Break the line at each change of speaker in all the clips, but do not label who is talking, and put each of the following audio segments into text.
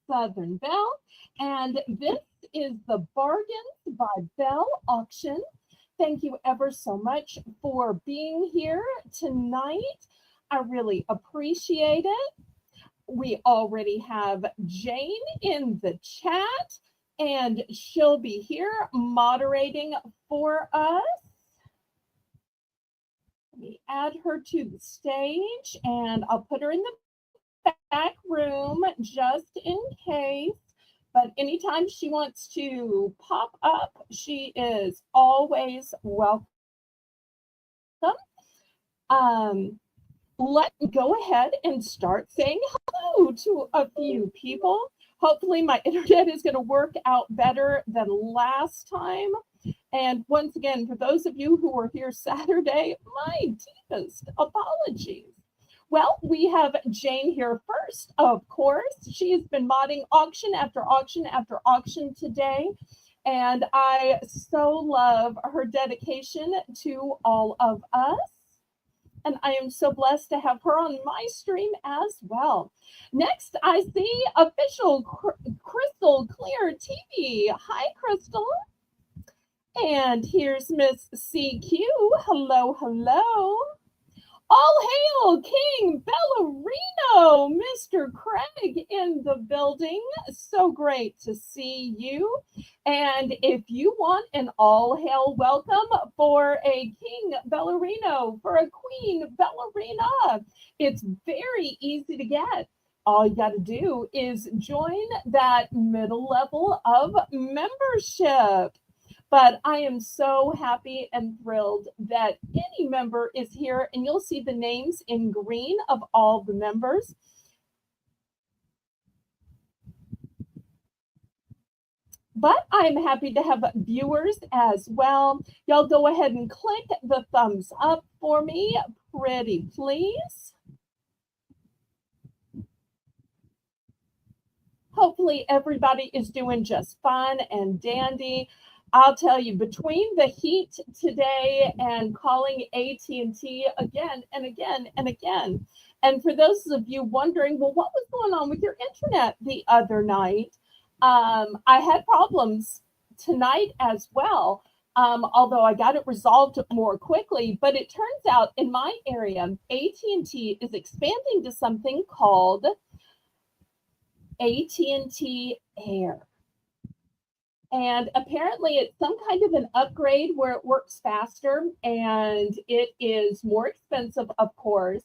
Southern Belle, and this is the Bargains by Belle auction. Thank you ever so much for being here tonight. I really appreciate it. We already have Jane in the chat, and she'll be here moderating for us. Let me add her to the stage, and I'll put her in the back room just in case. But anytime she wants to pop up, she is always welcome. Let's go ahead and start saying hello to a few people. Hopefully my internet is going to work out better than last time. And once again, for those of you who were here Saturday, my deepest apologies. Well, we have Jane here first, of course. She has been modding auction after auction after auction today. And I so love her dedication to all of us. And I am so blessed to have her on my stream as well. Next, I see official Crystal Clear TV. Hi, Crystal. And here's Miss CQ. Hello, hello. All hail King Ballerino, Mr. Craig in the building. So great to see you. And if you want an all hail welcome for a King Ballerino, for a Queen Ballerina, it's very easy to get. All you got to do is join that middle level of membership. But I am so happy and thrilled that any member is here, and you'll see the names in green of all the members. But I'm happy to have viewers as well. Y'all go ahead and click the thumbs up for me, pretty please. Hopefully everybody is doing just fine and dandy. I'll tell you, between the heat today and calling AT&T again and again and again, and for those of you wondering, well, what was going on with your internet the other night? I had problems tonight as well, although I got it resolved more quickly. But it turns out in my area, AT&T is expanding to something called AT&T Air. And apparently it's some kind of an upgrade where it works faster and it is more expensive, of course.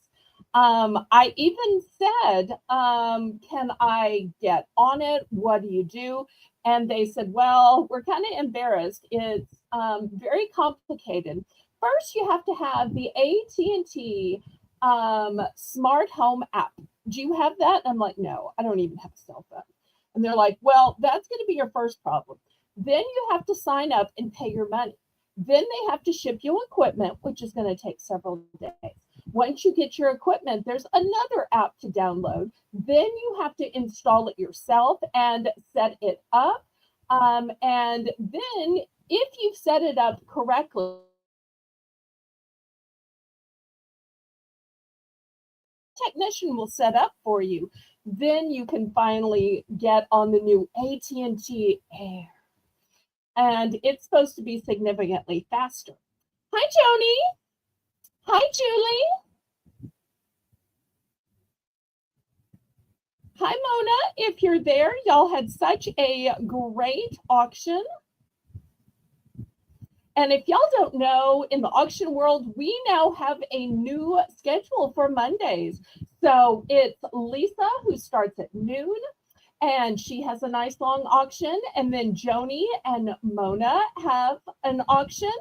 I even said, can I get on it? What do you do? And they said, well, we're kind of embarrassed. It's very complicated. First, you have to have the AT&T smart home app. Do you have that? I'm like, no, I don't even have a cell phone. And they're like, well, that's going to be your first problem. Then you have to sign up and pay your money. Then they have to ship you equipment, which is going to take several days. Once you get your equipment, there's another app to download. Then you have to install it yourself and set it up. And then if you've set it up correctly, technician will set up for you. Then you can finally get on the new AT&T Air. And it's supposed to be significantly faster. Hi, Joni. Hi, Julie. Hi, Mona. If you're there, y'all had such a great auction. And if y'all don't know, in the auction world, we now have a new schedule for Mondays. So it's Lisa who starts at noon, and she has a nice long auction. And then Joni and Mona have an auction.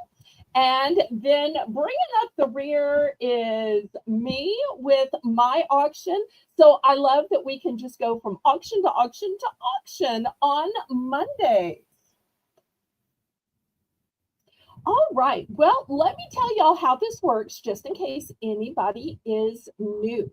And then bringing up the rear is me with my auction. So I love that we can just go from auction to auction to auction on Monday. All right. Well, let me tell y'all how this works, just in case anybody is new.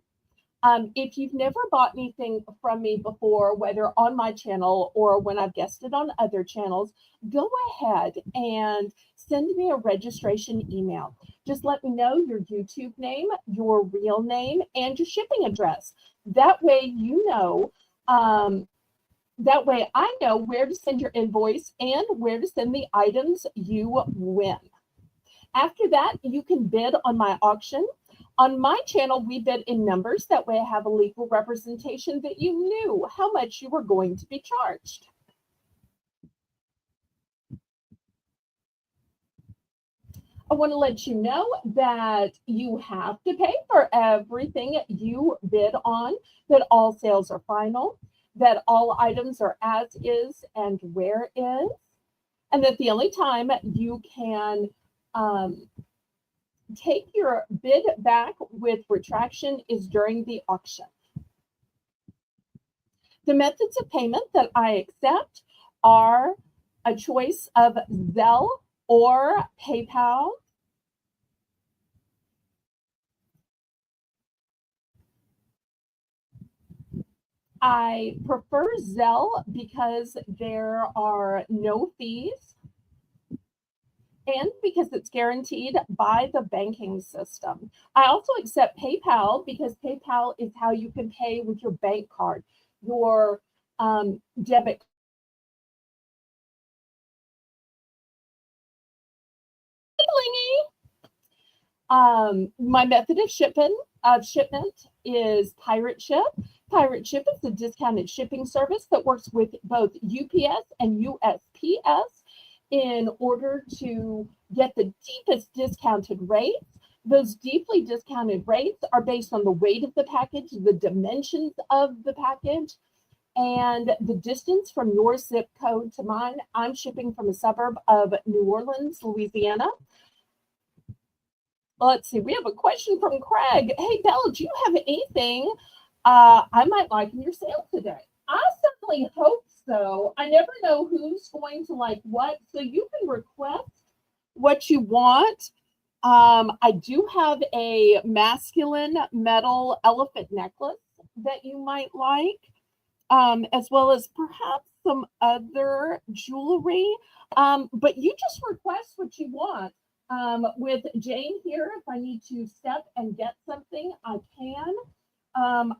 If you've never bought anything from me before, whether on my channel or when I've guested on other channels, go ahead and send me a registration email. Just let me know your YouTube name, your real name, and your shipping address. That way you know, that way I know where to send your invoice and where to send the items you win. After that, you can bid on my auction. On my channel, we bid in numbers. That way I have a legal representation that you knew how much you were going to be charged. I want to let you know that you have to pay for everything you bid on, that all sales are final, that all items are as is and where is, and that the only time you can take your bid back with retraction is during the auction. The methods of payment that I accept are a choice of Zelle or PayPal. I prefer Zelle because there are no fees and because it's guaranteed by the banking system. I also accept PayPal because PayPal is how you can pay with your bank card, your debit card. My method of shipment is Pirate Ship. Pirate Ship is a discounted shipping service that works with both UPS and USPS in order to get the deepest discounted rates. Those deeply discounted rates are based on the weight of the package, the dimensions of the package, and the distance from your zip code to mine. I'm shipping from a suburb of New Orleans, Louisiana. Let's see, we have a question from Craig. Hey, Belle, do you have anything I might like in your sale today? I certainly hope so. I never know who's going to like what, so you can request what you want. I do have a masculine metal elephant necklace that you might like, as well as perhaps some other jewelry. But you just request what you want. With Jane here, if I need to step and get something, I can.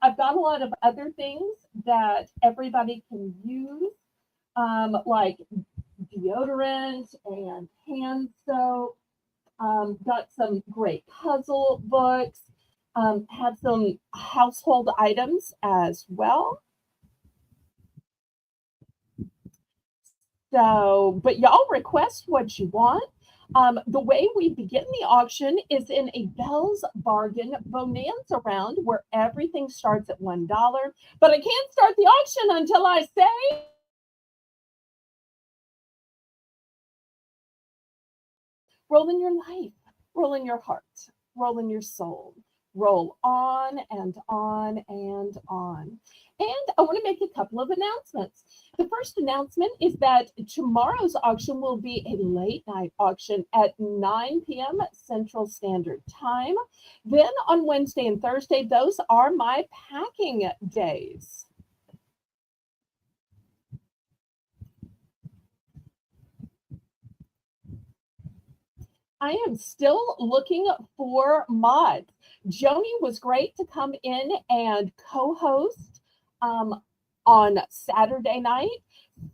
I've got a lot of other things that everybody can use, like deodorant and hand soap. Got some great puzzle books. Have some household items as well. So, but y'all request what you want. The way we begin the auction is in a Belle's Bargain Bonanza round where everything starts at $1. But I can't start the auction until I say, roll in your life, roll in your heart, roll in your soul, roll on and on and on. And I want to make a couple of announcements. The first announcement is that tomorrow's auction will be a late night auction at 9 p.m. Central Standard Time. Then on Wednesday and Thursday, those are my packing days. I am still looking for mods. Joni was great to come in and co-host on Saturday night.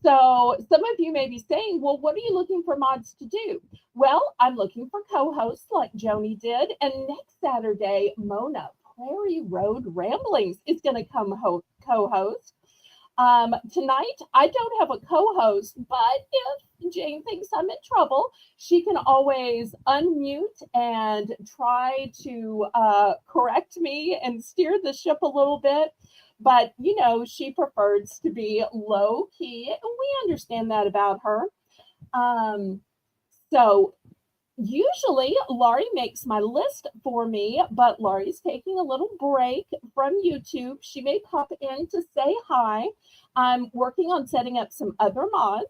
So some of you may be saying, well, what are you looking for mods to do? Well, I'm looking for co-hosts like Joni did. And next Saturday, Mona, Prairie Road Ramblings, is going to come co-host. Tonight, I don't have a co-host, but if Jane thinks I'm in trouble, she can always unmute and try to correct me and steer the ship a little bit. But, you know, she prefers to be low key, and we understand that about her. So usually Laurie makes my list for me, but Laurie's taking a little break from YouTube. She may pop in to say hi. I'm working on setting up some other mods.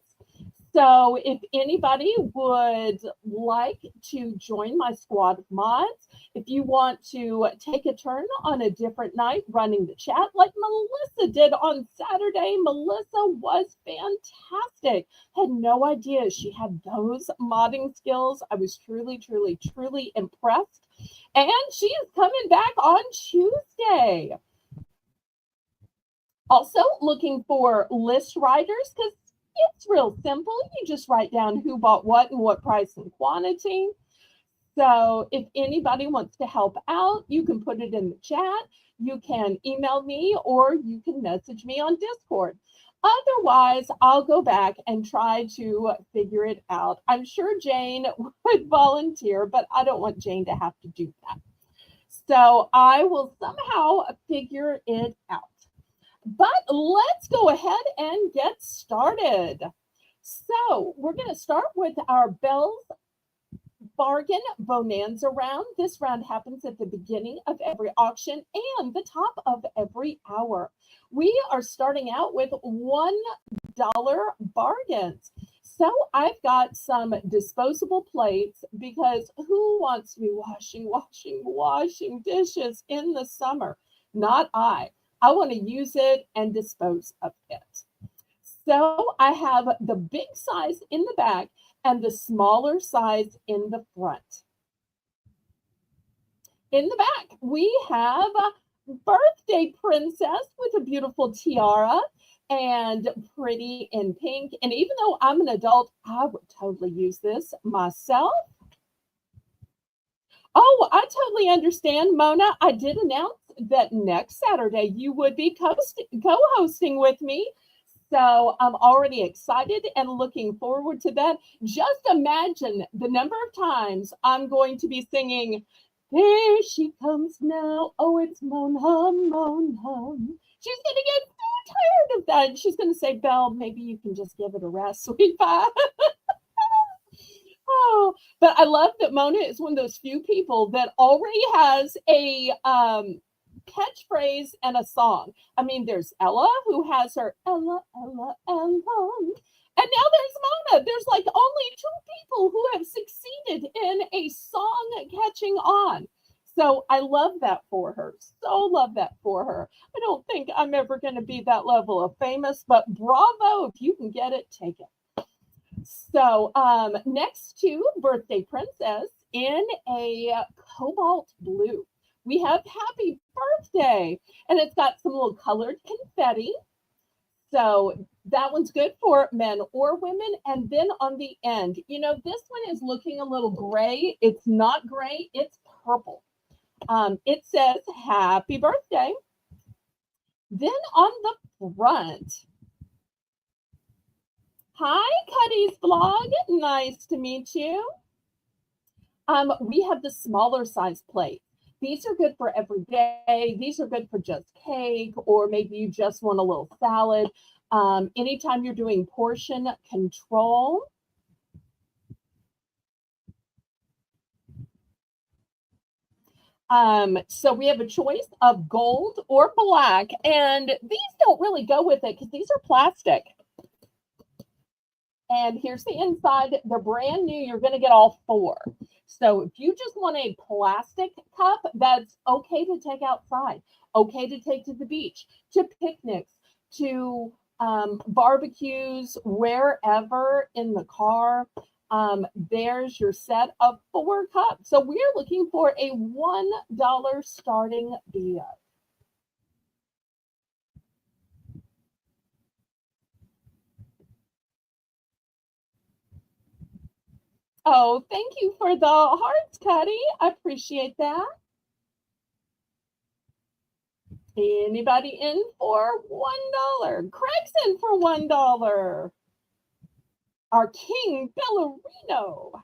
So if anybody would like to join my squad of mods, if you want to take a turn on a different night running the chat like Melissa did on Saturday, Melissa was fantastic. Had no idea she had those modding skills. I was truly, truly, truly impressed. And she is coming back on Tuesday. Also looking for list writers because it's real simple. You just write down who bought what and what price and quantity. So if anybody wants to help out, you can put it in the chat. You can email me or you can message me on Discord. Otherwise, I'll go back and try to figure it out. I'm sure Jane would volunteer, but I don't want Jane to have to do that. So I will somehow figure it out. But let's go ahead and get started. So we're going to start with our Belle's Bargain Bonanza round. This round happens at the beginning of every auction and the top of every hour. We are starting out with $1 bargains. So I've got some disposable plates because who wants to be washing dishes in the summer? Not I. I want to use it and dispose of it. So I have the big size in the back and the smaller size in the front. In the back, we have a birthday princess with a beautiful tiara and pretty in pink. And even though I'm an adult, I would totally use this myself. Oh, I totally understand, Mona. I did announce that next Saturday you would be co-hosting with me. So I'm already excited and looking forward to that. Just imagine the number of times I'm going to be singing, "There she comes now. Oh, it's Mona, Mona." She's going to get so tired of that. She's going to say, "Belle, maybe you can just give it a rest, sweet pie." Oh, but I love that Mona is one of those few people that already has a catchphrase and a song. I mean, there's Ella who has her Ella, Ella, Ella. And now there's Mona. There's like only two people who have succeeded in a song catching on. So I love that for her. So love that for her. I don't think I'm ever going to be that level of famous, but bravo, if you can get it, take it. So next to Birthday Princess in a cobalt blue, we have Happy Birthday, and it's got some little colored confetti. So that one's good for men or women. And then on the end, this one is looking a little gray. It's not gray, it's purple. It says happy birthday. Then on the front, hi, Cuddy's blog. Nice to meet you. We have the smaller size plate. These are good for every day. These are good for just cake, or maybe you just want a little salad. Anytime you're doing portion control. So we have a choice of gold or black, and these don't really go with it because these are plastic. And here's the inside. They're brand new. You're going to get all four. So if you just want a plastic cup, that's okay to take outside, okay to take to the beach, to picnics, to barbecues, wherever in the car. There's your set of 4 cups. So we're looking for a $1 starting bid. Oh, thank you for the hearts, Cuddy. I appreciate that. Anybody in for $1? Craig's in for $1. Our King Bellerino.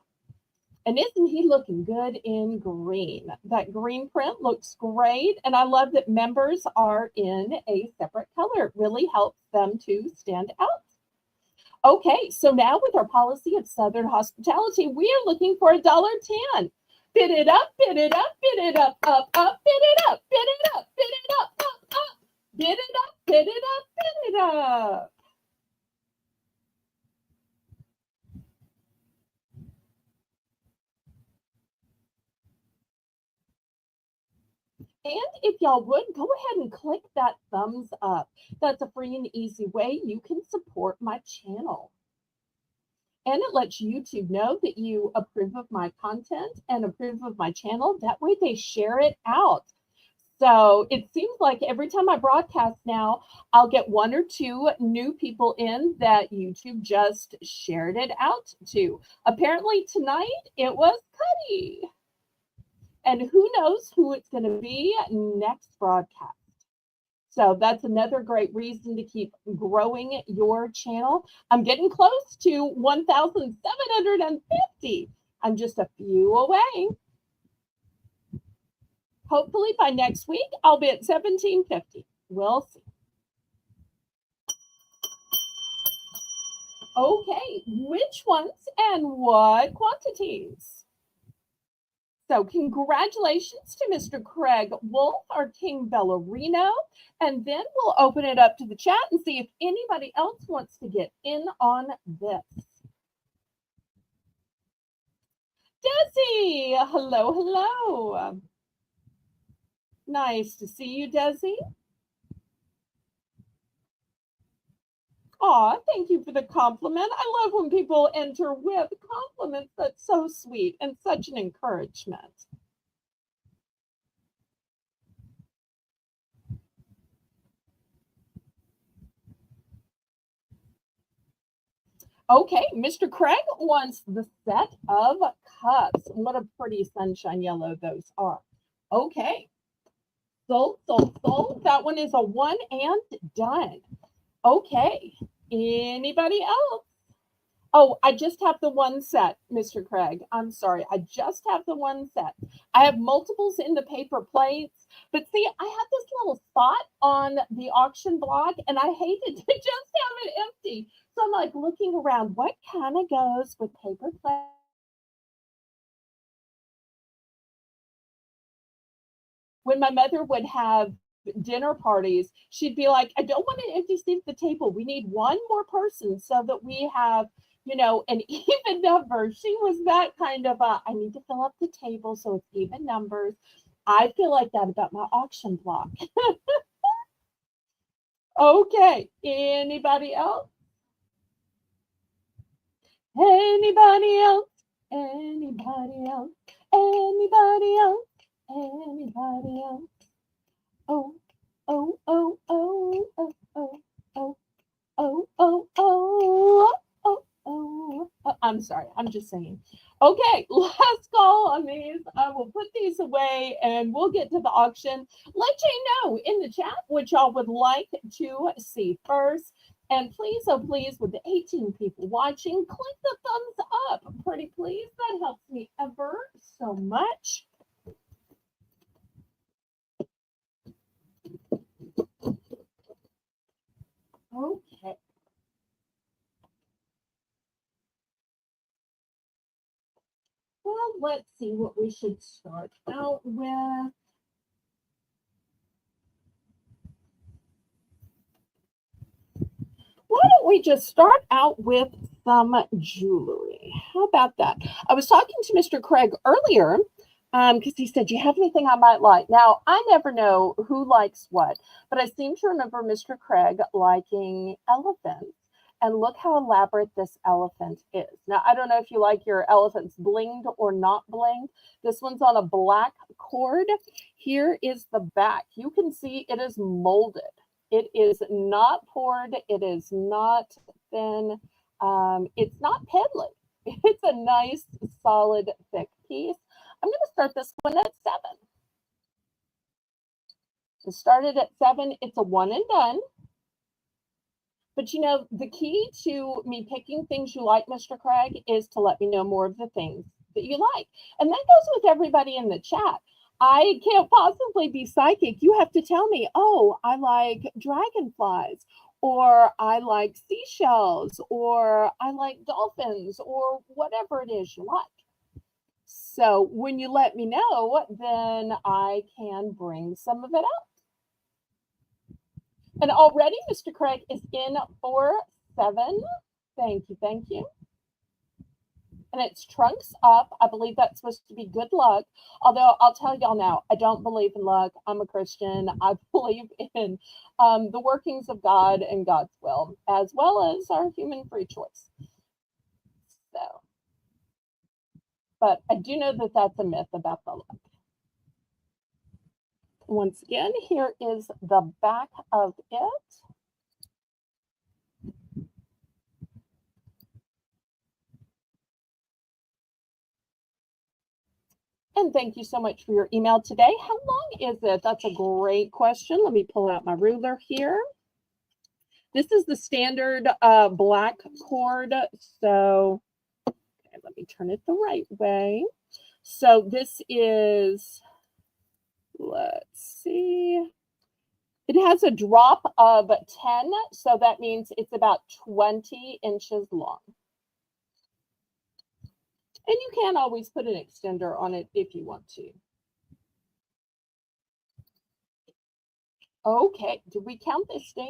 And isn't he looking good in green? That green print looks great. And I love that members are in a separate color. It really helps them to stand out. Okay, so now with our policy of Southern hospitality, we are looking for $1.10. Bid it up, bid it up, bid it up, up, bid it up, bid it up, bid it up, up. Bid it up, bid it up, bid it up. And if y'all would, go ahead and click that thumbs up. That's a free and easy way you can support my channel. And it lets YouTube know that you approve of my content and approve of my channel. That way they share it out. So it seems like every time I broadcast now, I'll get 1 or 2 new people in that YouTube just shared it out to. Apparently tonight it was Cuddy. And who knows who it's going to be next broadcast. So that's another great reason to keep growing your channel. I'm getting close to 1,750. I'm just a few away. Hopefully by next week, I'll be at 1,750. We'll see. Okay, which ones and what quantities? So congratulations to Mr. Craig Wolf, our King Bellerino. And then we'll open it up to the chat and see if anybody else wants to get in on this. Desi, hello, hello. Nice to see you, Desi. Aw, thank you for the compliment. I love when people enter with compliments. That's so sweet and such an encouragement. Okay, Mr. Craig wants the set of cups. What a pretty sunshine yellow those are. Okay. Sold, sold, sold. That one is a 1 and done. Okay. Anybody else? Oh, I just have the one set, Mr. Craig. I'm sorry. I just have the one set. I have multiples in the paper plates, but see, I have this little spot on the auction block, and I hated to just have it empty. So I'm like looking around, what kind of goes with paper plates? When my mother would have dinner parties, she'd be like, I don't want an empty seat at the table. We need one more person so that we have, an even number. She was that kind of I need to fill up the table so it's even numbers. I feel like that about my auction block. Okay, anybody else? Anybody else? Anybody else? Anybody else? Anybody else? Oh, oh, oh, oh, oh, oh, oh, oh, oh, oh, oh, oh. I'm sorry, I'm just singing. Okay, last call on these. I will put these away and we'll get to the auction. Let Jay know in the chat what y'all would like to see first. And please, oh please, with the 18 people watching, click the thumbs up. Pretty please. That helps me ever so much. Okay. Well, let's see what we should start out with. Why don't we just start out with some jewelry? How about that? I was talking to Mr. Craig earlier because he said, do you have anything I might like? Now, I never know who likes what, but I seem to remember Mr. Craig liking elephants. And look how elaborate this elephant is. Now, I don't know if you like your elephants blinged or not blinged. This one's on a black cord. Here is the back. You can see it is molded. It is not poured. It is not thin. It's not peddling. It's a nice, solid, thick piece. I'm going to start this one at 7. It started at 7. It's a one and done. But you know, the key to me picking things you like, Mr. Craig, is to let me know more of the things that you like. And that goes with everybody in the chat. I can't possibly be psychic. You have to tell me, oh, I like dragonflies, or I like seashells, or I like dolphins, or whatever it is you like. So when you let me know, then I can bring some of it up. And already Mr. Craig is in for 7. Thank you, thank you. And it's trunks up. I believe that's supposed to be good luck. Although I'll tell y'all now, I don't believe in luck. I'm a Christian. I believe in the workings of God and God's will, as well as our human free choice. So, but I do know that that's a myth about the luck. Once again, here is the back of it. And thank you so much for your email today. How long is it? That's a great question. Let me pull out my ruler here. This is the standard black cord. So okay, let me turn it the right way. So this is, let's see. It has a drop of 10. So that means it's about 20 inches long. And you can always put an extender on it if you want to. Okay, did we count this down?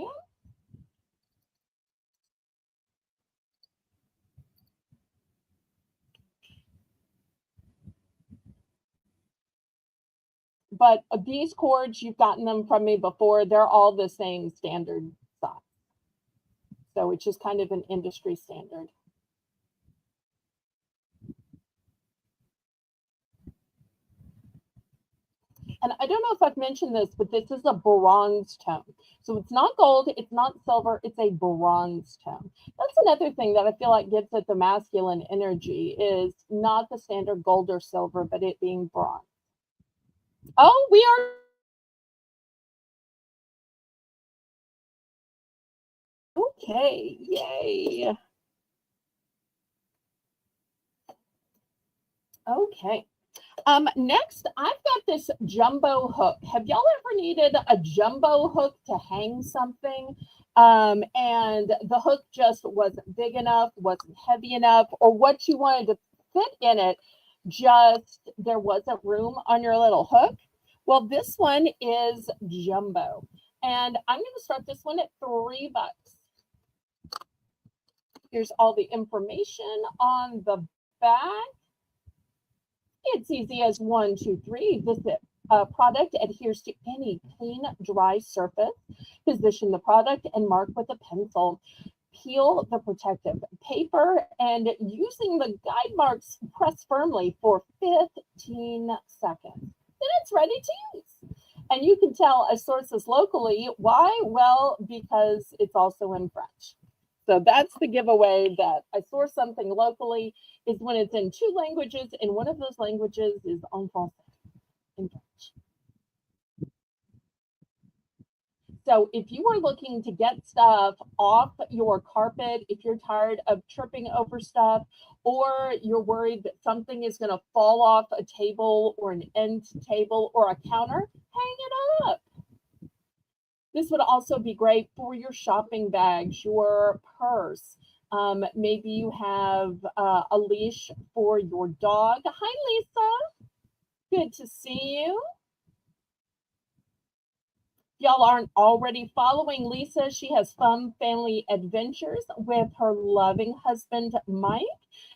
But these cords, you've gotten them from me before. They're all the same standard size. So it's just kind of an industry standard. And I don't know if I've mentioned this, but this is a bronze tone. So it's not gold, it's not silver, it's a bronze tone. That's another thing that I feel like gives it the masculine energy, is not the standard gold or silver, but it being bronze. Oh, we are. Okay, yay. Okay. Next, I've got this jumbo hook. Have y'all ever needed a jumbo hook to hang something? And the hook just wasn't big enough, wasn't heavy enough, or what you wanted to fit in it, just there wasn't room on your little hook. Well, this one is jumbo. And I'm going to start this one at $3. Here's all the information on the back. It's easy as 1, 2, 3. This is product adheres to any clean, dry surface. Position the product and mark with a pencil. Peel the protective paper and using the guide marks, press firmly for 15 seconds. Then it's ready to use. And you can tell I source this locally. Why? Well, because it's also in French. So that's the giveaway that I source something locally is when it's in 2 languages, and one of those languages is en français, in French. So if you are looking to get stuff off your carpet, if you're tired of tripping over stuff, or you're worried that something is going to fall off a table or an end table or a counter, hang it up. This would also be great for your shopping bags, your purse. Maybe you have a leash for your dog. Hi, Lisa. Good to see you. Y'all aren't already following Lisa. She has fun family adventures with her loving husband, Mike,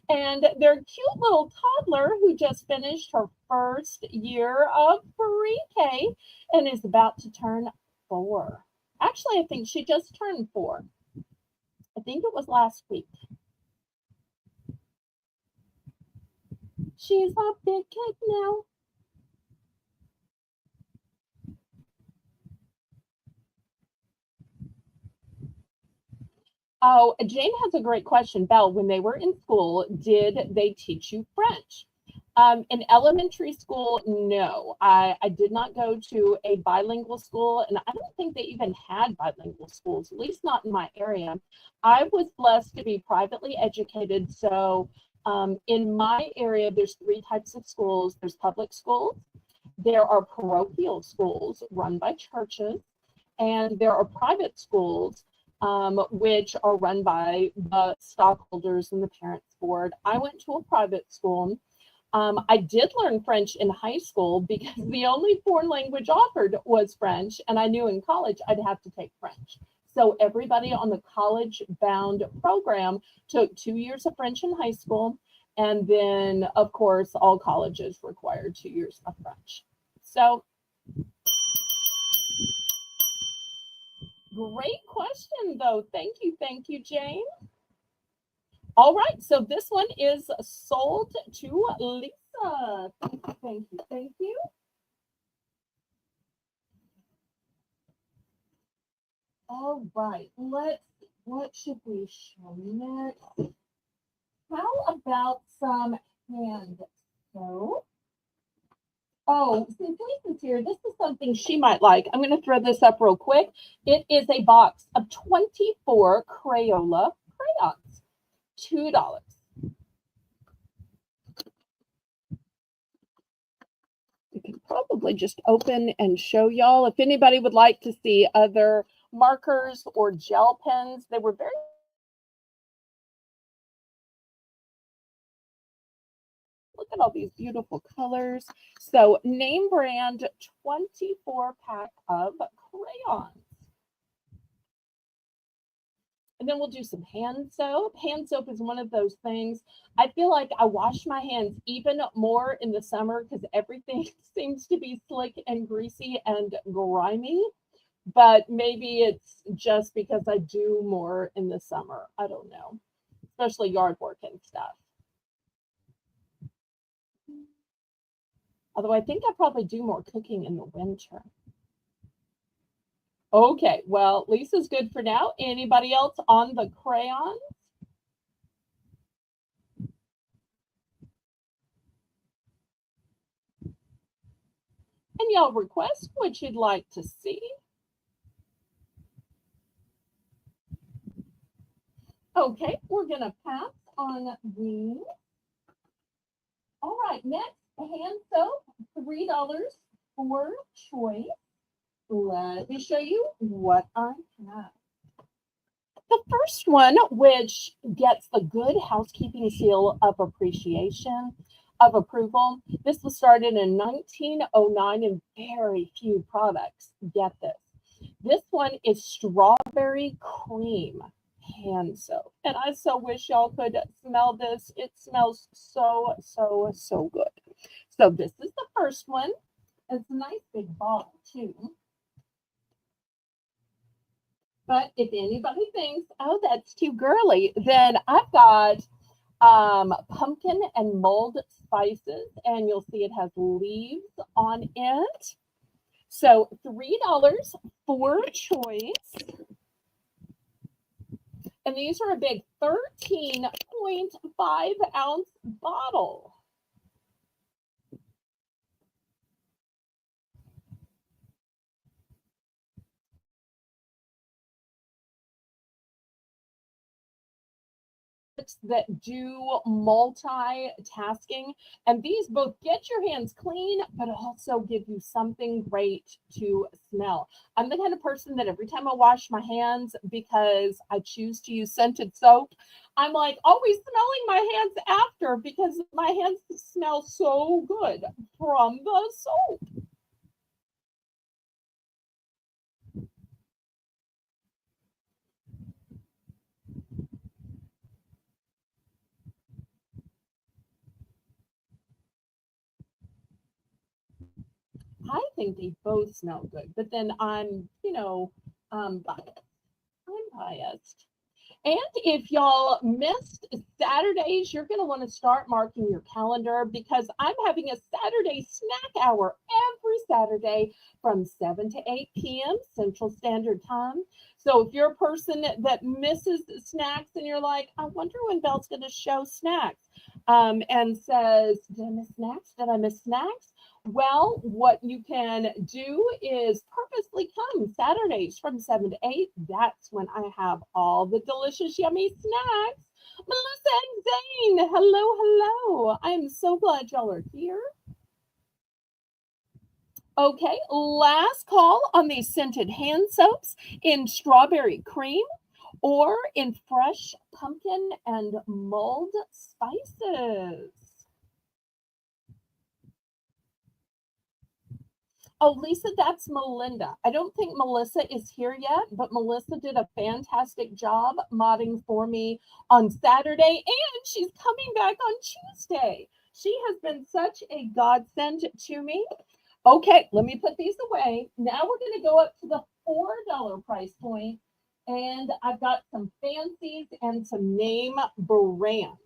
and their cute little toddler who just finished her first year of pre-K and is about to turn 4. Actually, I think she just turned 4. I think it was last week. She's a big kid now. Oh, Jane has a great question. Belle, when they were in school, did they teach you French? In elementary school, no. I did not go to a bilingual school, and I don't think they even had bilingual schools, at least not in my area. I was blessed to be privately educated. So in my area, there's 3 types of schools. There's public schools, there are parochial schools run by churches, and there are private schools which are run by the stockholders and the parents board. I went to a private school. I did learn French in high school because the only foreign language offered was French, and I knew in college I'd have to take French. So everybody on the college-bound program took 2 years of French in high school, and then, of course, all colleges required 2 years of French. So, great question, though. Thank you, Jane. All right, so this one is sold to Lisa. Thank you. All right, what should we show next? How about some hand soap? Oh, since Lisa's here, this is something she might like. I'm going to throw this up real quick. It is a box of 24 Crayola crayons, $2. We can probably just open and show y'all. If anybody would like to see other markers or gel pens, they were very look at all these beautiful colors. So name brand 24 pack of crayons. And then we'll do some hand soap. Hand soap is one of those things. I feel like I wash my hands even more in the summer because everything seems to be slick and greasy and grimy. But maybe it's just because I do more in the summer. I don't know, especially yard work and stuff. Although I think I probably do more cooking in the winter. Okay, well, Lisa's good for now. Anybody else on the crayons? And y'all request what you'd like to see. Okay, we're going to pass on these. All right, next, hand soap, $3 for choice. Let me show you what I have. The first one, which gets the good housekeeping seal of appreciation, of approval. This was started in 1909 and very few products get this. This one is strawberry cream hand soap. And I so wish y'all could smell this. It smells so good. So this is the first one. It's a nice big bottle too. But if anybody thinks, oh, that's too girly, then I've got pumpkin and mulled spices, and you'll see it has leaves on it. So $3 for choice. And these are a big 13.5-ounce bottle. That do multitasking, and these both get your hands clean but also give you something great to smell. I'm the kind of person that every time I wash my hands, because I choose to use scented soap, I'm like always smelling my hands after because my hands smell so good from the soap. I think they both smell good, but then I'm, biased. I'm biased. And if y'all missed Saturdays, you're going to want to start marking your calendar because I'm having a Saturday snack hour every Saturday from 7 to 8 p.m. Central Standard Time. So if you're a person that misses snacks and you're like, I wonder when Belle's going to show snacks, and says, did I miss snacks? Did I miss snacks? Well, what you can do is purposely come Saturdays from 7 to 8. That's when I have all the delicious, yummy snacks. Melissa and Zane, hello, hello. I'm so glad y'all are here. Okay, last call on these scented hand soaps in strawberry cream or in fresh pumpkin and mulled spices. Oh, Lisa, that's Melinda. I don't think Melissa is here yet, but Melissa did a fantastic job modding for me on Saturday, and she's coming back on Tuesday. She has been such a godsend to me. Okay, let me put these away. Now we're going to go up to the $4 price point, and I've got some fancies and some name brands.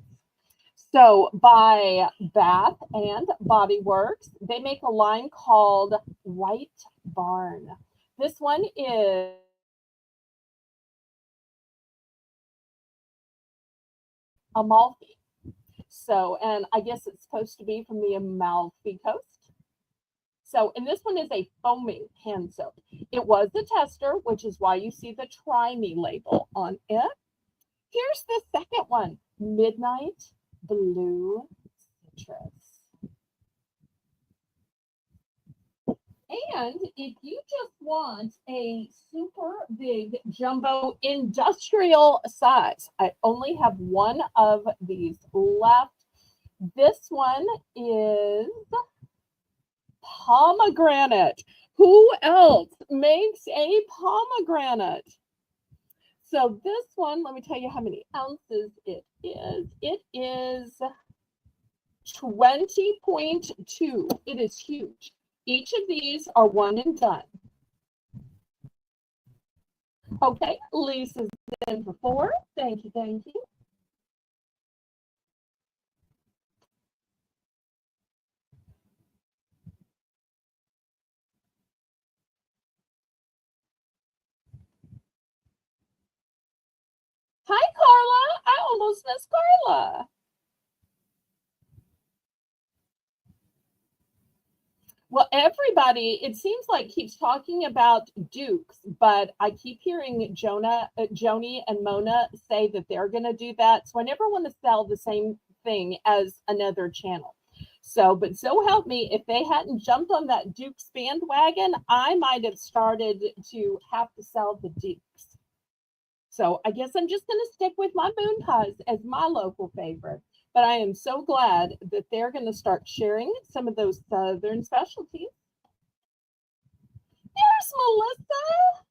So by Bath and Body Works, they make a line called White Barn. This one is Amalfi. So, and I guess it's supposed to be from the Amalfi Coast. So, and this one is a foaming hand soap. It was the tester, which is why you see the Try Me label on it. Here's the second one, Midnight Blue Citrus. And if you just want a super big jumbo industrial size, I only have one of these left. This one is pomegranate. Who else makes a pomegranate? So this one, let me tell you how many ounces it is. It is 20.2. It is huge. Each of these are one and done. Okay, Lisa's in for 4. Thank you, thank you. Hi, Carla. I almost missed Carla. Well, everybody, it seems like keeps talking about Dukes, but I keep hearing Joni and Mona say that they're going to do that. So I never want to sell the same thing as another channel. So, but so help me, if they hadn't jumped on that Dukes bandwagon, I might have started to have to sell the Dukes. So I guess I'm just going to stick with my moon pies as my local favorite. But I am so glad that they're going to start sharing some of those Southern specialties. There's Melissa.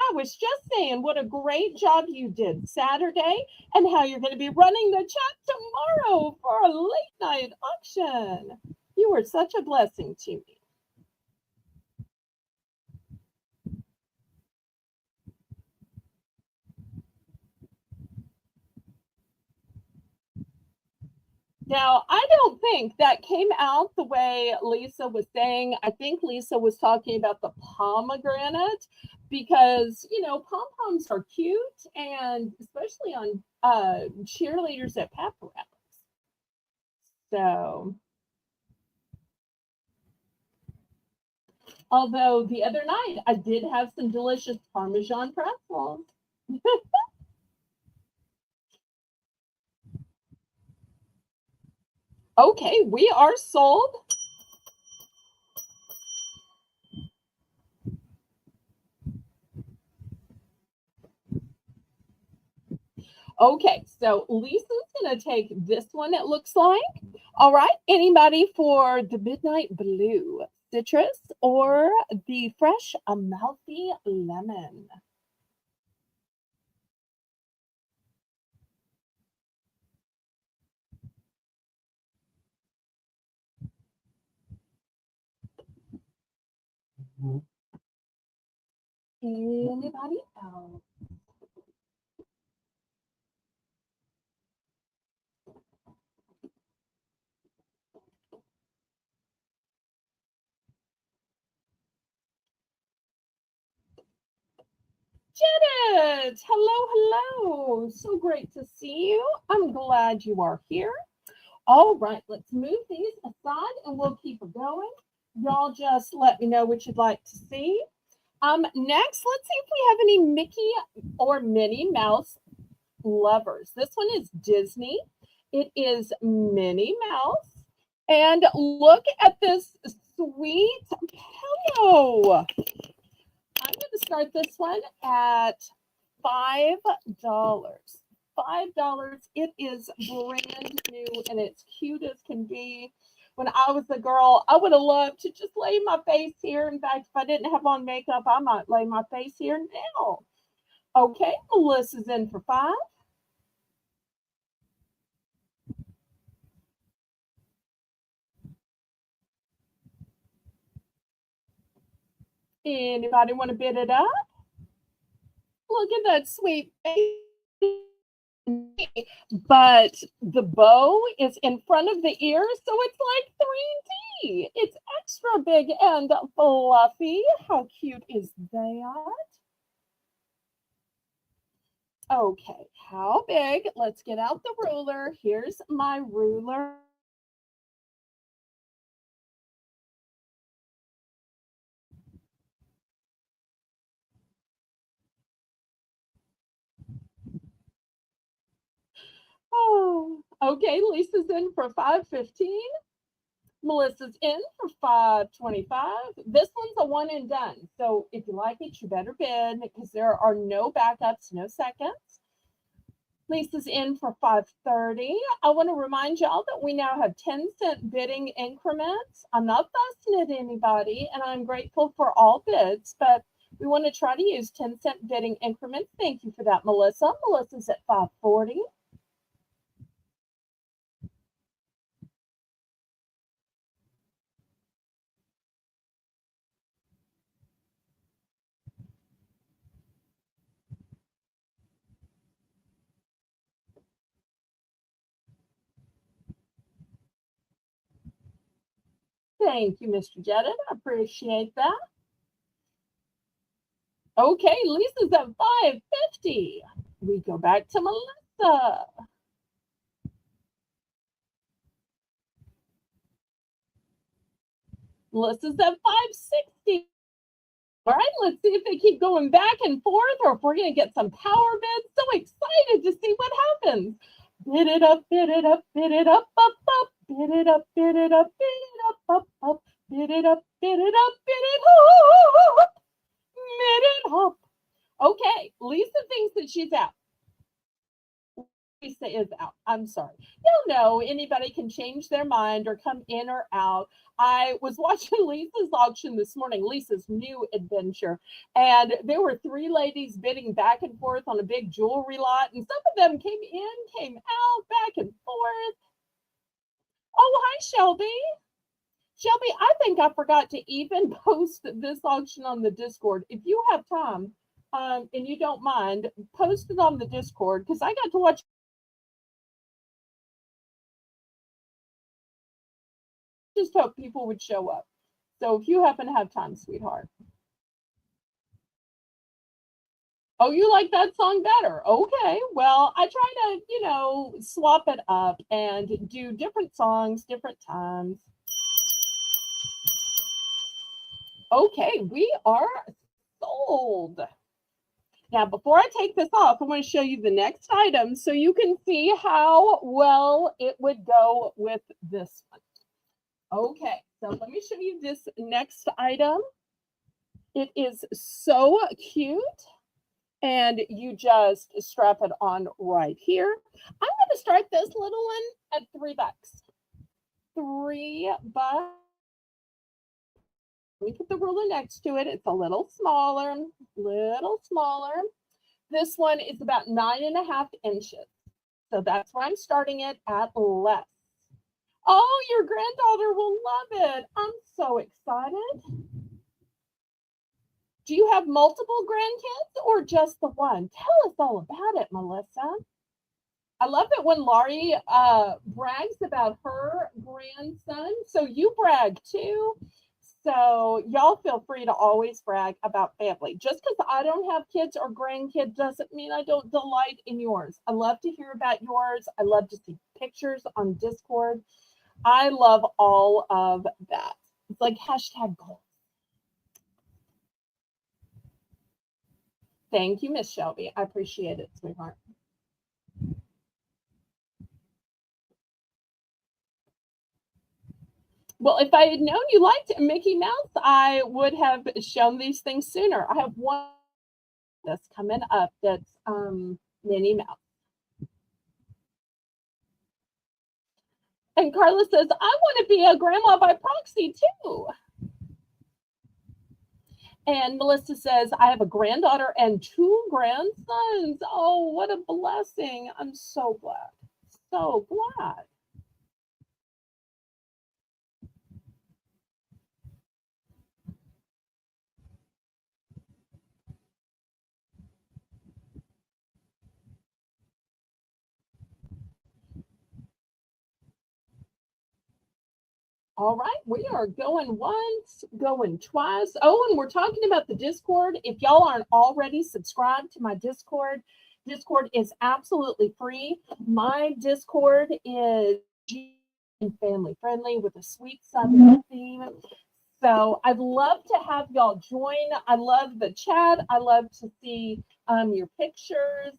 I was just saying what a great job you did Saturday and how you're going to be running the chat tomorrow for a late night auction. You were such a blessing to me. Now, I don't think that came out the way Lisa was saying. I think Lisa was talking about the pomegranate because, pom poms are cute and especially on cheerleaders at pep rallies. So, although the other night I did have some delicious Parmesan pretzels. Okay, we are sold. Okay, so Lisa's gonna take this one, it looks like. All right, anybody for the midnight blue, citrus, or the fresh Amalfi lemon? Anybody else? Janet, hello, hello. So great to see you. I'm glad you are here. All right, let's move these aside and we'll keep it going. Y'all just let me know what you'd like to see. Next, let's see if we have any Mickey or Minnie Mouse lovers. This one is Disney. It is Minnie Mouse. And look at this sweet pillow. I'm going to start this one at $5. $5. It is brand new and it's cute as can be. When I was a girl, I would have loved to just lay my face here. In fact, if I didn't have on makeup, I might lay my face here now. Okay, Melissa's in for 5. Anybody want to bid it up? Look at that sweet face. But the bow is in front of the ear, so it's like 3D. It's extra big and fluffy. How cute is that? Okay, how big? Let's get out the ruler. Here's my ruler. Oh, okay, Lisa's in for 515. Melissa's in for 525. This one's a one and done. So if you like it, you better bid because there are no backups, no seconds. Lisa's in for 530. I want to remind y'all that we now have 10-cent bidding increments. I'm not fussing at anybody, and I'm grateful for all bids, but we want to try to use 10-cent bidding increments. Thank you for that, Melissa. Melissa's at 540. Thank you, Mr. Jedid. I appreciate that. Okay, Lisa's at 550. We go back to Melissa. Melissa's at 560. All right, let's see if they keep going back and forth or if we're going to get some power bids. So excited to see what happens. Bid it up, bid it up, bid it up, up. Bid it up, bid it up, bid it up. Bid it up, bid it up, bid it up. Bid it up. Okay, Lisa thinks that she's out. Lisa is out. I'm sorry. You know, anybody can change their mind or come in or out. I was watching Lisa's auction this morning, Lisa's new adventure, and there were 3 ladies bidding back and forth on a big jewelry lot, and some of them came in, came out, back and forth. Oh, hi, Shelby. Shelby, I think I forgot to even post this auction on the Discord. If you have time and you don't mind, post it on the Discord because I got to watch just hope people would show up. So if you happen to have time, sweetheart. Oh, you like that song better? Okay. Well, I try to, swap it up and do different songs, different times. Okay, we are sold. Now, before I take this off, I want to show you the next item so you can see how well it would go with this one. Okay, so let me show you this next item. It is so cute. And you just strap it on right here. I'm going to start this little one at $3. $3. Let me put the ruler next to it. It's a little smaller, This one is about 9.5 inches. So that's where I'm starting it at less. Oh, your granddaughter will love it. I'm so excited. Do you have multiple grandkids or just the one? Tell us all about it, Melissa. I love it when Laurie brags about her grandson. So you brag too. So y'all feel free to always brag about family. Just because I don't have kids or grandkids doesn't mean I don't delight in yours. I love to hear about yours. I love to see pictures on Discord. I love all of that. It's like #goals. Thank you, Miss Shelby. I appreciate it, sweetheart. Well, if I had known you liked Mickey Mouse, I would have shown these things sooner. I have one that's coming up that's Minnie Mouse. And Carla says, I want to be a grandma by proxy too. And Melissa says, I have a granddaughter and 2 grandsons. Oh, what a blessing. I'm so glad. So glad. All right, we are going once, going twice. Oh, and we're talking about the Discord. If y'all aren't already subscribed to my Discord, Discord is absolutely free. My Discord is family friendly with a sweet Southern theme. So I'd love to have y'all join. I love the chat. I love to see your pictures.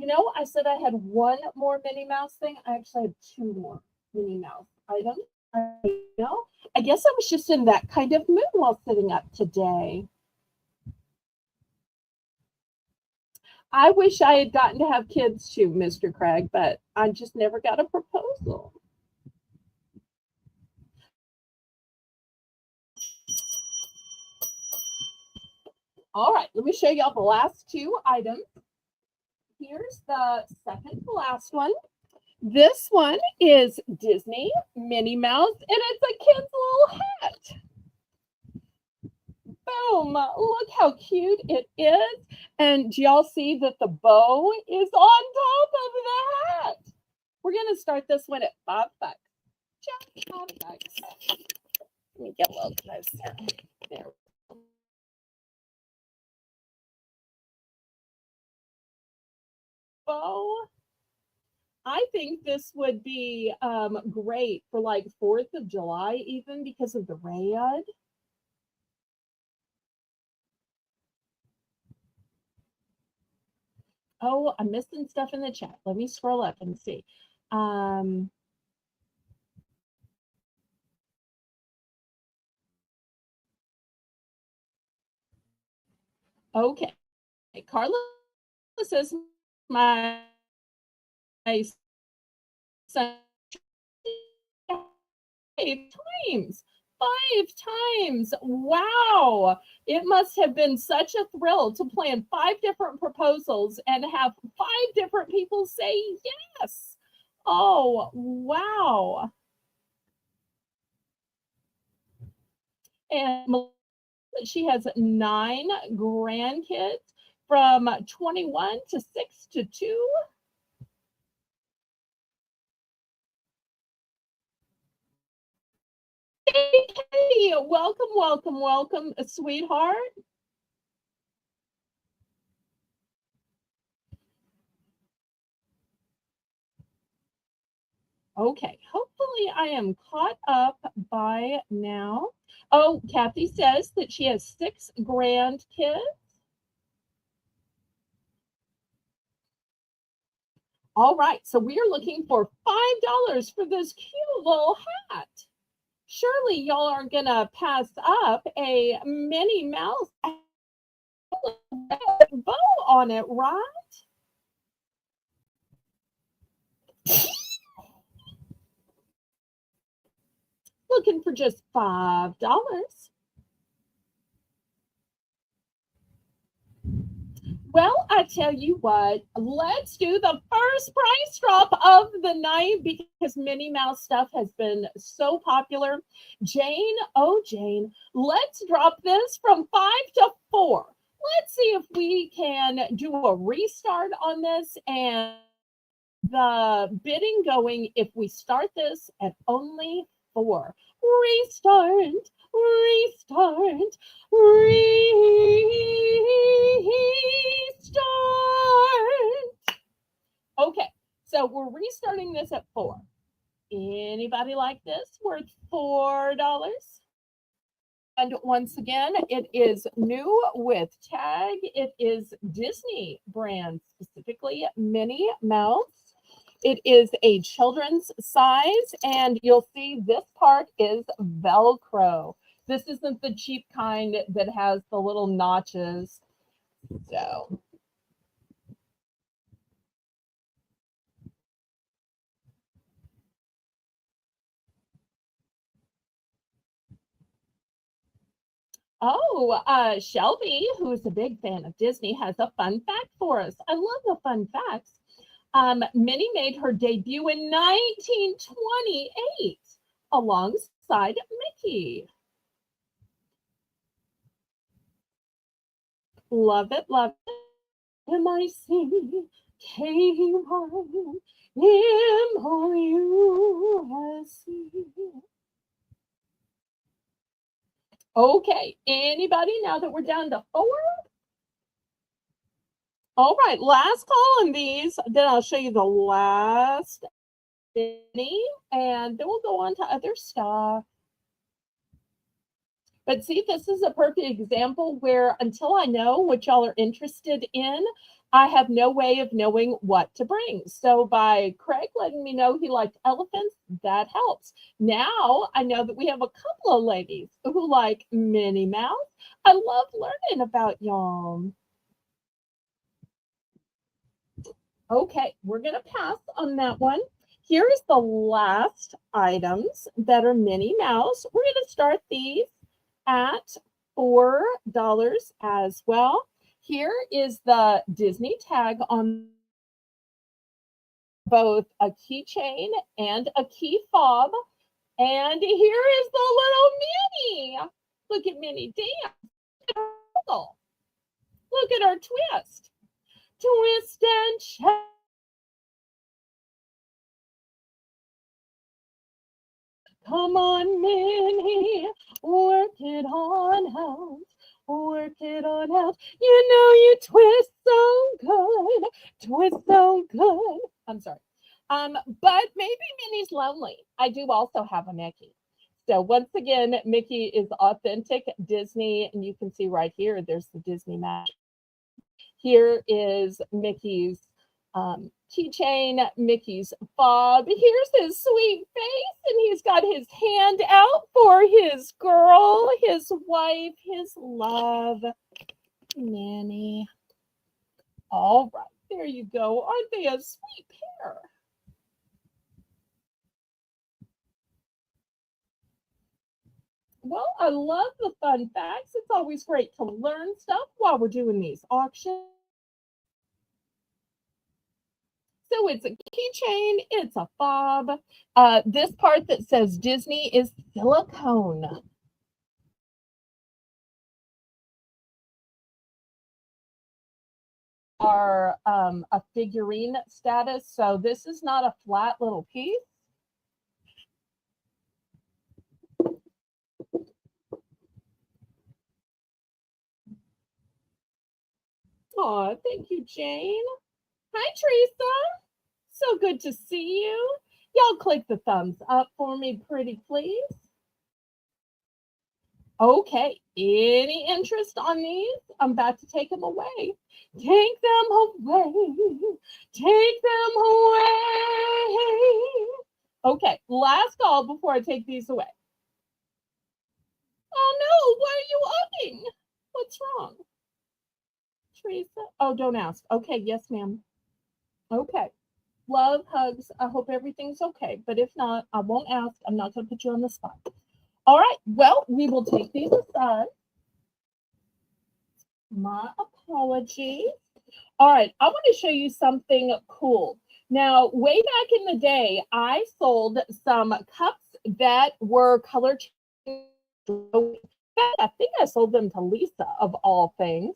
I said I had one more Minnie Mouse thing. I actually have 2 more Minnie Mouse items. I guess I was just in that kind of mood while sitting up today. I wish I had gotten to have kids too, Mr. Craig, but I just never got a proposal. All right, let me show y'all the last 2 items. Here's the second to last one. This one is Disney Minnie Mouse, and it's a kid's little hat. Boom! Look how cute it is. And do y'all see that the bow is on top of the hat? We're going to start this one at $5. Just $5. Let me get a little closer. There. Bow. I think this would be great for like 4th of July, even because of the red. Oh, I'm missing stuff in the chat. Let me scroll up and see. Okay. Carla says my son 5 times. 5 times. Wow. It must have been such a thrill to plan 5 different proposals and have 5 different people say yes. Oh, wow. And she has 9 grandkids from 21 to 6 to 2. Hi, welcome, welcome, welcome, sweetheart. Okay, hopefully I am caught up by now. Oh, Kathy says that she has 6 grandkids. All right, so we are looking for $5 for this cute little hat. Surely y'all are gonna pass up a Minnie Mouse bow on it, right? Looking for just $5. Well, I tell you what, let's do the first price drop of the night because Minnie Mouse stuff has been so popular. Jane, oh Jane, let's drop this from 5 to 4. Let's see if we can do a restart on this and the bidding going if we start this at only 4. Restart, restart, restart. Okay, so we're restarting this at 4. Anybody like this worth $4? And once again, it is new with tag. It is Disney brand, specifically Minnie Mouse. It is a children's size, and you'll see this part is Velcro. This isn't the cheap kind that has the little notches. So, Shelby, who's a big fan of Disney, has a fun fact for us. I love the fun facts. Minnie made her debut in 1928 alongside Mickey. Love it, love it. MICKYMOUSE. Okay, anybody now that we're down to 4? All right, last call on these. Then I'll show you the last mini, and then we'll go on to other stuff. But see, this is a perfect example where until I know what y'all are interested in, I have no way of knowing what to bring. So by Craig letting me know he liked elephants, that helps. Now I know that we have a couple of ladies who like Minnie Mouse. I love learning about y'all. Okay, we're going to pass on that one. Here is the last items that are Minnie Mouse. We're going to start these at $4 as well. Here is the Disney tag on both a keychain and a key fob. And here is the little Minnie. Look at Minnie dance. Look at her twist. Twist and shout. Come on, Minnie, work it on out. Work it on out. You know you twist so good. Twist so good. I'm sorry. But maybe Minnie's lonely. I do also have a Mickey. So once again, Mickey is authentic Disney, and you can see right here, there's the Disney match. Here is Mickey's keychain, Mickey's fob. Here's his sweet face, and he's got his hand out for his girl, his wife, his love, Minnie. All right, there you go. Aren't they a sweet pair? Well, I love the fun facts. It's always great to learn stuff while we're doing these auctions. So it's a keychain, it's a fob. This part that says Disney is silicone. Are a figurine status. So this is not a flat little piece. Aw, thank you, Jane. Hi, Teresa. So good to see you. Y'all click the thumbs up for me, pretty please. Okay, any interest on these? I'm about to take them away. Take them away. Take them away. Okay, last call before I take these away. Oh no, why are you hugging? What's wrong? Teresa? Oh, don't ask. Okay, yes, ma'am. Okay. Love, hugs. I hope everything's okay. But if not, I won't ask. I'm not going to put you on the spot. All right. Well, we will take these aside. My apologies. All right. I want to show you something cool. Now, way back in the day, I sold some cups that were color changing. I think I sold them to Lisa, of all things.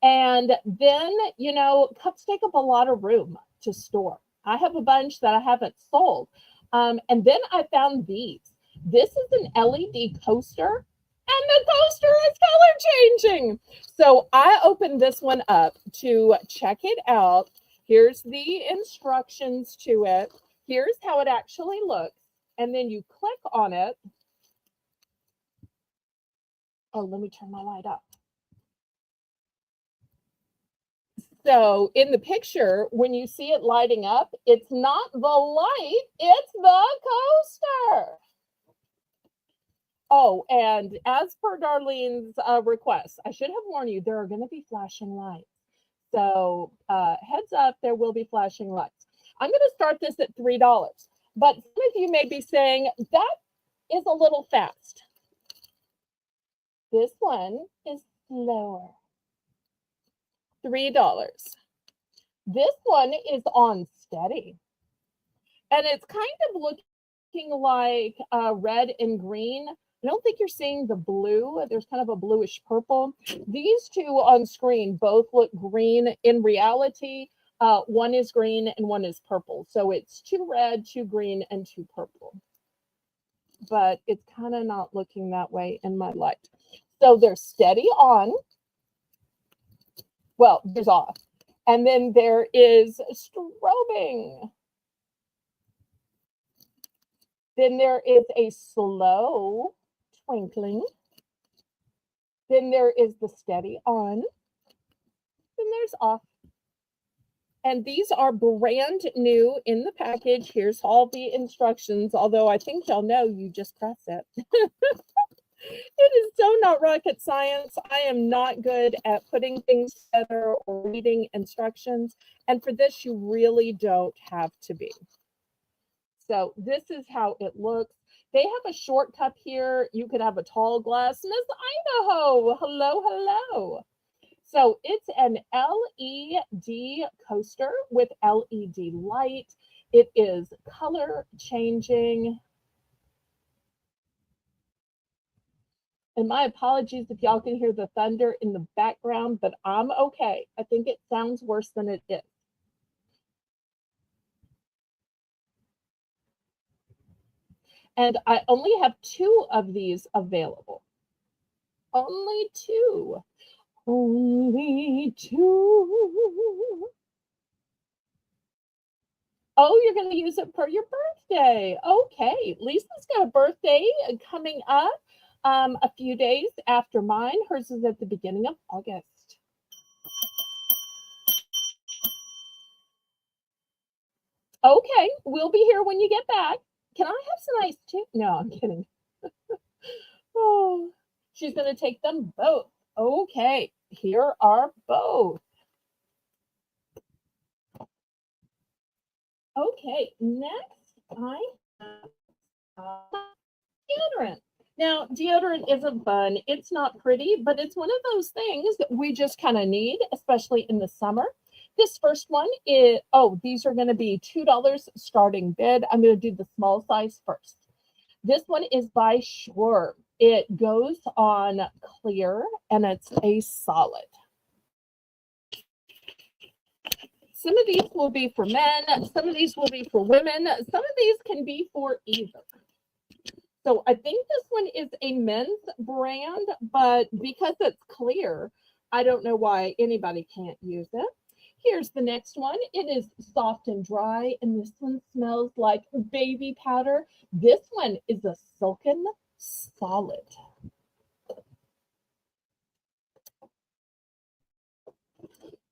And then, you know, cups take up a lot of room to store. I have a bunch that I haven't sold. And then I found these. This is an LED coaster, and the coaster is color changing. So I opened this one up to check it out. Here's the instructions to it. Here's how it actually looks. And then you click on it. Oh, let me turn my light up. So in the picture, when you see it lighting up, it's not the light, it's the coaster. Oh, and as per Darlene's request, I should have warned you, there are going to be flashing lights. So heads up, there will be flashing lights. I'm going to start this at $3, but some of you may be saying, that is a little fast. This one is slower. $3. This one is on steady. And it's kind of looking like red and green. I don't think you're seeing the blue. There's kind of a bluish purple. These two on screen both look green. In reality, one is green and one is purple. So it's 2 red, 2 green, and 2 purple. But it's kind of not looking that way in my light. So they're steady on. Well, there's off. And then there is strobing. Then there is a slow twinkling. Then there is the steady on. Then there's off. And these are brand new in the package. Here's all the instructions, although I think y'all know you just press it. It is so not rocket science. I am not good at putting things together or reading instructions. And for this, you really don't have to be. So this is how it looks. They have a short cup here. You could have a tall glass. Miss Idaho, hello, hello. So it's an LED coaster with LED light. It is color changing. And my apologies if y'all can hear the thunder in the background, but I'm okay. I think it sounds worse than it is. And I only have 2 of these available. Only 2. Only 2. Oh, you're going to use it for your birthday. Okay. Lisa's got a birthday coming up a few days after mine. Hers is at the beginning of August. Okay. We'll be here when you get back. Can I have some ice too? No, I'm kidding. Oh, she's going to take them both. Okay. Here are both. Okay, next I have deodorant. Now, deodorant isn't fun. It's not pretty, but it's one of those things that we just kind of need, especially in the summer. This first one is, oh, these are going to be $2 starting bid. I'm going to do the small size first. This one is by Sure. It goes on clear and it's a solid. Some of these will be for men. Some of these will be for women. Some of these can be for either. So I think this one is a men's brand, but because it's clear, I don't know why anybody can't use it. Here's the next one. It is soft and dry, and this one smells like baby powder. This one is a silken solid.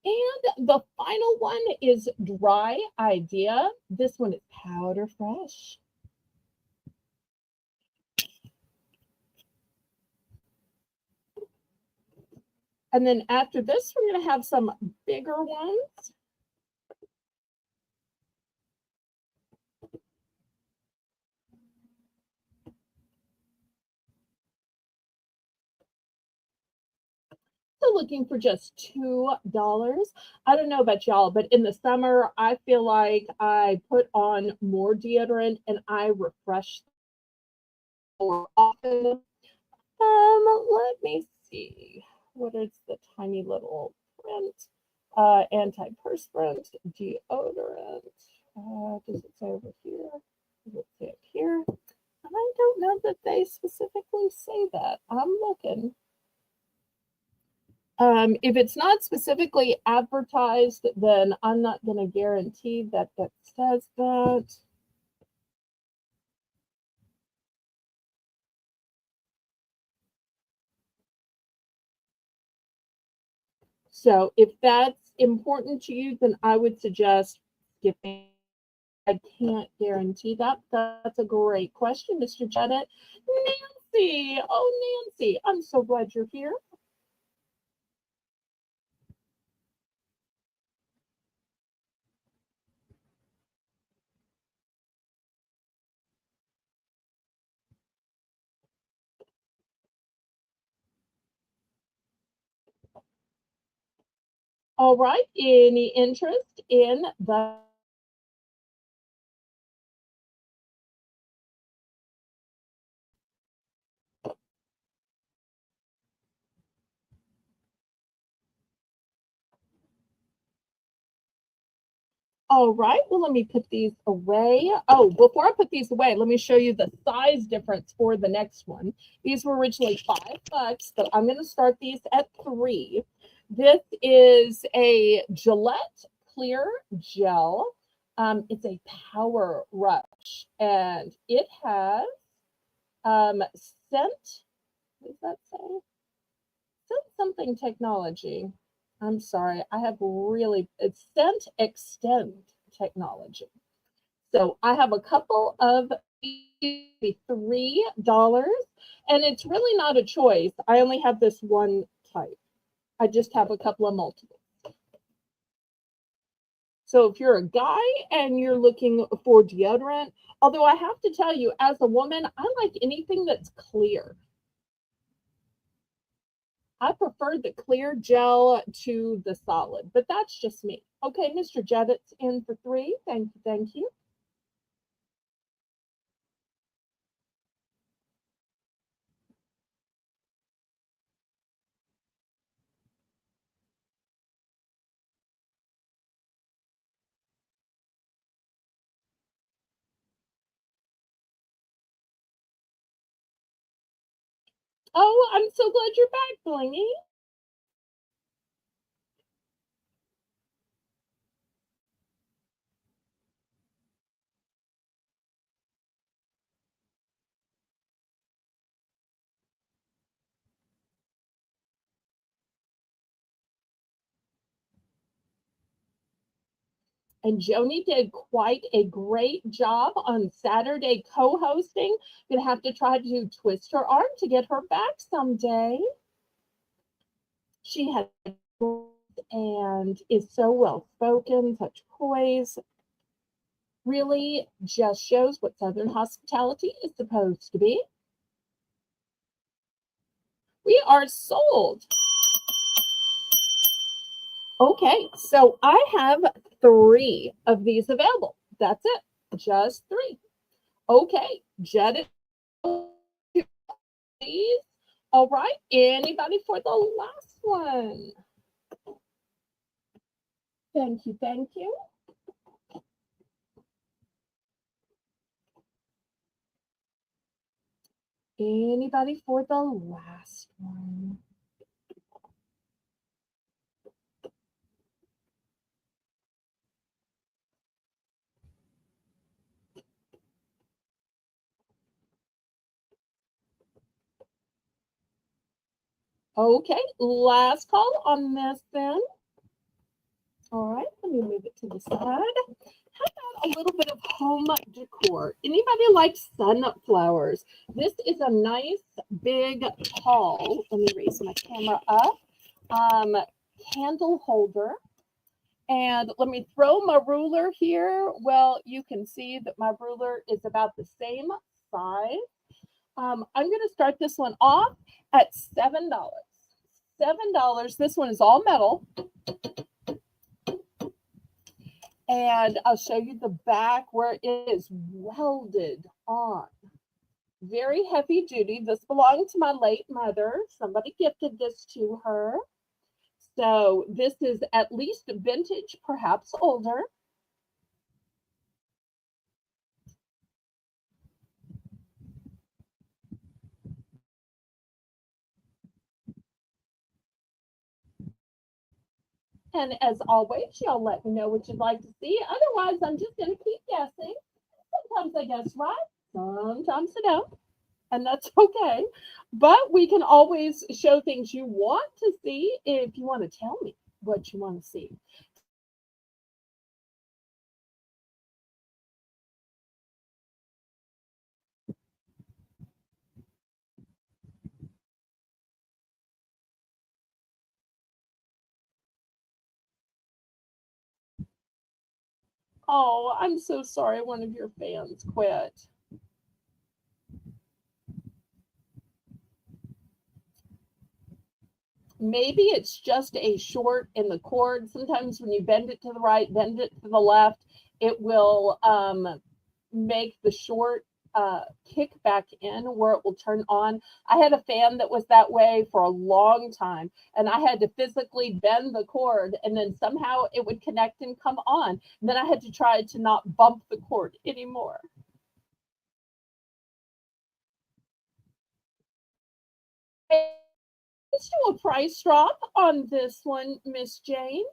And the final one is dry idea. This one is powder fresh. And then after this, we're going to have some bigger ones. So looking for just $2. I don't know about y'all, but in the summer, I feel like I put on more deodorant and I refresh more often. Let me see. What is the tiny little print? Antiperspirant, deodorant. Does it say over here? Does it say up here? I don't know that they specifically say that. I'm looking. If it's not specifically advertised, then I'm not going to guarantee that it says that. So if that's important to you, then I would suggest skipping. I can't guarantee that. That's a great question, Mr. Judith. Nancy, oh, Nancy, I'm so glad you're here. All right, any interest in the All right, well, let me put these away. Oh, before I put these away, let me show you the size difference for the next one. These were originally $5, but I'm going to start these at 3. This is a Gillette Clear Gel. It's a power rush, and it has scent. What does that say? Scent something technology. I'm sorry, I have really, it's scent extend technology. So I have a couple of $3, and it's really not a choice. I only have this one type. I just have a couple of multiples. So if you're a guy and you're looking for deodorant, although I have to tell you, as a woman, I like anything that's clear. I prefer the clear gel to the solid, but that's just me. Okay, Mr. Jevitt's in for 3. Thank you, thank you. Oh, I'm so glad you're back, Blingy. And Joni did quite a great job on Saturday co-hosting. Gonna have to try to twist her arm to get her back someday. She has and is so well spoken, such poise. Really just shows what Southern hospitality is supposed to be. We are sold. Okay, so I have 3 of these available. That's it, just 3. Okay, Jed, please. All right, anybody for the last one? Thank you, thank you. Anybody for the last one? Okay, last call on this then. All right, let me move it to the side. How about a little bit of home decor? Anybody like sunflowers? This is a nice big tall, let me raise my camera up, candle holder. And let me throw my ruler here. Well, you can see that my ruler is about the same size. I'm going to start this one off at $7. $7. This one is all metal. And I'll show you the back where it is welded on. Very heavy duty. This belonged to my late mother. Somebody gifted this to her. So this is at least vintage, perhaps older. And as always, y'all let me know what you'd like to see. Otherwise, I'm just going to keep guessing. Sometimes I guess right, sometimes I don't. And that's okay. But we can always show things you want to see if you want to tell me what you want to see. Oh, I'm so sorry one of your fans quit. Maybe it's just a short in the cord. Sometimes when you bend it to the right, bend it to the left, it will make the short kick back in where it will turn on. I had a fan that was that way for a long time, and I had to physically bend the cord, and then somehow it would connect and come on. And then I had to try to not bump the cord anymore. Let's do a price drop on this one, Miss Jane.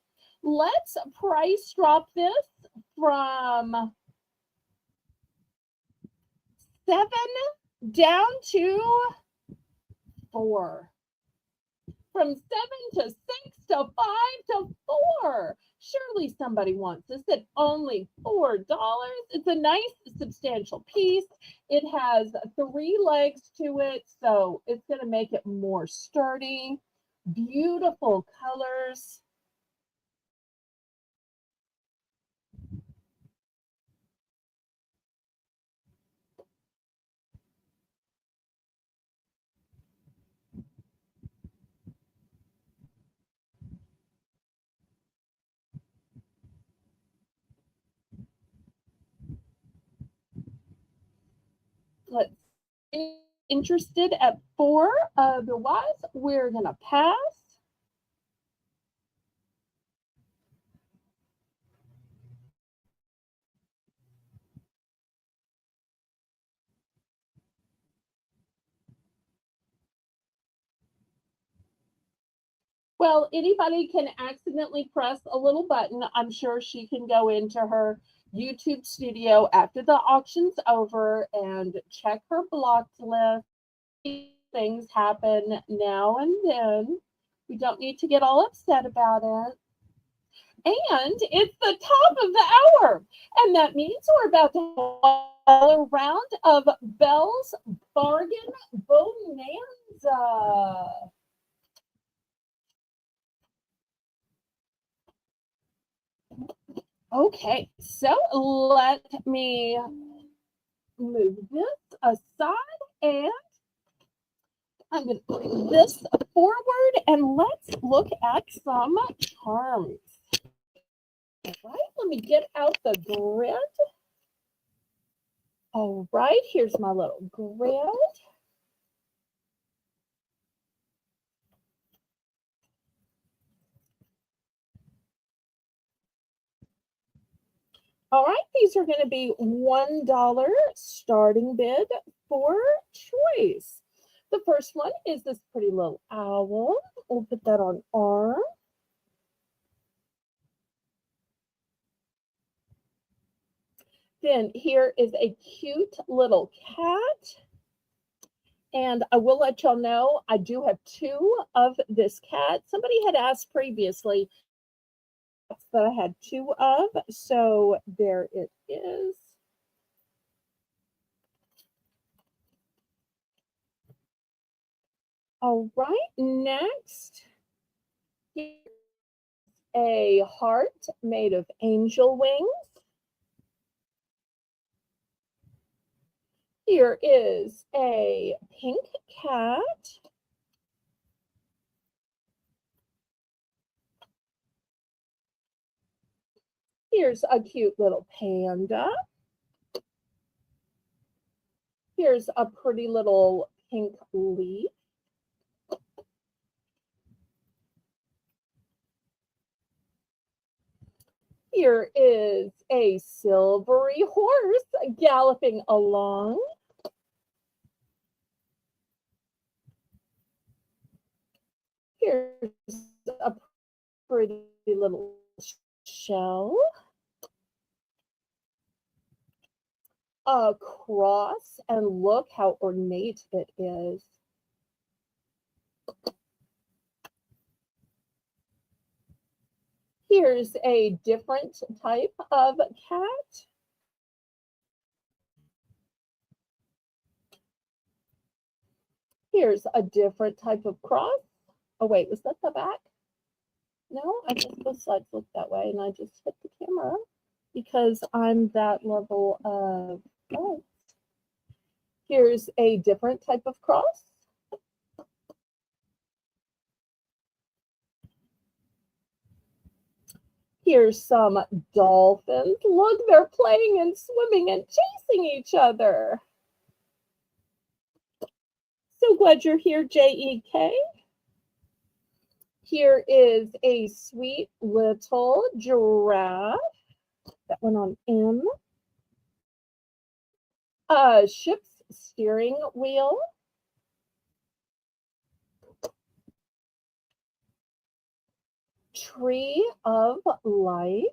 Let's price drop this from 7 down to 4. From 7 to 6 to 5 to 4. Surely somebody wants this at only $4. It's a nice, substantial piece. It has 3 legs to it, so it's going to make it more sturdy. Beautiful colors. Let's see. Interested at 4. Otherwise, we're going to pass. Well, anybody can accidentally press a little button. I'm sure she can go into her YouTube studio after the auction's over and check her blocked list. Things happen now and then. We don't need to get all upset about it. And it's the top of the hour. And that means we're about to have a round of Belle's Bargain Bonanza. Okay, so let me move this aside and I'm going to bring this forward and let's look at some charms. All right, let me get out the grid. All right, here's my little grid. All right, these are going to be $1 starting bid for choice. The first one is this pretty little owl. We'll put that on arm. Then here is a cute little cat. And I will let y'all know, I do have 2 of this cat. Somebody had asked previously that I had 2 of, so there it is. All right, next, here's a heart made of angel wings. Here is a pink cat. Here's a cute little panda. Here's a pretty little pink leaf. Here is a silvery horse galloping along. Here's a pretty little shell. A cross, and look how ornate it is. Here's a different type of cat. Here's a different type of cross. Oh, wait, was that the back? No, I guess both sides look that way, and I just hit the camera because I'm that level of oh. Here's a different type of cross. Here's some dolphins. Look, they're playing and swimming and chasing each other. So glad you're here, J.E.K. Here is a sweet little giraffe. That one on M. A ship's steering wheel. Tree of life.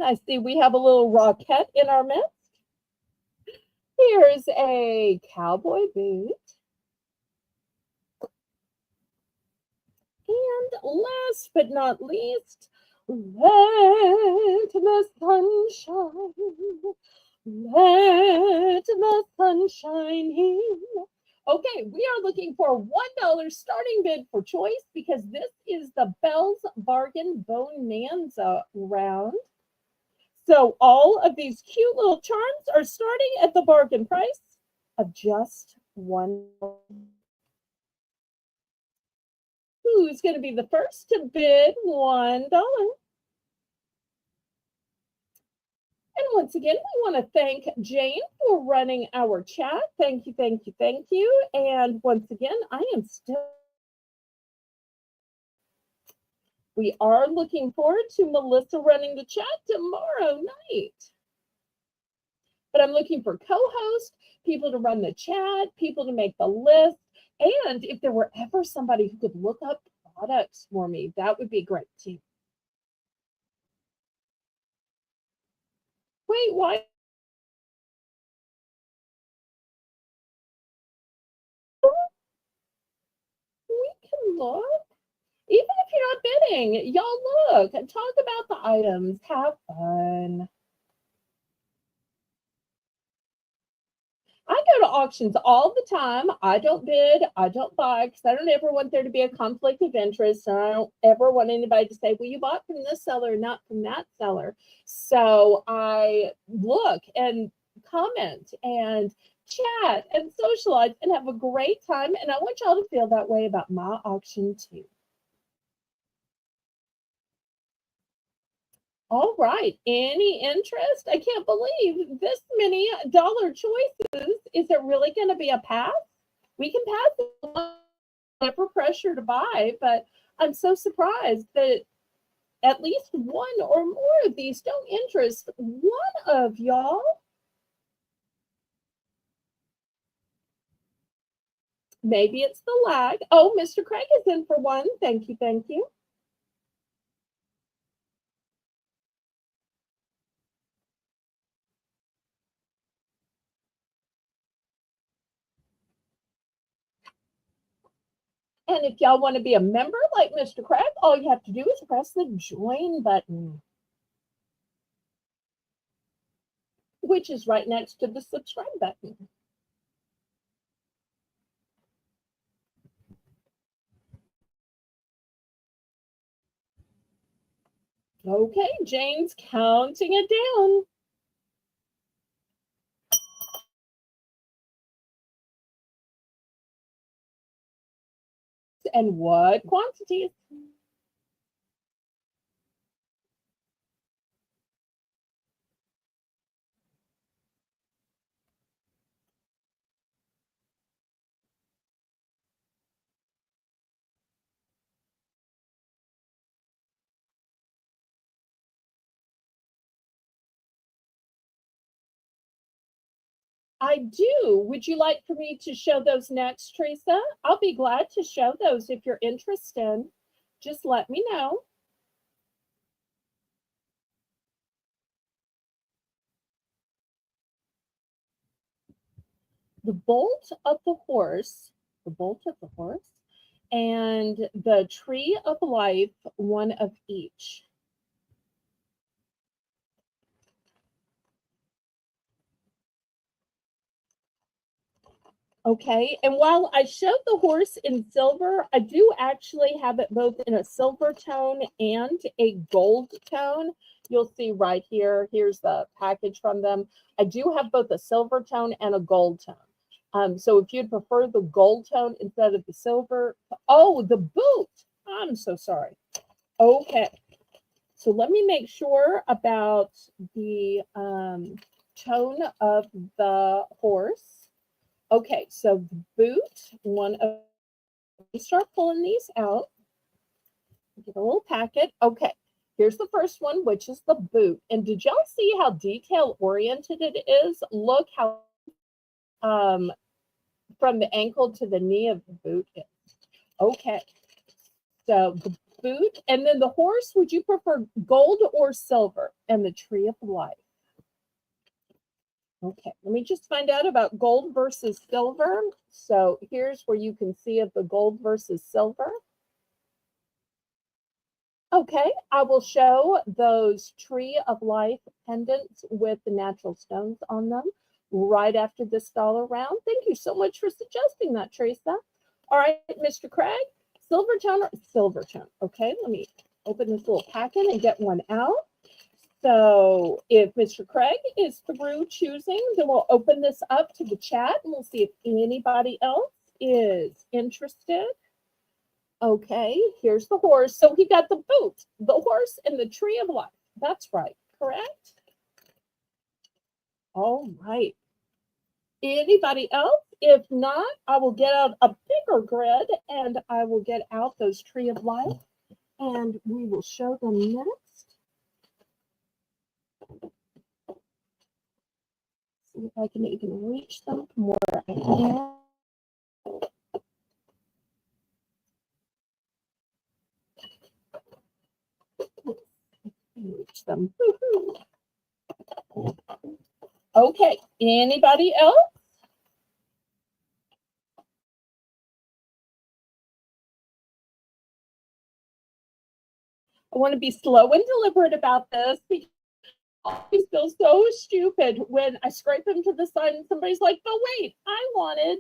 I see we have a little rocket in our midst. Here's a cowboy boot. And last but not least, let the sunshine, let the sunshine in. Okay, we are looking for $1 starting bid for choice because this is the Belle's Bargain Bonanza round. So all of these cute little charms are starting at the bargain price of just $1. Who's going to be the first to bid $1? And once again, we want to thank Jane for running our chat. Thank you, thank you, thank you. And once again, we are looking forward to Melissa running the chat tomorrow night. But I'm looking for co-hosts, people to run the chat, people to make the list. And if there were ever somebody who could look up products for me, that would be great too. Wait, why? We can look. Even if you're not bidding, y'all look and talk about the items. Have fun. I go to auctions all the time. I don't bid, I don't buy, because I don't ever want there to be a conflict of interest. And I don't ever want anybody to say, well, you bought from this seller, not from that seller. So I look and comment and chat and socialize and have a great time. And I want y'all to feel that way about my auction too. All right. Any interest? I can't believe this many dollar choices. Is it really going to be a pass? We can pass it. Never pressure to buy, but I'm so surprised that at least one or more of these don't interest one of y'all. Maybe it's the lag. Oh, Mr. Craig is in for one. Thank you. Thank you. And if y'all want to be a member like Mr. Craig, all you have to do is press the join button, which is right next to the subscribe button. Okay, Jane's counting it down. And what quantities? I do. Would you like for me to show those next, Teresa? I'll be glad to show those if you're interested. Just let me know. The bolt of the horse, and the tree of life, one of each. Okay, and while I showed the horse in silver, I do actually have it both in a silver tone and a gold tone. You'll see right here, here's the package from them. I do have both a silver tone and a gold tone. So if you'd prefer the gold tone instead of the silver, oh, the boot. I'm so sorry. Okay, so let me make sure about the tone of the horse. Okay, so the boot, one of, let me start pulling these out. Get a little packet. Okay, here's the first one, which is the boot. And did y'all see how detail oriented it is? Look how from the ankle to the knee of the boot is. Okay, so the boot, and then the horse, would you prefer gold or silver? And the tree of life. Okay, let me just find out about gold versus silver. So here's where you can see of the gold versus silver. Okay, I will show those tree of life pendants with the natural stones on them right after this dollar round. Thank you so much for suggesting that, Teresa. All right, Mr. Craig, silver tone or silver tone? Okay, let me open this little packet and get one out. So if Mr. Craig is through choosing, then we'll open this up to the chat and we'll see if anybody else is interested. Okay, here's the horse. So he got the boot, the horse, and the tree of life. That's right, correct? All right. Anybody else? If not, I will get out a bigger grid and I will get out those tree of life and we will show them next. See if I can even reach them from where I am. Reach them. Okay, anybody else? I want to be slow and deliberate about this because I always feel so stupid when I scrape them to the side and somebody's like, but wait, I wanted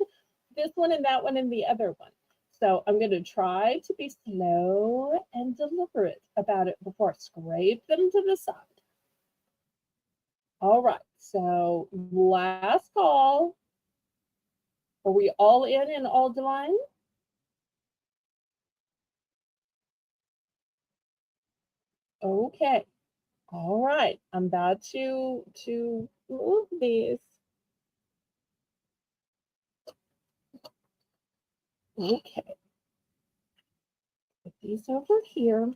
this one and that one and the other one. So I'm going to try to be slow and deliberate about it before I scrape them to the side. All right, so last call. Are we all in and all done? Okay. All right. I'm about to move these. Okay. Put these over here.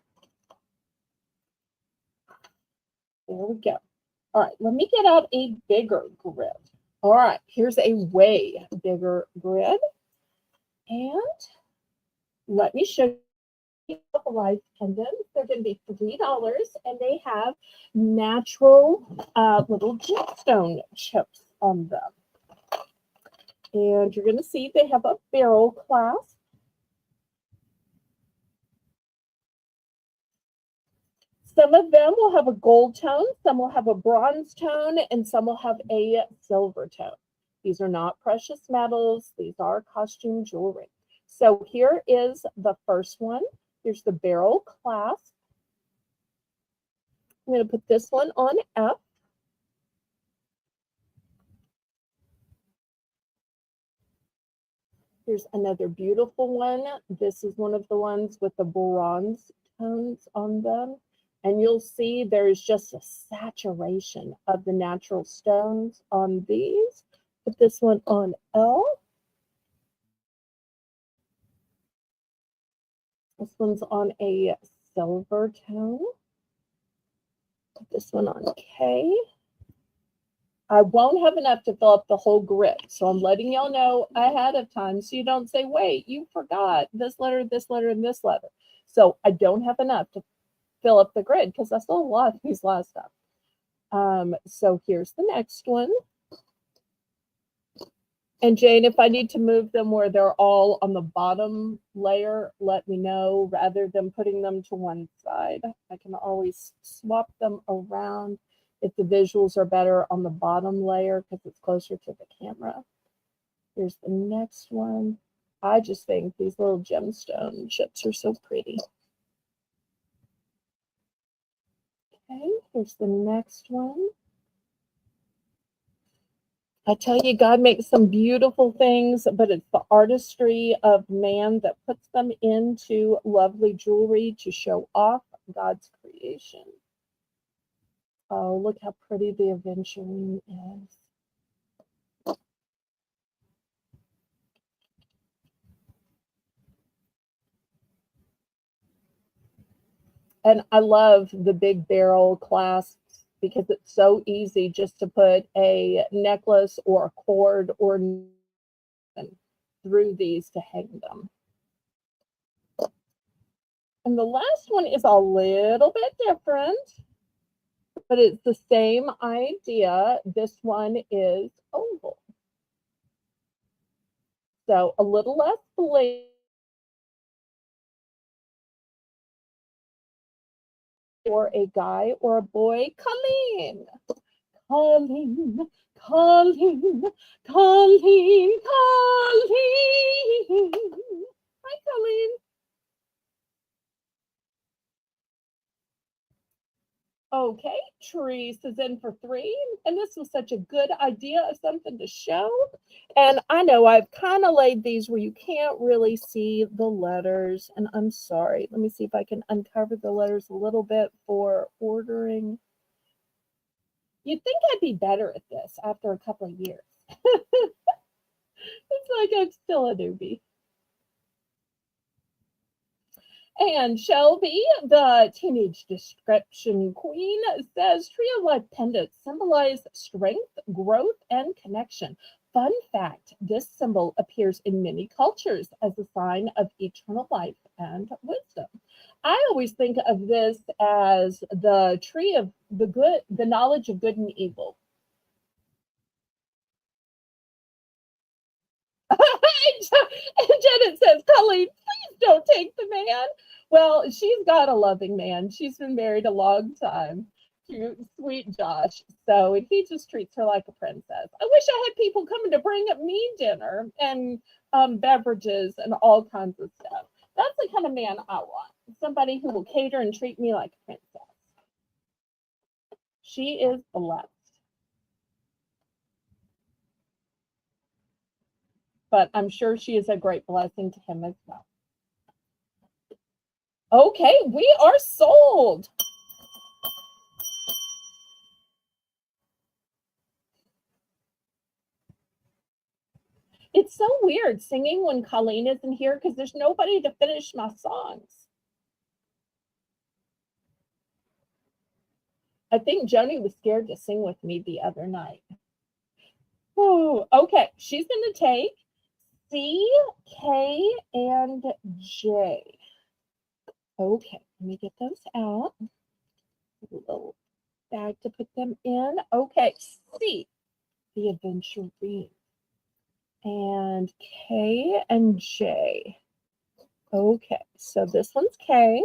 There we go. All right. Let me get out a bigger grid. All right. Here's a way bigger grid. And let me show you the life pendants. They're going to be $3 and they have natural little gemstone chips on them. And you're going to see they have a barrel clasp. Some of them will have a gold tone, some will have a bronze tone, and some will have a silver tone. These are not precious metals. These are costume jewelry. So here is the first one. Here's the barrel clasp. I'm going to put this one on F. Here's another beautiful one. This is one of the ones with the bronze tones on them. And you'll see there's just a saturation of the natural stones on these. Put this one on L. This one's on a silver tone. Put this one on K. I won't have enough to fill up the whole grid, so I'm letting y'all know ahead of time so you don't say, wait, you forgot this letter, and this letter. So I don't have enough to fill up the grid because I saw a lot of these last time. So here's the next one. And Jane, if I need to move them where they're all on the bottom layer, let me know rather than putting them to one side. I can always swap them around if the visuals are better on the bottom layer because it's closer to the camera. Here's the next one. I just think these little gemstone chips are so pretty. Okay, here's the next one. I tell you, God makes some beautiful things, but it's the artistry of man that puts them into lovely jewelry to show off God's creation. Oh, look how pretty the aventurine is. And I love the big barrel clasps because it's so easy just to put a necklace or a cord or through these to hang them. And the last one is a little bit different, but it's the same idea. This one is oval. So a little less bling. Or a guy or a boy. Colleen, Colleen, Colleen, Colleen, Colleen. Hi, Colleen. Okay, Therese is in for 3, and this was such a good idea of something to show. And I know I've kind of laid these where you can't really see the letters, and I'm sorry. Let me see if I can uncover the letters a little bit for ordering. You'd think I'd be better at this after a couple of years. It's like I'm still a newbie. And Shelby, the teenage description queen, says trio life pendants symbolize strength, growth, and connection. Fun fact, this symbol appears in many cultures as a sign of eternal life and wisdom. I always think of this as the tree of the good, the knowledge of good and evil. And Janet says, Colleen, please don't take the man. Well, she's got a loving man. She's been married a long time. Cute, sweet Josh. So, and he just treats her like a princess. I wish I had people coming to bring up me dinner and beverages and all kinds of stuff. That's the kind of man I want. Somebody who will cater and treat me like a princess. She is blessed. But I'm sure she is a great blessing to him as well. Okay, we are sold. It's so weird singing when Colleen isn't here because there's nobody to finish my songs. I think Joni was scared to sing with me the other night. Oh, okay. She's going to take C, K, and J. Okay, let me get those out. A little bag to put them in. Okay, C, the aventurine. And K and J. Okay, so this one's K.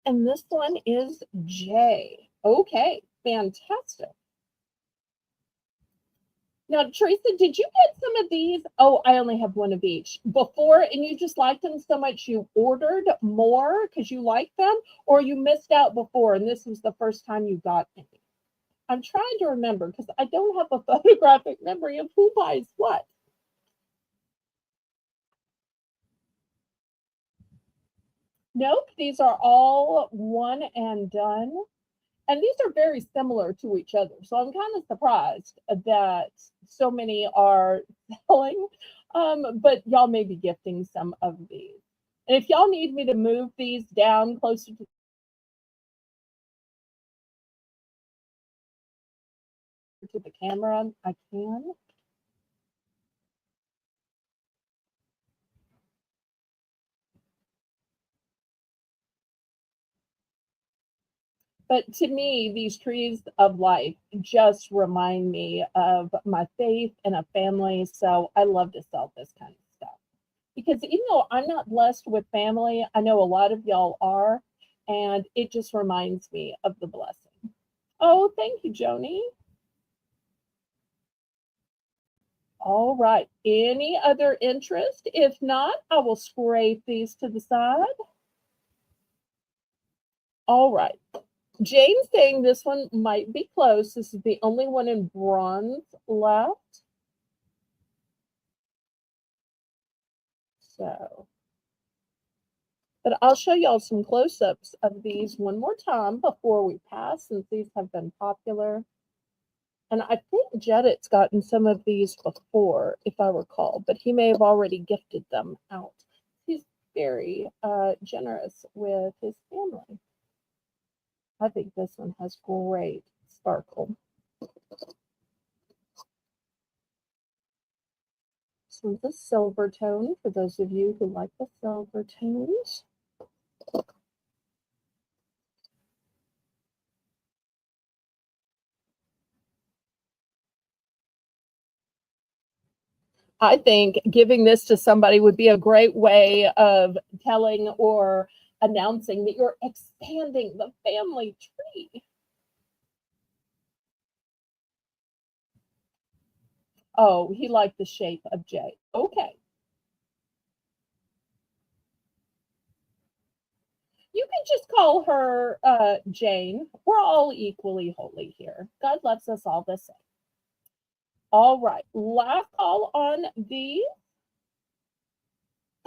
And this one is J. Okay, fantastic. Now, Teresa, did you get some of these? Oh, I only have one of each before, and you just liked them so much you ordered more because you liked them, or you missed out before and this was the first time you got any? I'm trying to remember because I don't have a photographic memory of who buys what. Nope, these are all one and done. And these are very similar to each other. So I'm kind of surprised that so many are selling. But y'all may be gifting some of these. And if y'all need me to move these down closer to the camera, I can. But to me, these trees of life just remind me of my faith and a family. So I love to sell this kind of stuff. Because even though I'm not blessed with family, I know a lot of y'all are, and it just reminds me of the blessing. Oh, thank you, Joni. All right. Any other interest? If not, I will scrape these to the side. All right. Jane's saying this one might be close. This is the only one in bronze left. So, but I'll show y'all some close-ups of these one more time before we pass, since these have been popular. And I think Jedit's gotten some of these before, if I recall, but he may have already gifted them out. He's very generous with his family. I think this one has great sparkle. This one's a silver tone for those of you who like the silver tones. I think giving this to somebody would be a great way of telling or announcing that you're expanding the family tree. Oh, he liked the shape of J. Okay. You can just call her Jane. We're all equally holy here. God loves us all the same. All right. Last call on these.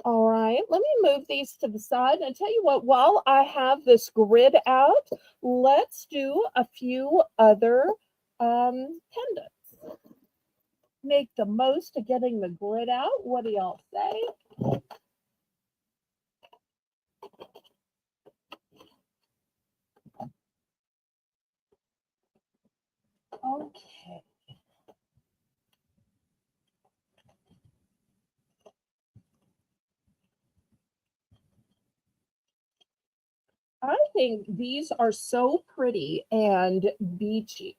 All right. Let me move these to the side. And I tell you what, while I have this grid out, let's do a few other pendants. Make the most of getting the grid out. What do y'all say? Okay. I think these are so pretty and beachy.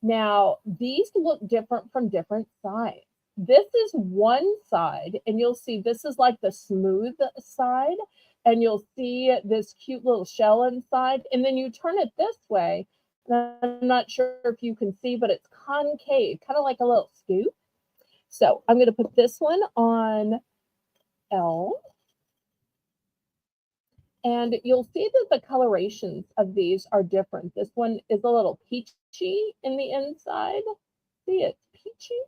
Now, these look different from different sides. This is one side, and you'll see this is like the smooth side, and you'll see this cute little shell inside. And then you turn it this way. I'm not sure if you can see, but it's concave, kind of like a little scoop. So I'm going to put this one on L. And you'll see that the colorations of these are different. This one is a little peachy in the inside. See, it's peachy.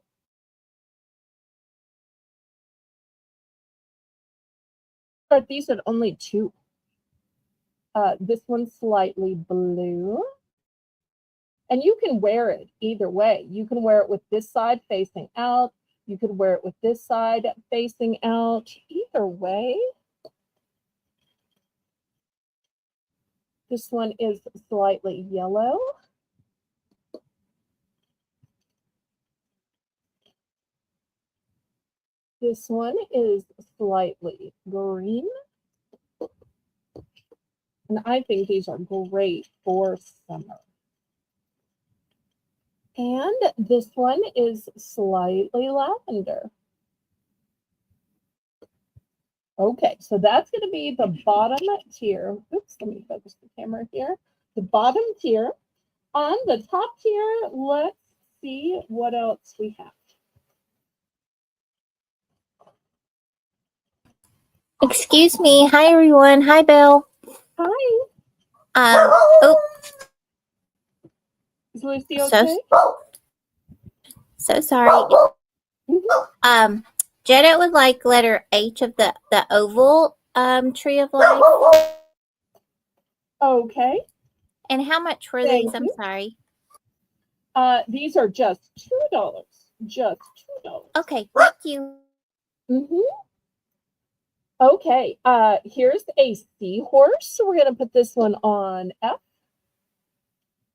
But these are only two. This one's slightly blue. And you can wear it either way. You can wear it with this side facing out. You could wear it with this side facing out. Either way. This one is slightly yellow. This one is slightly green. And I think these are great for summer. And this one is slightly lavender. Okay, so that's going to be the bottom tier. Oops, let me focus the camera here. The bottom tier. On the top tier, let's see what else we have.
Excuse me. Hi, everyone. Hi, Belle.
Hi.
Oh,
Is Lucy okay?
So sorry. Janet would like letter H of the oval tree of life.
Okay.
And how much were
Thank
these? I'm
you.
sorry.
These are just $2. Just $2.
Okay, thank you.
Okay, here's a seahorse. So we're going to put this one on F.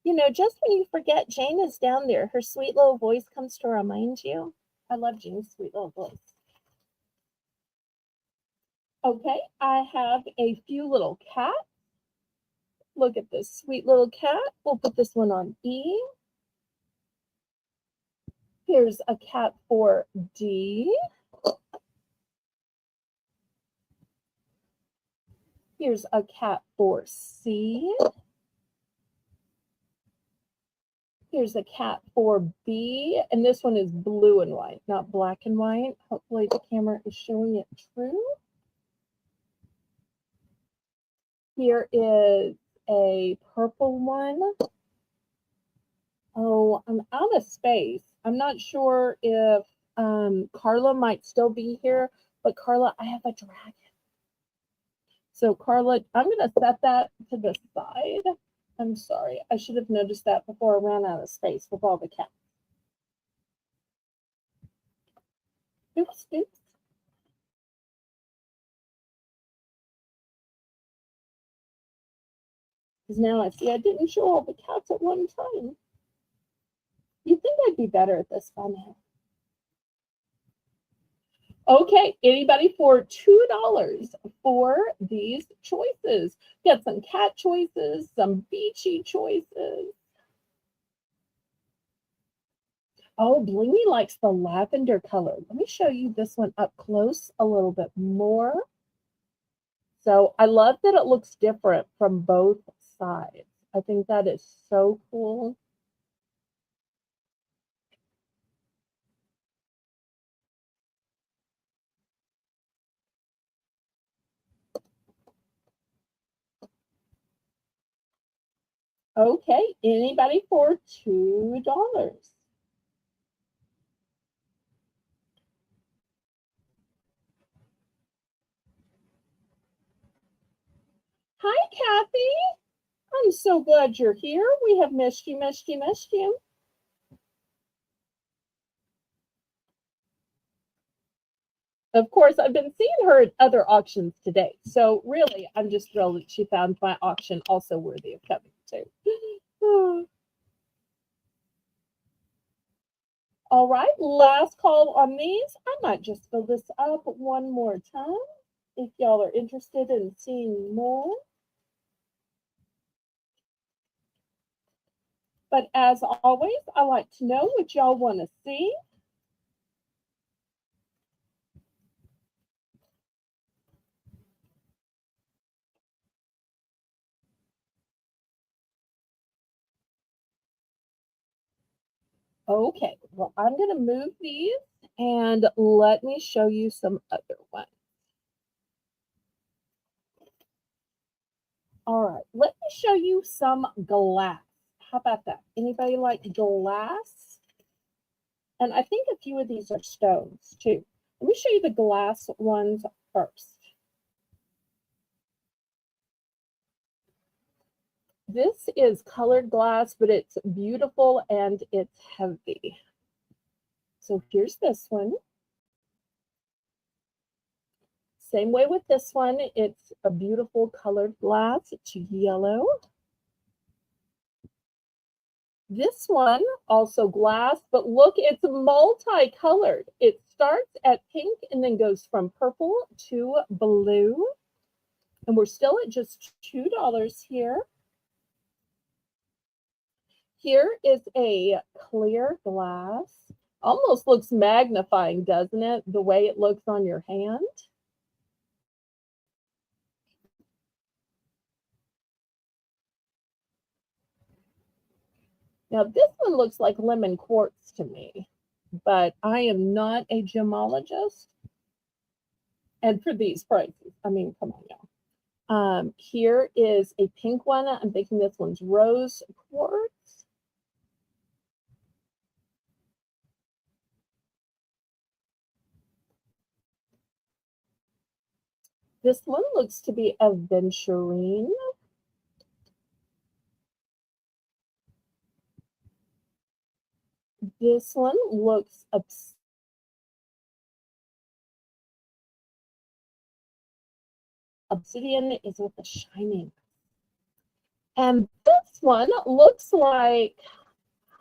You know, just when you forget Jane is down there, her sweet little voice comes to remind you. I love Jane's sweet little voice. Okay, I have a few little cats. Look at this sweet little cat. We'll put this one on E. Here's a cat for D. Here's a cat for C. Here's a cat for B, and this one is blue and white, not black and white. Hopefully the camera is showing it true. Here is a purple one. Oh, I'm out of space. I'm not sure if Carla might still be here, but Carla, I have a dragon. So Carla, I'm going to set that to the side. I'm sorry. I should have noticed that before I ran out of space with all the cats. Oops, oops. Because now I see I didn't show all the cats at one time. You'd think I'd be better at this by now. Okay, anybody for $2 for these choices? Got some cat choices, some beachy choices. Oh, Blingy likes the lavender color. Let me show you this one up close a little bit more. So I love that it looks different from both sides. I think that is so cool. Okay, anybody for $2? Hi, Kathy. I'm so glad you're here. We have missed you, missed you, missed you. Of course, I've been seeing her at other auctions today. So really, I'm just thrilled that she found my auction also worthy of coming to. All right, last call on these. I might just fill this up one more time if y'all are interested in seeing more. But as always, I like to know what y'all want to see. Okay, well, I'm going to move these and let me show you some other ones. All right, let me show you some glass. How about that? Anybody like glass? And I think a few of these are stones too. Let me show you the glass ones first. This is colored glass, but it's beautiful and it's heavy. So here's this one. Same way with this one. It's a beautiful colored glass. It's yellow. This one, also glass, but look, it's multicolored. It starts at pink and then goes from purple to blue. And we're still at just $2 here. Here is a clear glass. Almost looks magnifying, doesn't it? The way it looks on your hand. Now this one looks like lemon quartz to me, but I am not a gemologist. And for these prices, I mean, come on, y'all. Here is a pink one. I'm thinking this one's rose quartz. This one looks to be aventurine. This one looks obsidian is with the shining. And this one looks like,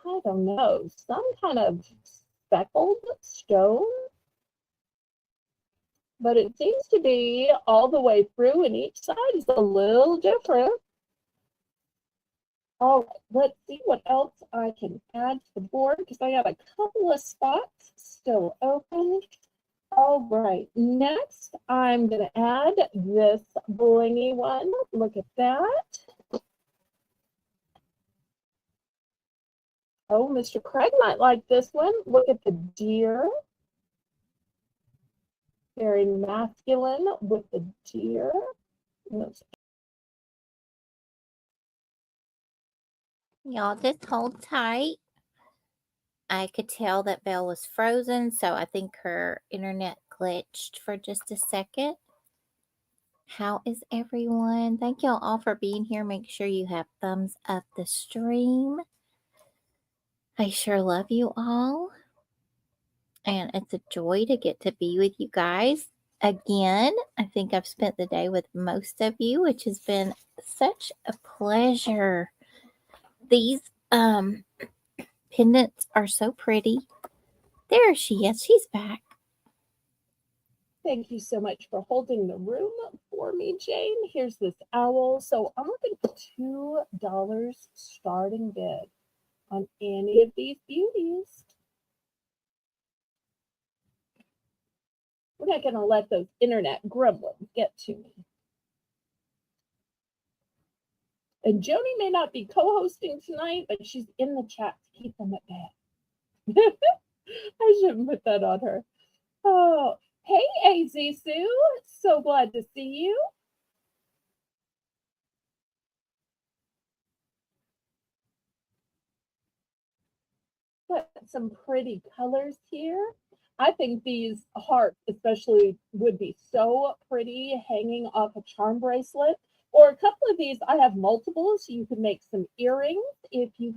I don't know, some kind of speckled stone. But it seems to be all the way through, and each side is a little different. All right, let's see what else I can add to the board because I have a couple of spots still open. All right, next I'm going to add this blingy one. Look at that. Oh, Mr. Craig might like this one. Look at the deer. Very masculine with the deer.
Y'all just hold tight. I could tell that Belle was frozen, so I think her internet glitched for just a second. How is everyone? Thank y'all all for being here. Make sure you have thumbs up the stream. I sure love you all. And it's a joy to get to be with you guys again. I think I've spent the day with most of you, which has been such a pleasure. These pendants are so pretty. There she is. She's back.
Thank you so much for holding the room for me, Jane. Here's this owl. So I'm looking for $2 starting bid on any of these beauties. We're not going to let those internet gremlins get to me. And Joni may not be co-hosting tonight, but she's in the chat to keep them at bay. I shouldn't put that on her. Oh, hey, AZ Sue. So glad to see you. Got some pretty colors here. I think these hearts especially would be so pretty hanging off a charm bracelet. Or a couple of these, I have multiples. So you can make some earrings if you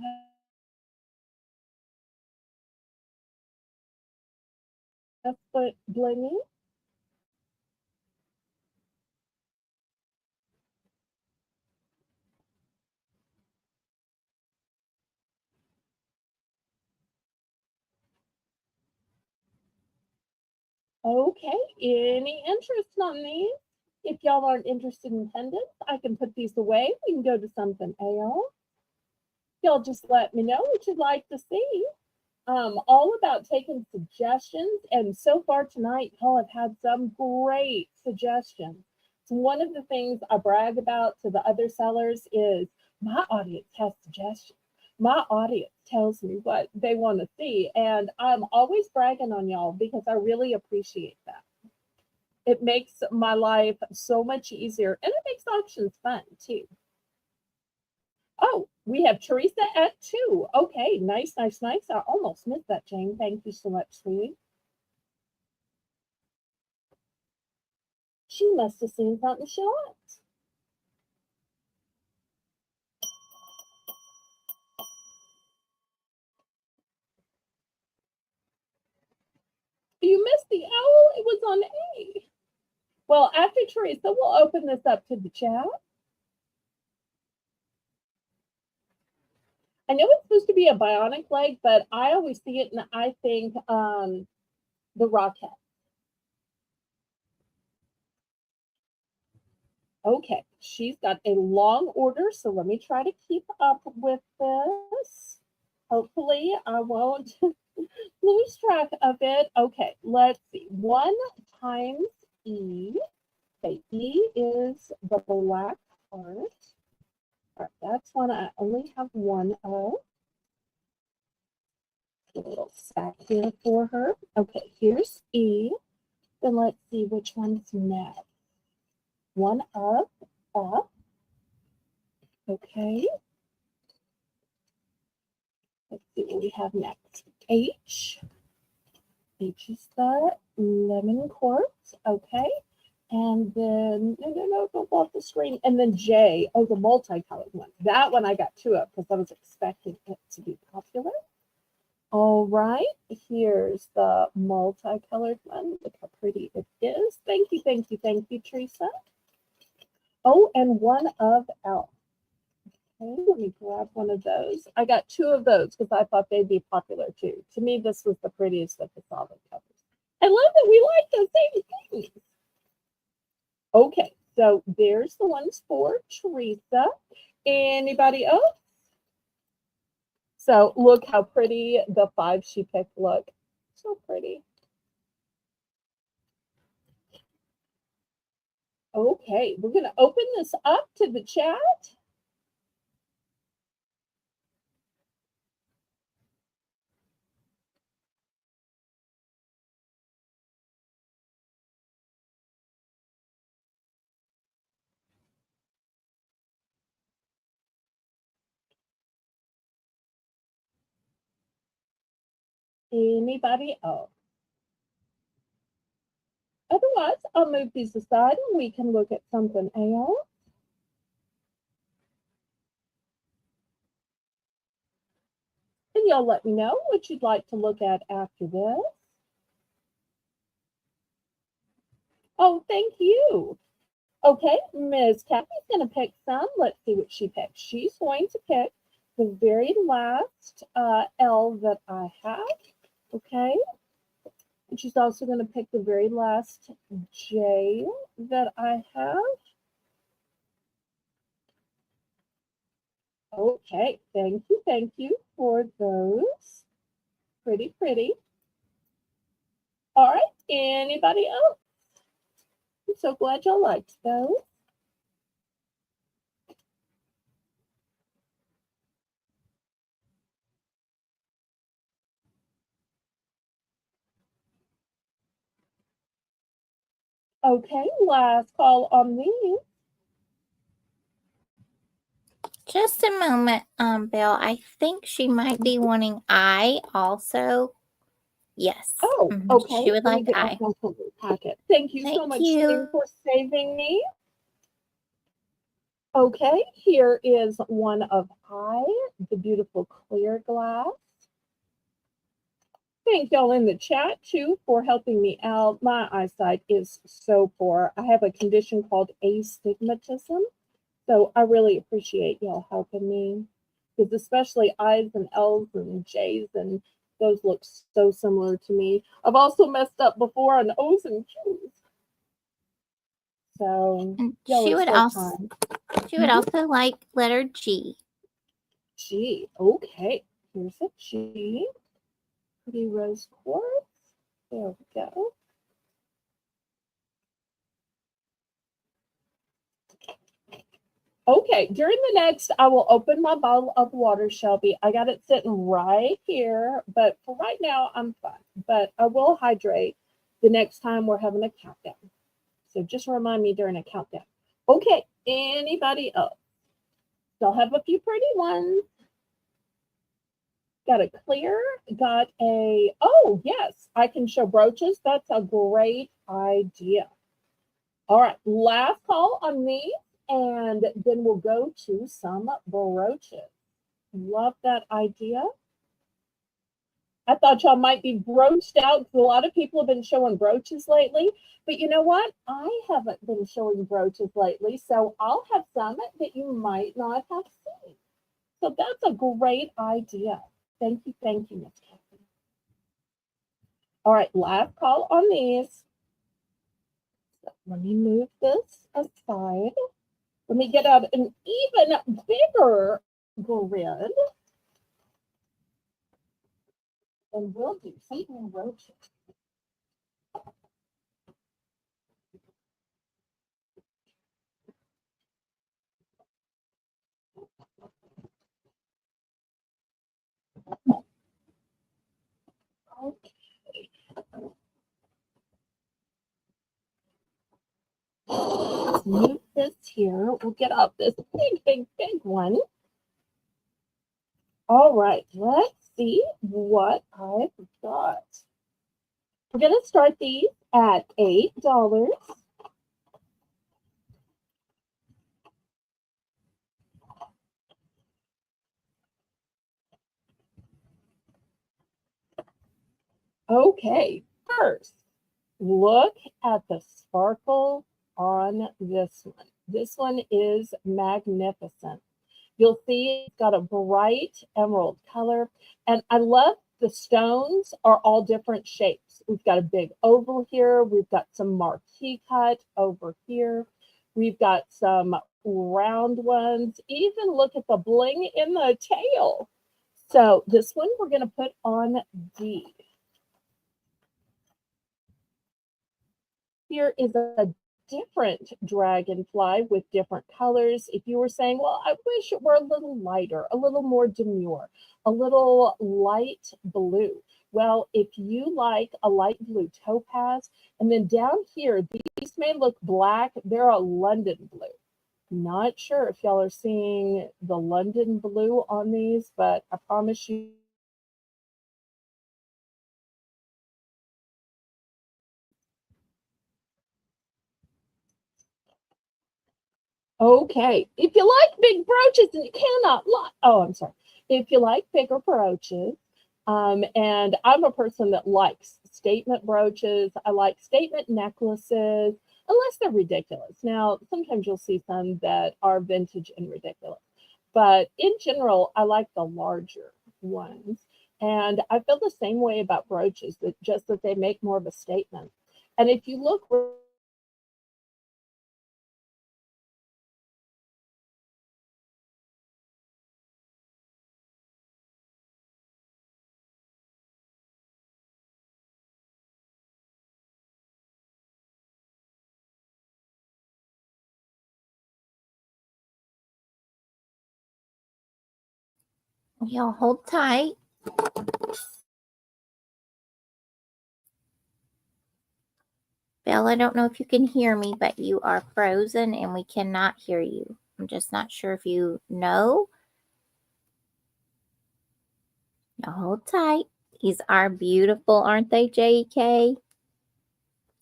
have blingy. Okay, any interest on these? If y'all aren't interested in pendants, I can put these away. We can go to something else. Y'all just let me know what you'd like to see. All about taking suggestions. And so far tonight, y'all have had some great suggestions. So one of the things I brag about to the other sellers is my audience has suggestions. My audience tells me what they want to see. And I'm always bragging on y'all because I really appreciate that. It makes my life so much easier and it makes auctions fun too. Oh, we have Teresa at 2. Okay, nice, nice, nice. I almost missed that, Jane. Thank you so much, sweetie. She must have seen something short. You missed the owl. It was on A. Well, after Teresa, we'll open this up to the chat. I know it's supposed to be a bionic leg, but I always see it and I think the rocket. Okay, she's got a long order, so let me try to keep up with this. Hopefully, I won't lose track of it. Okay, let's see. 1 times E. Okay, E is the black part. All right, that's one I only have one of. A little stack here for her. Okay, here's E. Then let's see which one's next. One up, up. Okay. Let's see what we have next. H. H is the lemon quartz. Okay. And then, no, don't go off the screen. And then J. Oh, the multicolored one. That one I got two of because I was expecting it to be popular. All right. Here's the multicolored one. Look how pretty it is. Thank you, thank you, thank you, Teresa. Oh, and one of L. Okay, let me grab one of those. I got two of those because I thought they'd be popular too. To me, this was the prettiest of the solid colors. I love that we like the same things. Okay, so there's the ones for Teresa. Anybody else? So look how pretty the 5 she picked look. So pretty. Okay, we're going to open this up to the chat. Anybody else? Otherwise, I'll move these aside and we can look at something else. And y'all let me know what you'd like to look at after this. Oh, thank you. Okay, Miss Kathy's going to pick some. Let's see what she picks. She's going to pick the very last L that I have. Okay. And she's also going to pick the very last J that I have. Okay, thank you for those. Pretty, pretty. All right, anybody else? I'm so glad y'all liked those. Okay, last call on these.
Just a moment, Belle. I think she might be wanting I also. Yes.
Oh, okay.
She would
Let me
like
get
I.
my packet. Thank you so
Thank
much, Sue,
you.
for saving me. Okay, here is one of I, the beautiful clear glass. Thank y'all in the chat too for helping me out. My eyesight is so poor. I have a condition called astigmatism. So I really appreciate y'all helping me. Because especially I's and L's and J's and those look so similar to me. I've also messed up before on O's and Q's. So
And
y'all
she
are
would
so
also
kind.
also like letter G.
G. Okay. Here's a G. Pretty rose quartz. There we go. Okay, during the next, I will open my bottle of water, Shelby. I got it sitting right here, but for right now, I'm fine. But I will hydrate the next time we're having a countdown. So just remind me during a countdown. Okay, anybody else? Still have a few pretty ones. Got a clear, got a, oh, yes, I can show brooches. That's a great idea. All right, last call on these, and then we'll go to some brooches. Love that idea. I thought y'all might be broached out because a lot of people have been showing brooches lately. But you know what? I haven't been showing brooches lately, so I'll have some that you might not have seen. So that's a great idea. Thank you, Miss Kathy. All right, last call on these. So let me move this aside. Let me get out an even bigger grid. And we'll do something brooches. Okay. Let's move this here. We'll get out this big one. All right, let's see what I've got. We're going to start these at $8. Okay, first, look at the sparkle on this one. This one is magnificent. You'll see it's got a bright emerald color. And I love the stones are all different shapes. We've got a big oval here. We've got some marquee cut over here. We've got some round ones. Even look at the bling in the tail. So this one we're going to put on D. Here is a different dragonfly with different colors. If you were saying, well, I wish it were a little lighter, a little more demure, a little light blue. Well, if you like a light blue topaz, and then down here, these may look black. They're a London blue. Not sure if y'all are seeing the London blue on these, but I promise you, okay, if you like big brooches and you cannot lie, oh, I'm sorry. If you like bigger brooches, and I'm a person that likes statement brooches, I like statement necklaces, unless they're ridiculous. Now, sometimes you'll see some that are vintage and ridiculous, but in general, I like the larger ones. And I feel the same way about brooches, that just that they make more of a statement. And if you look,
Y'all hold tight. Belle, I don't know if you can hear me, but you are frozen and we cannot hear you. I'm just not sure if you know. Y'all hold tight. These are beautiful, aren't they, JK?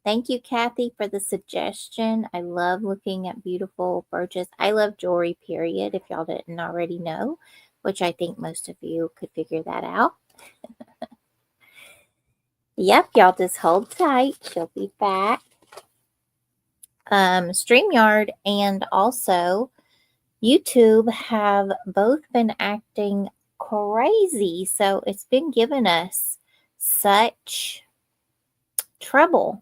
Thank you, Kathy, for the suggestion. I love looking at beautiful brooches. I love jewelry, period, if y'all didn't already know, which I think most of you could figure that out. Yep, y'all just hold tight. She'll be back. StreamYard and also YouTube have both been acting crazy. So it's been giving us such trouble.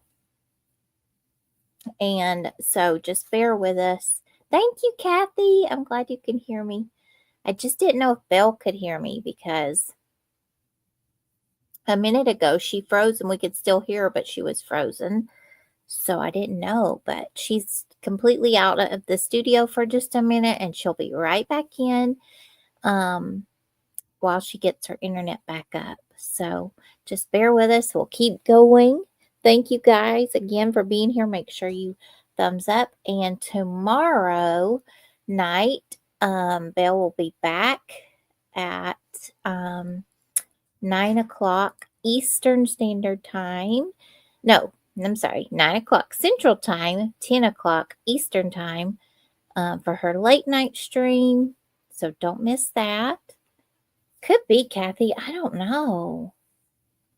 And so just bear with us. Thank you, Kathy. I'm glad you can hear me. I just didn't know if Belle could hear me because a minute ago she froze and we could still hear her, but she was frozen. So I didn't know, but she's completely out of the studio for just a minute and she'll be right back in while she gets her internet back up. So just bear with us. We'll keep going. Thank you guys again for being here. Make sure you thumbs up. And tomorrow night, Belle will be back at 9 o'clock Eastern Standard Time. No, I'm sorry, 9 o'clock Central Time, 10 o'clock Eastern Time for her late night stream. So don't miss that. Could be, Kathy. I don't know.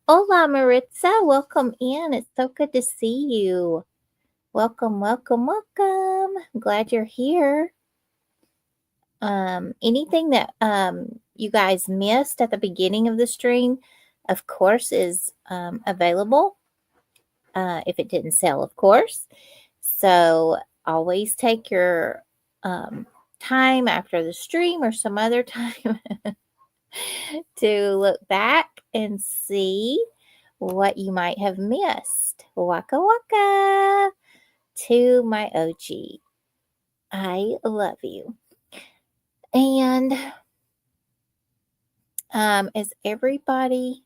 Hola, Maritza. Welcome in. It's so good to see you. Welcome, welcome, welcome. I'm glad you're here. Anything that you guys missed at the beginning of the stream, of course, is available. If it didn't sell, of course. So always take your time after the stream or some other time to look back and see what you might have missed. Waka waka to my OG. I love you. And is everybody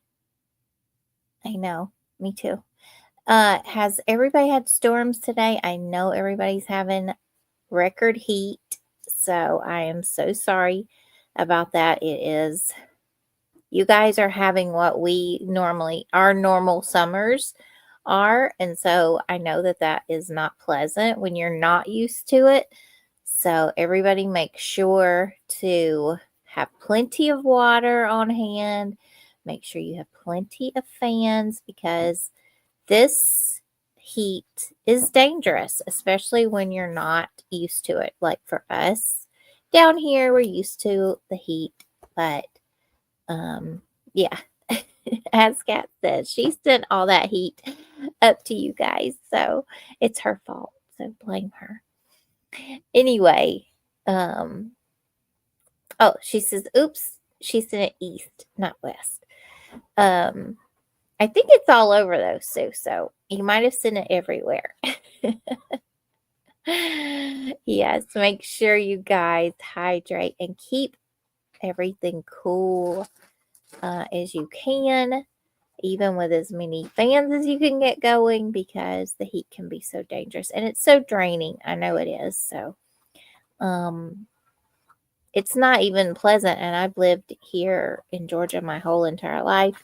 I know. Me too. Has everybody had storms today? I know everybody's having record heat, so I am so sorry about that. You guys are having what our normal summers are, and so I know that is not pleasant when you're not used to it. So everybody make sure to have plenty of water on hand. Make sure you have plenty of fans, because this heat is dangerous, especially when you're not used to it. Like for us down here, we're used to the heat, but yeah, as Kat says, she sent all that heat up to you guys, so it's her fault. So blame her. Anyway, oh, she says, oops, she sent it east, not west. I think it's all over though, Sue, so you might have sent it everywhere. Yes, make sure you guys hydrate and keep everything cool as you can, even with as many fans as you can get going, because the heat can be so dangerous and it's so draining. I know it is. So it's not even pleasant, and I've lived here in Georgia my whole entire life,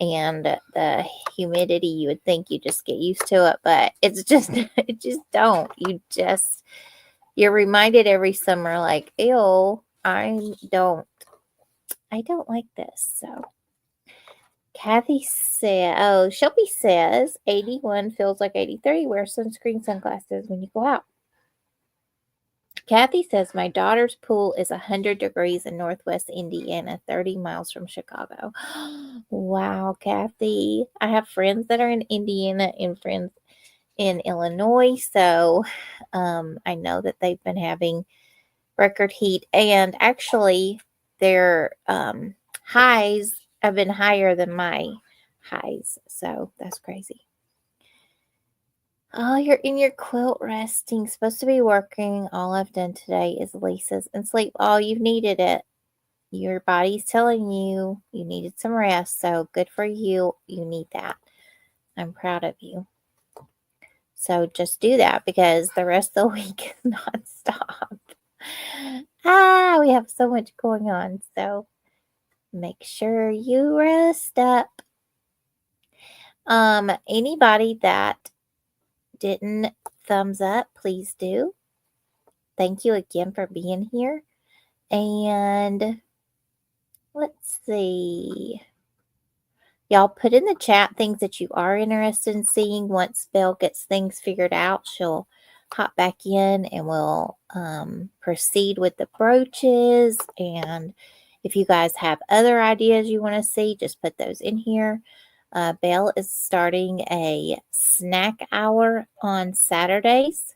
and the humidity, you would think you just get used to it, but it's just it just don't. You're reminded every summer, like, ew, I don't like this. So Kathy said, oh, Shelby says 81 feels like 83. Wear sunscreen, sunglasses when you go out. Kathy says, my daughter's pool is 100 degrees in Northwest Indiana, 30 miles from Chicago. Wow, Kathy. I have friends that are in Indiana and friends in Illinois. So I know that they've been having record heat. And actually, their highs have been higher than my highs. So that's crazy. Oh, you're in your quilt resting. Supposed to be working. All I've done today is laces and sleep. Oh, you've needed it. Your body's telling you needed some rest. So good for you. You need that. I'm proud of you. So just do that, because the rest of the week is nonstop. We have so much going on. So make sure you rest up. Anybody that didn't thumbs up, please do. Thank you again for being here. And let's see. Y'all put in the chat things that you are interested in seeing. Once Belle gets things figured out, she'll hop back in and we'll proceed with the brooches. And if you guys have other ideas you want to see, just put those in here. Belle is starting a snack hour on Saturdays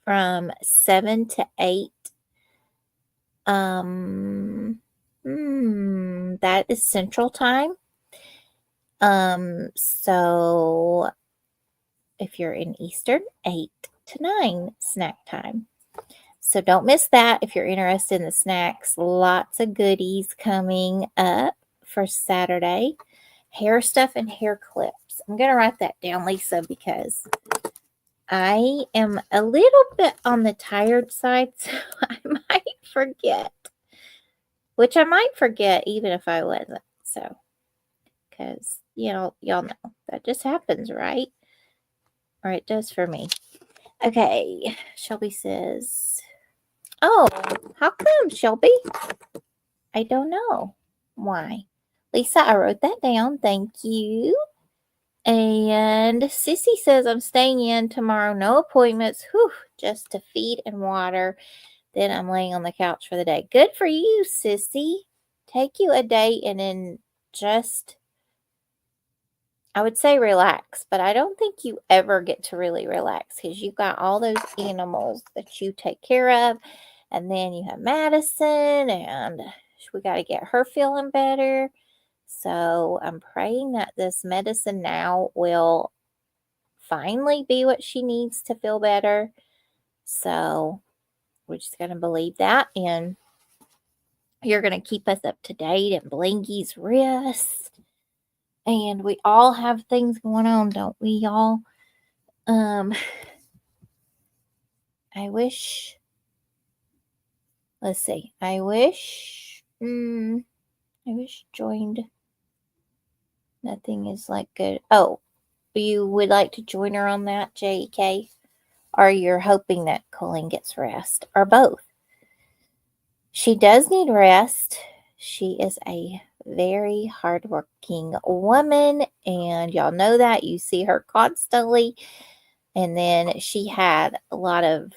from 7 to 8. That is Central Time. So if you're in Eastern, 8 to 9 snack time. So don't miss that if you're interested in the snacks. Lots of goodies coming up for Saturday. Hair stuff and hair clips. I'm going to write that down, Lisa, because I am a little bit on the tired side, so I might forget. Which I might forget even if I wasn't. So, because, y'all know that just happens, right? Or it does for me. Okay, Shelby says, oh, how come, Shelby? I don't know why. Lisa, I wrote that down. Thank you. And Sissy says, I'm staying in tomorrow. No appointments. Whew, just to feed and water. Then I'm laying on the couch for the day. Good for you, Sissy. Take you a day and then just, I would say relax, but I don't think you ever get to really relax, because you've got all those animals that you take care of. And then you have Madison, and we got to get her feeling better. So I'm praying that this medicine now will finally be what she needs to feel better. So we're just going to believe that. And you're going to keep us up to date and Blinky's wrist And we all have things going on, don't we, y'all? I wish, let's see, I wish joined, nothing is like good. Oh, you would like to join her on that, JK? Or you're hoping that Colleen gets rest? Or both? She does need rest. She is a very hardworking woman, and y'all know that. You see her constantly. And then she had a lot of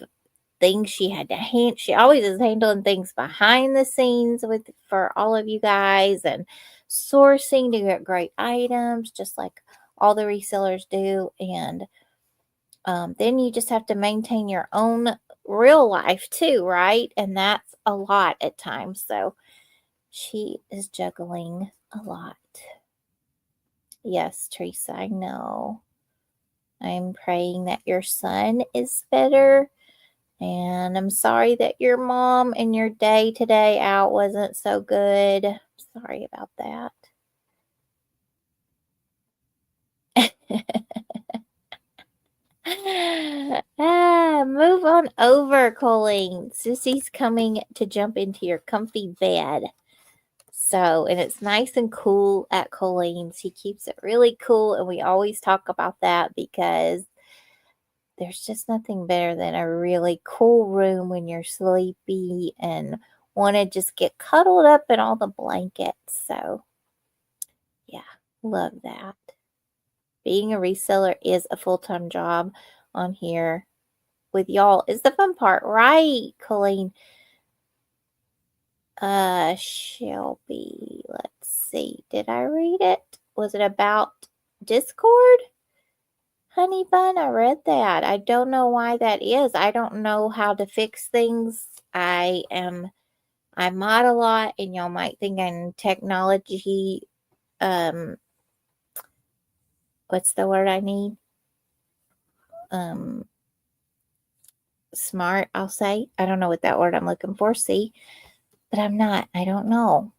things she had to handle. She always is handling things behind the scenes for all of you guys, and sourcing to get great items, just like all the resellers do. And then you just have to maintain your own real life too, right? And that's a lot at times. So she is juggling a lot. Yes, Teresa, I know. I'm praying that your son is better. And I'm sorry that your mom and your day today out wasn't so good. Sorry about that. Move on over, Colleen. Sissy's coming to jump into your comfy bed. So, and it's nice and cool at Colleen's. He keeps it really cool, and we always talk about that because there's just nothing better than a really cool room when you're sleepy and want to just get cuddled up in all the blankets. So, yeah, love that. Being a reseller is a full-time job on here with y'all is the fun part, right, Colleen? Shelby, let's see. Did I read it? Was it about Discord? Honey bun, I read that. I don't know why that is. I don't know how to fix things. I mod a lot, and y'all might think I'm technology, what's the word I need? Smart, I'll say. I don't know what that word I'm looking for. See, but I'm not. I don't know.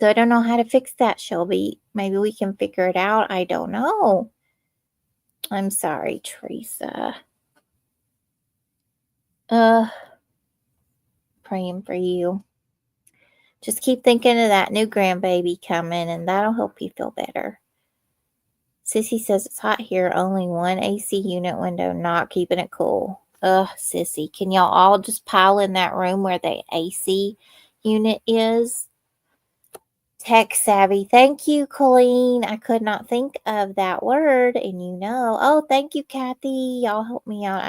So I don't know how to fix that, Shelby. Maybe we can figure it out. I don't know. I'm sorry, Teresa. Praying for you. Just keep thinking of that new grandbaby coming, and that'll help you feel better. Sissy says it's hot here. Only one AC unit window, not keeping it cool. Ugh, Sissy. Can y'all all just pile in that room where the AC unit is? Tech savvy. Thank you, Colleen. I could not think of that word, and you know. Oh, thank you, Kathy. Y'all help me out.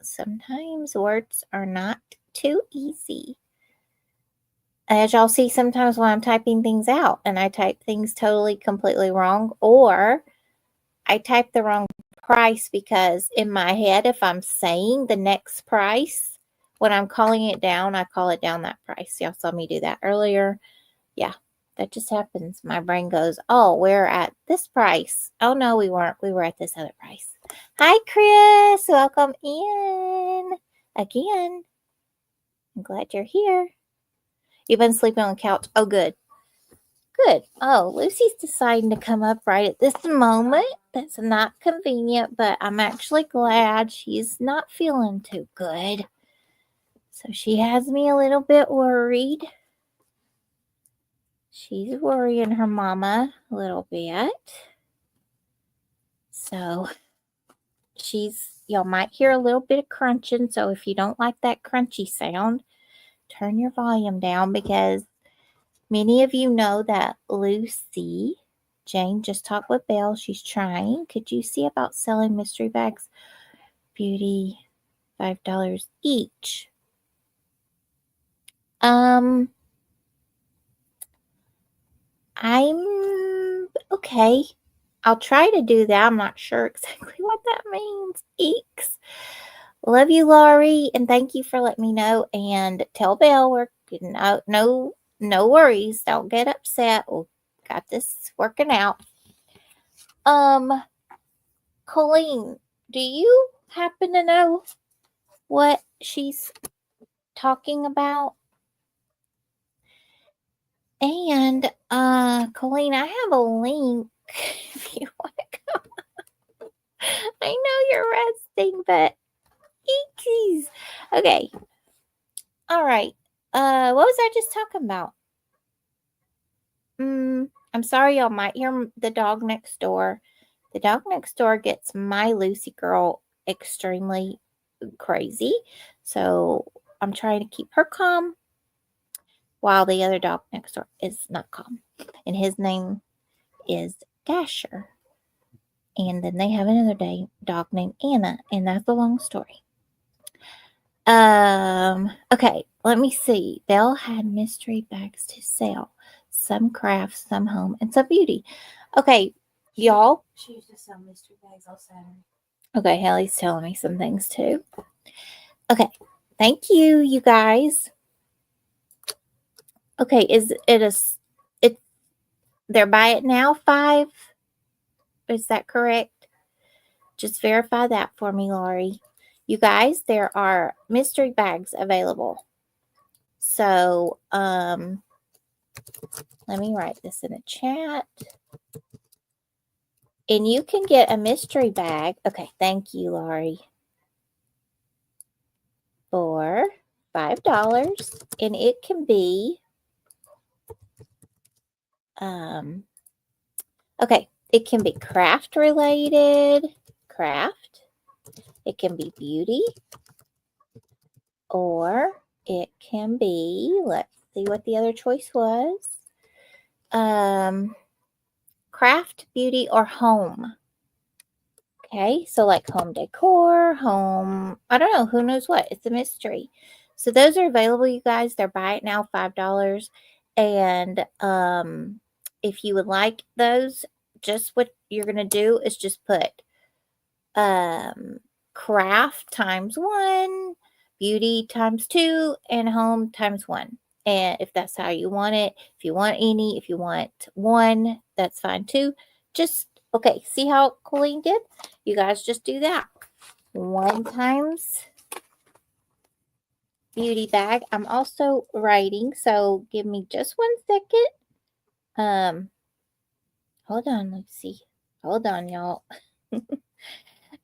Sometimes words are not too easy. As y'all see, sometimes when I'm typing things out and I type things totally, completely wrong, or I type the wrong price because in my head, if I'm saying the next price, when I'm calling it down, I call it down that price. Y'all saw me do that earlier. Yeah, that just happens. My brain goes, oh, we're at this price. Oh, no, we weren't. We were at this other price. Hi, Chris. Welcome in again. I'm glad you're here. You've been sleeping on the couch. Oh, good. Good. Oh, Lucy's deciding to come up right at this moment. That's not convenient, but I'm actually glad she's not feeling too good. So she has me a little bit worried. She's worrying her mama a little bit. So y'all might hear a little bit of crunching. So if you don't like that crunchy sound, turn your volume down, because many of you know that Lucy Jane just talked with Belle. She's trying. Could you see about selling mystery bags? Beauty, $5 each. I'm okay. I'll try to do that. I'm not sure exactly what that means. Eeks. Love you, Laurie, and thank you for letting me know. And tell Belle we're no worries. Don't get upset. We got this working out. Colleen, do you happen to know what she's talking about? And Colleen, I have a link if you want to go. I know you're resting, but eekies. Okay. All right. What was I just talking about? I'm sorry, y'all might hear the dog next door. The dog next door gets my Lucy girl extremely crazy. So I'm trying to keep her calm while the other dog next door is not calm. And his name is Dasher. And then they have another dog named Anna, and that's a long story. Okay, let me see. Belle had mystery bags to sell. Some crafts, some home, and some beauty. Okay, y'all.
She used to sell mystery bags all Saturday.
Okay, Haley's telling me some things too. Okay, thank you, you guys. Okay, is it they're buy it now 5? Is that correct? Just verify that for me, Laurie. You guys, there are mystery bags available. So, let me write this in the chat. And you can get a mystery bag. Okay, thank you, Laurie. For $5. And it can be, okay, it can be craft related. Craft. It can be beauty. Or it can be, let's see what the other choice was. Craft, beauty, or home. Okay, so like home decor, home, I don't know, who knows what. It's a mystery. So those are available, you guys. They're buy it now, $5. And if you would like those, just what you're going to do is just put craft times 1, beauty times 2, and home times 1. And if that's how you want it, if you want any, if you want 1, that's fine too. Just, okay, see how Colleen did? You guys just do that. 1 times beauty bag. I'm also writing, so give me just 1 second. Hold on, let's see. Hold on, y'all.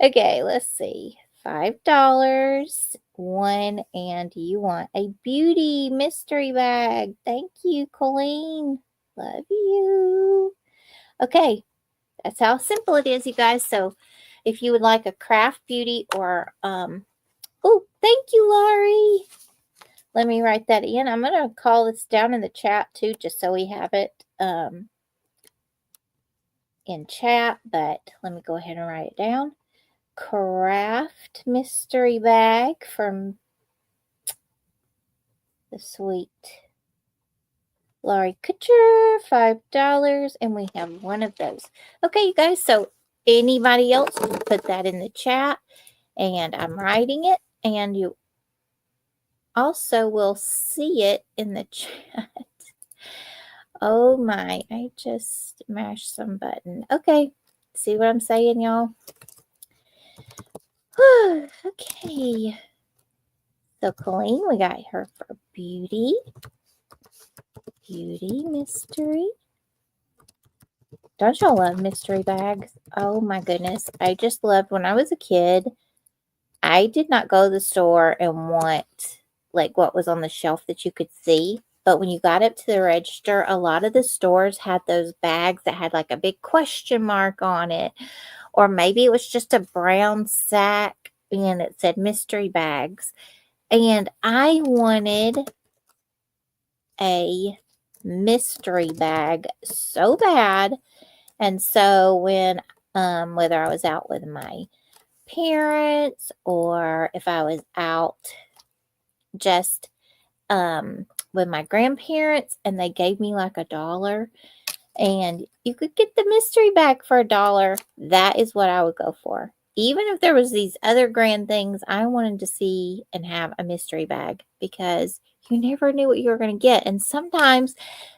Okay, let's see. $5, 1, and you want a beauty mystery bag. Thank you, Colleen. Love you. Okay, that's how simple it is, you guys. So if you would like a craft, beauty, or oh, thank you, Laurie. Let me write that in. I'm going to call this down in the chat too, just so we have it in chat, but let me go ahead and write it down. Craft mystery bag from the sweet Laurie Kutcher, $5, and we have 1 of those. Okay, you guys, so anybody else put that in the chat, and I'm writing it, and you also will see it in the chat. Oh my, I just mashed some button. Okay, see what I'm saying, y'all? Okay. So Colleen, we got her for beauty. Beauty mystery. Don't y'all love mystery bags? Oh my goodness. I just loved when I was a kid. I did not go to the store and want like what was on the shelf that you could see. But when you got up to the register, a lot of the stores had those bags that had like a big question mark on it. Or maybe it was just a brown sack and it said mystery bags. And I wanted a mystery bag so bad. And so when whether I was out with my parents or if I was out just with my grandparents and they gave me like $1 and you could get the mystery bag for $1, that is what I would go for. Even if there was these other grand things, I wanted to see and have a mystery bag because you never knew what you were going to get. And sometimes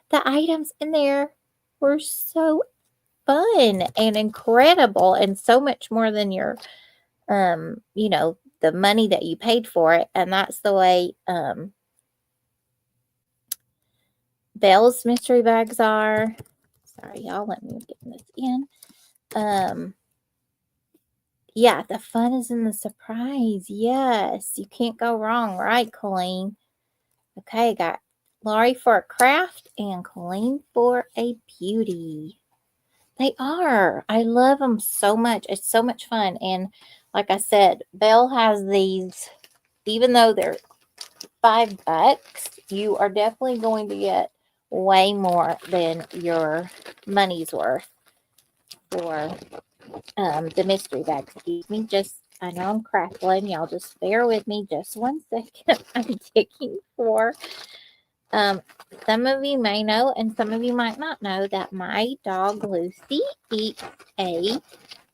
the items in there were so fun and incredible and so much more than your, you know, the money that you paid for it. And that's the way Belle's mystery bags are. Sorry, y'all. Let me get this in. Yeah, the fun is in the surprise. Yes, you can't go wrong, right, Colleen? Okay, got Laurie for a craft and Colleen for a beauty. They are. I love them so much. It's so much fun. And like I said, Belle has these, even though they're $5, you are definitely going to get way more than your money's worth for the mystery bag. Excuse me, I know I'm crackling. Y'all just bear with me just one second. I'm digging for some of you may know and some of you might not know that my dog Lucy eats a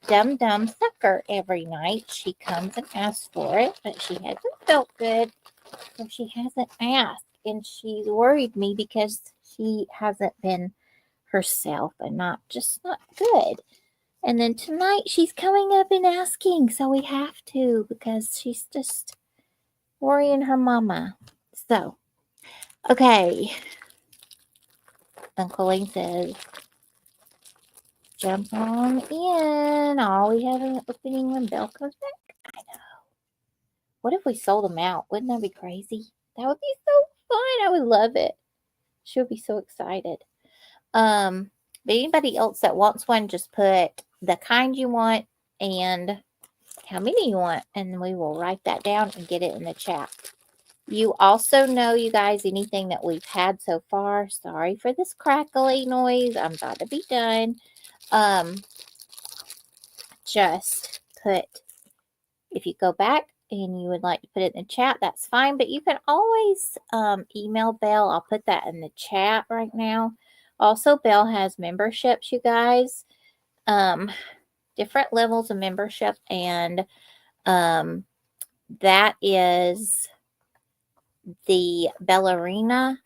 Dum Dum sucker every night. She comes and asks for it, but she hasn't felt good, so she hasn't asked, and she's worried me because she hasn't been herself and not good. And then tonight she's coming up and asking, so we have to because she's just worrying her mama. So, okay. And Colleen says, jump on in. Oh, we have an opening when Belle comes back. I know. What if we sold them out? Wouldn't that be crazy? That would be so fun. I would love it. She would be so excited. But anybody else that wants one, just put the kind you want and how many you want, and we will write that down and get it in the chat. You also know, you guys, anything that we've had so far. Sorry for this crackly noise. I'm about to be done. Just put, if you go back and you would like to put it in the chat, that's fine. But you can always email Belle. I'll put that in the chat right now. Also, Belle has memberships, you guys. Different levels of membership. And that is the ballerina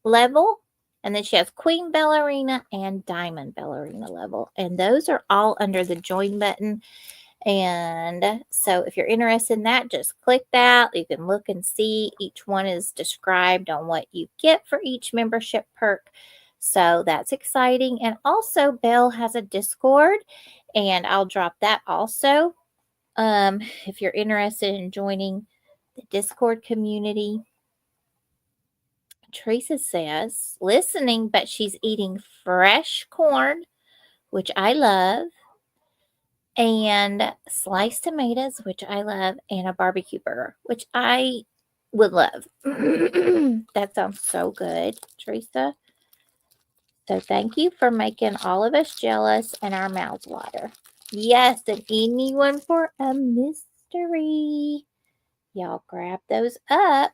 level, and then she has queen ballerina and diamond ballerina level, and those are all under the join button. And so if you're interested in that, just click that. You can look and see each one is described on what you get for each membership perk. So that's exciting. And also Belle has a Discord, and I'll drop that also if you're interested in joining the Discord community. Teresa says, listening, but she's eating fresh corn, which I love, and sliced tomatoes, which I love, and a barbecue burger, which I would love. That sounds so good, Teresa. So thank you for making all of us jealous and our mouths water. Yes, and anyone for a mystery. Y'all grab those up.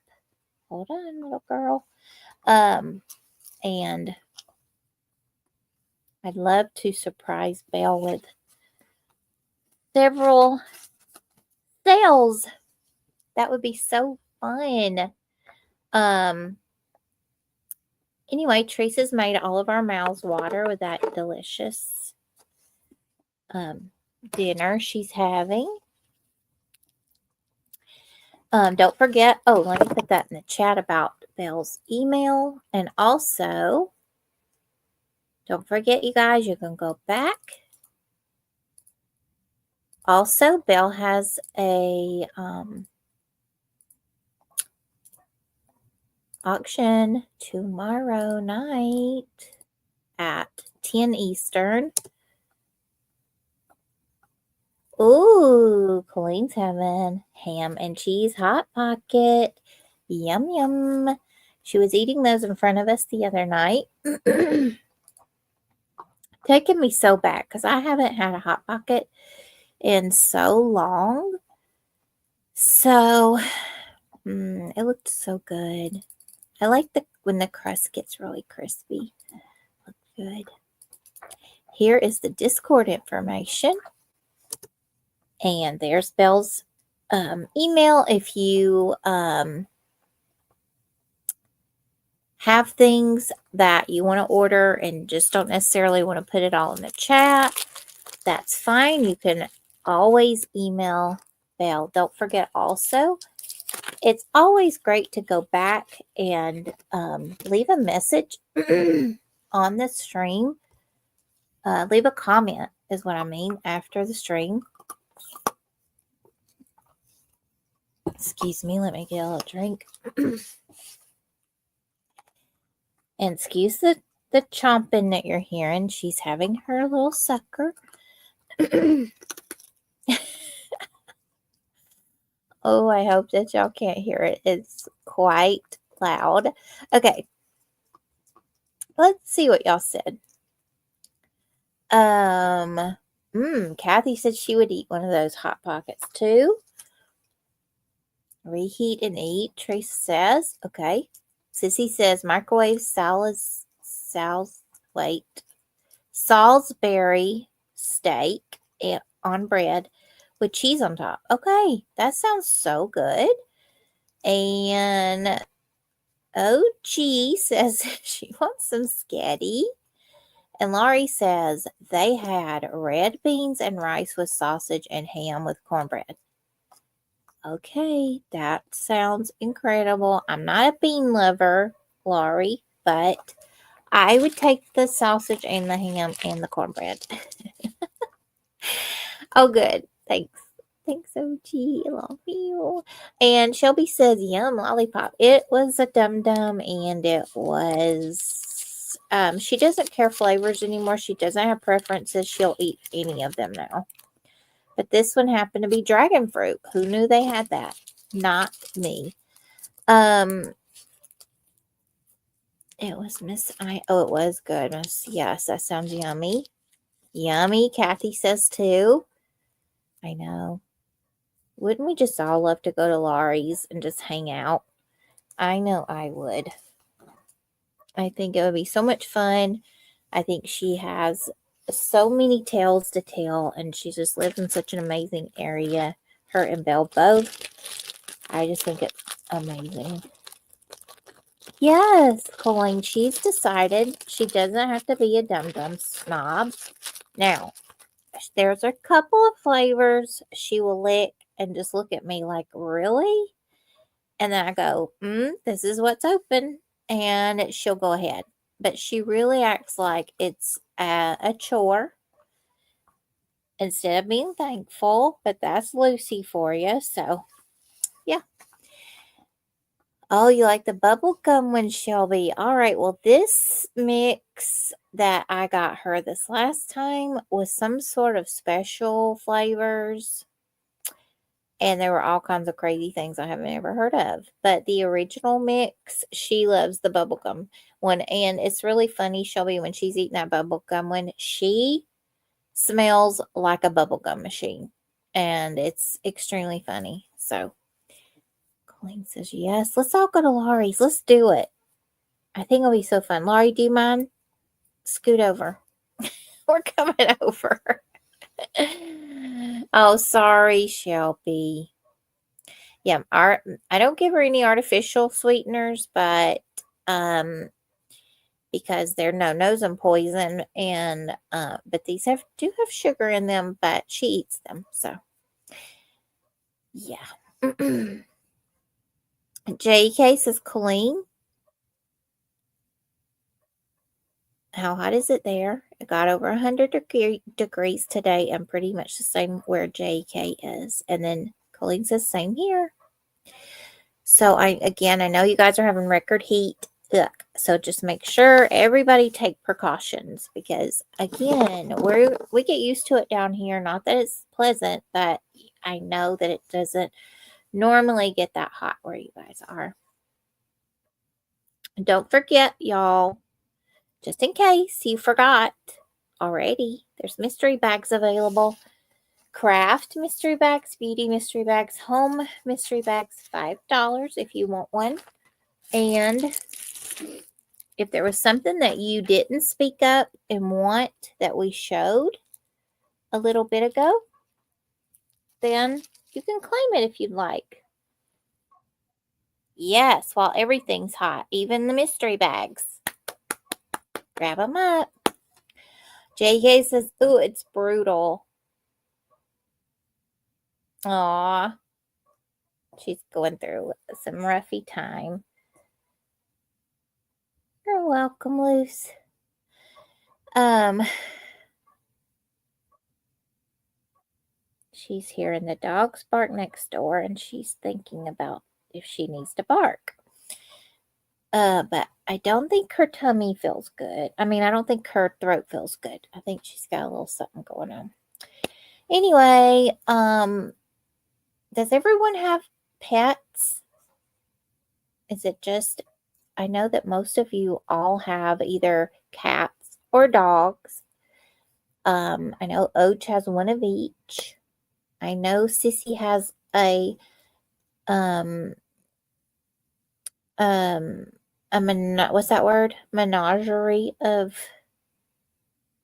Hold on, little girl. And I'd love to surprise Belle with several sales. That would be so fun. Anyway, Teresa's made all of our mouths water with that delicious dinner she's having. Don't forget, let me put that in the chat about Belle's email. And also, don't forget, you guys, you can go back. Also, Belle has a auction tomorrow night at 10 Eastern. Ooh, Colleen's having ham and cheese hot pocket. Yum, yum. She was eating those in front of us the other night. Taking me so back because I haven't had a hot pocket in so long. So, it looked so good. I like when the crust gets really crispy. Look good. Here is the Discord information. And there's Belle's email. If you have things that you want to order and just don't necessarily want to put it all in the chat, that's fine. You can always email Belle. Don't forget also, it's always great to go back and leave a message on the stream, leave a comment is what I mean after the stream. Excuse me, let me get a little drink. And excuse the chomping that you're hearing. She's having her little sucker. Oh, I hope that y'all can't hear it. It's quite loud. Okay. Let's see what y'all said. Kathy said she would eat one of those Hot Pockets too. Reheat and eat, Teresa says. Okay. Sissy says microwave Salisbury steak on bread with cheese on top. Okay, that sounds so good. And OG says she wants some scatty. And Laurie says they had red beans and rice with sausage and ham with cornbread. Okay, that sounds incredible. I'm not a bean lover, Laurie, but I would take the sausage and the ham and the cornbread. Oh, good. Thanks. Thanks, OG. I love you. And Shelby says, yum, lollipop. It was a dum-dum, and it was... she doesn't care flavors anymore. She doesn't have preferences. She'll eat any of them now. But this one happened to be dragon fruit. Who knew they had that? Not me. It was it was good. Yes, that sounds yummy. Yummy, Kathy says too. I know. Wouldn't we just all love to go to Laurie's and just hang out? I know I would. I think it would be so much fun. I think she has so many tales to tell, and she just lives in such an amazing area. Her and Belle both. I just think it's amazing. Yes, Colleen, she's decided she doesn't have to be a dum-dum snob. Now, there's a couple of flavors she will lick and just look at me like, really? And then I go, this is what's open. And she'll go ahead. But she really acts like it's a chore instead of being thankful. But that's Lucy for you. So, yeah. Oh, you like the bubble gum one, Shelby? All right. Well, this mix that I got her this last time was some sort of special flavors. And there were all kinds of crazy things I haven't ever heard of. But the original mix, she loves the bubblegum one. And it's really funny, Shelby, when she's eating that bubblegum one, she smells like a bubblegum machine. And it's extremely funny. So, Colleen says, yes, let's all go to Laurie's. Let's do it. I think it'll be so fun. Laurie, do you mind? Scoot over. We're coming over. Oh, sorry, Shelby. Yeah, I don't give her any artificial sweeteners, but because they're no-nos and poison, and but these do have sugar in them, but she eats them, so yeah. JK says, Colleen, how hot is it there? It got over 100 degrees today, and pretty much the same where JK is. And then Colleen says, same here. So I know you guys are having record heat. Ugh. So just make sure everybody take precautions, because again, we get used to it down here. Not that it's pleasant, but I know that it doesn't normally get that hot where you guys are. And don't forget, y'all, just in case you forgot already, there's mystery bags available. Craft mystery bags, beauty mystery bags, home mystery bags, $5 if you want one. And if there was something that you didn't speak up and want that we showed a little bit ago, then you can claim it if you'd like. Yes, while everything's hot, even the mystery bags. Grab them up. JK says, ooh, it's brutal. Aw. She's going through some roughy time. You're welcome, Luce. She's hearing the dogs bark next door, and she's thinking about if she needs to bark. But I don't think her tummy feels good. I mean, I don't think her throat feels good. I think she's got a little something going on. Anyway, does everyone have pets? Is it just, I know that most of you all have either cats or dogs. I know Oach has one of each. I know Sissy has a what's that word? Menagerie of,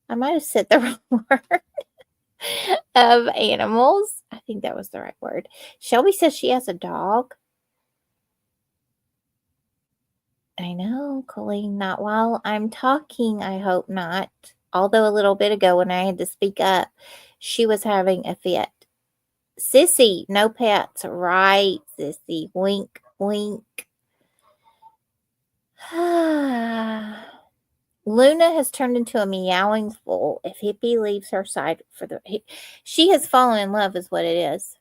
I might have said the wrong word, of animals. I think that was the right word. Shelby says she has a dog. I know, Colleen, not while I'm talking, I hope not. Although a little bit ago when I had to speak up, she was having a fit. Sissy, no pets. Right, Sissy. Wink, wink. Luna has turned into a meowing fool if Hippie leaves her side for the... She has fallen in love is what it is.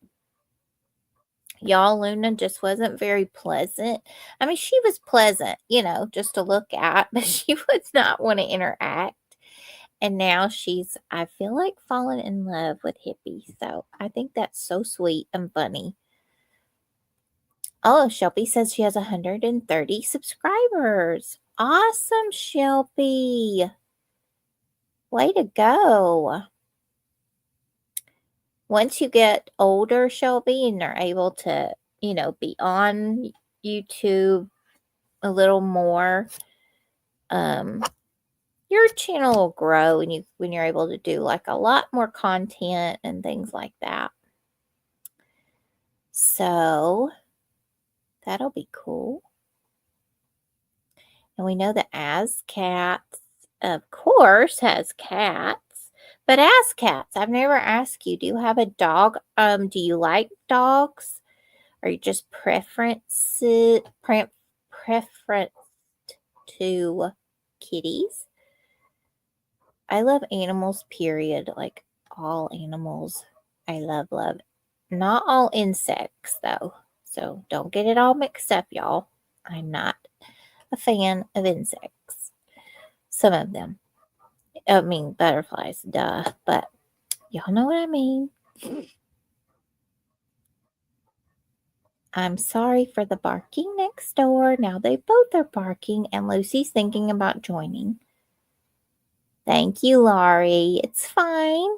Y'all, Luna just wasn't very pleasant. I mean, she was pleasant, you know, just to look at, but she would not want to interact. And now she's, I feel like, fallen in love with Hippie. So I think that's so sweet and funny. Oh, Shelby says she has 130 subscribers. Awesome, Shelby. Way to go. Once you get older, Shelby, and are able to, you know, be on YouTube a little more, your channel will grow when you're able to do like a lot more content and things like that. So that'll be cool. And we know that As Cats, of course, has cats. But As Cats, I've never asked you, do you have a dog? Do you like dogs? Are you just preference to kitties? I love animals, period. Like all animals. I love. Not all insects, though. So don't get it all mixed up, y'all. I'm not a fan of insects. Some of them. I mean, butterflies, duh. But y'all know what I mean. I'm sorry for the barking next door. Now they both are barking, and Lucy's thinking about joining. Thank you, Laurie. It's fine.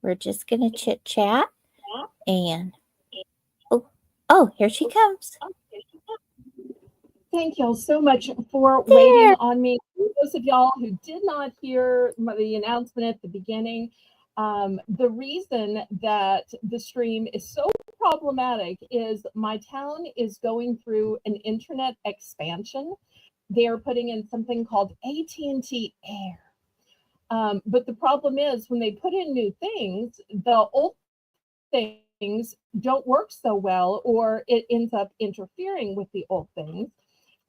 We're just going to chit-chat. And, oh, here she comes.
Thank y'all so much for waiting on me. For those of y'all who did not hear the announcement at the beginning, the reason that the stream is so problematic is my town is going through an internet expansion. They are putting in something called AT&T Air. But the problem is when they put in new things, the old things don't work so well, or it ends up interfering with the old things.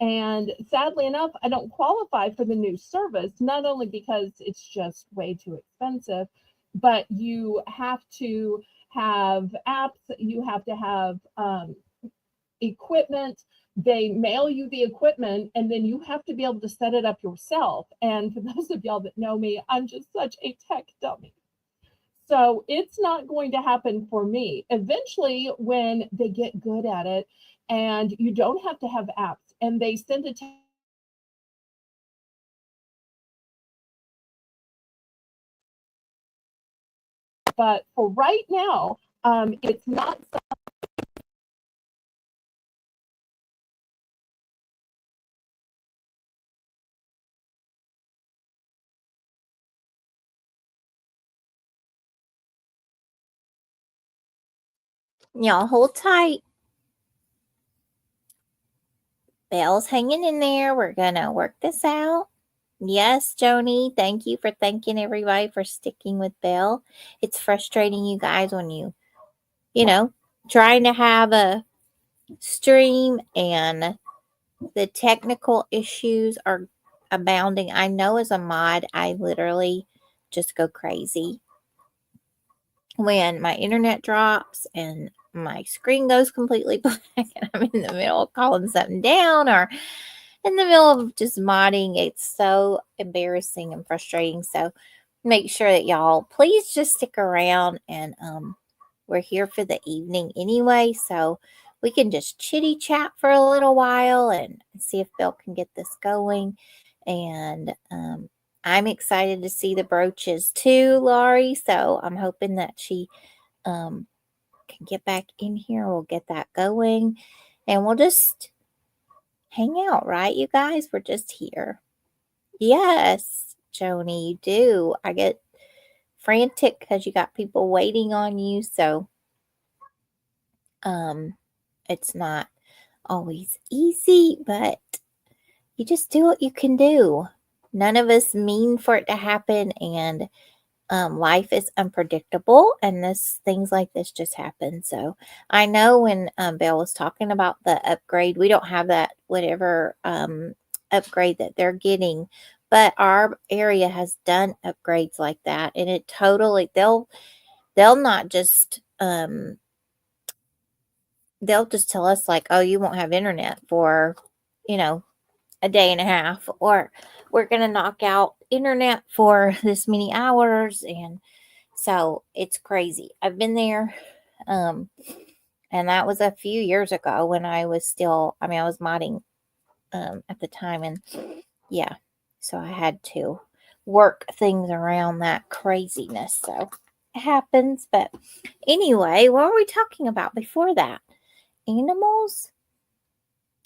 And sadly enough, I don't qualify for the new service, not only because it's just way too expensive, but you have to have apps, you have to have equipment. They mail you the equipment, and then you have to be able to set it up yourself. And for those of y'all that know me, I'm just such a tech dummy. So it's not going to happen for me. Eventually, when they get good at it and you don't have to have apps and they send it to but for right now, it's not.
Y'all hold tight. Belle's hanging in there. We're going to work this out. Yes, Joni, thank you for thanking everybody for sticking with Belle. It's frustrating, you guys, when you know, trying to have a stream and the technical issues are abounding. I know as a mod, I literally just go crazy when my internet drops and my screen goes completely black and I'm in the middle of calling something down or in the middle of just modding. It's so embarrassing and frustrating. So make sure that y'all please just stick around, and we're here for the evening anyway, so we can just chitty chat for a little while and see if Belle can get this going. And I'm excited to see the brooches too, Laurie. So I'm hoping that she can get back in here. We'll get that going and we'll just hang out, right, you guys? We're just here. Yes, Joni, you do. I get frantic because you got people waiting on you. So it's not always easy, but you just do what you can do. None of us mean for it to happen, and life is unpredictable, and things like this just happen. So I know when Belle was talking about the upgrade, we don't have that whatever upgrade that they're getting, but our area has done upgrades like that, and it totally they'll not just they'll just tell us like, oh, you won't have internet for a day and a half, or we're going to knock out internet for this many hours. And so it's crazy. I've been there. And that was a few years ago when I was I was modding at the time. And yeah, so I had to work things around that craziness. So it happens. But anyway, what were we talking about before that? Animals?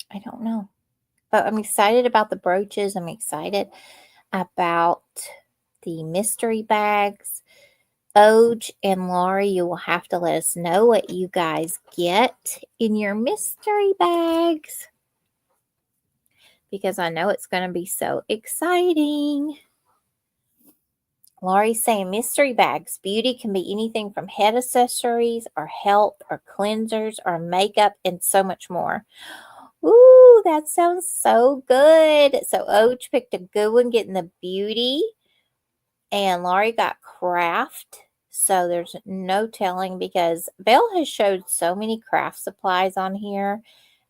I don't know. But I'm excited about the brooches. I'm excited about the mystery bags. Oj and Laurie, you will have to let us know what you guys get in your mystery bags, because I know it's going to be so exciting. Laurie's saying mystery bags. Beauty can be anything from head accessories or health or cleansers or makeup and so much more. Ooh, that sounds so good. So Oj picked a good one getting the beauty, and Laurie got craft. So there's no telling, because Belle has showed so many craft supplies on here,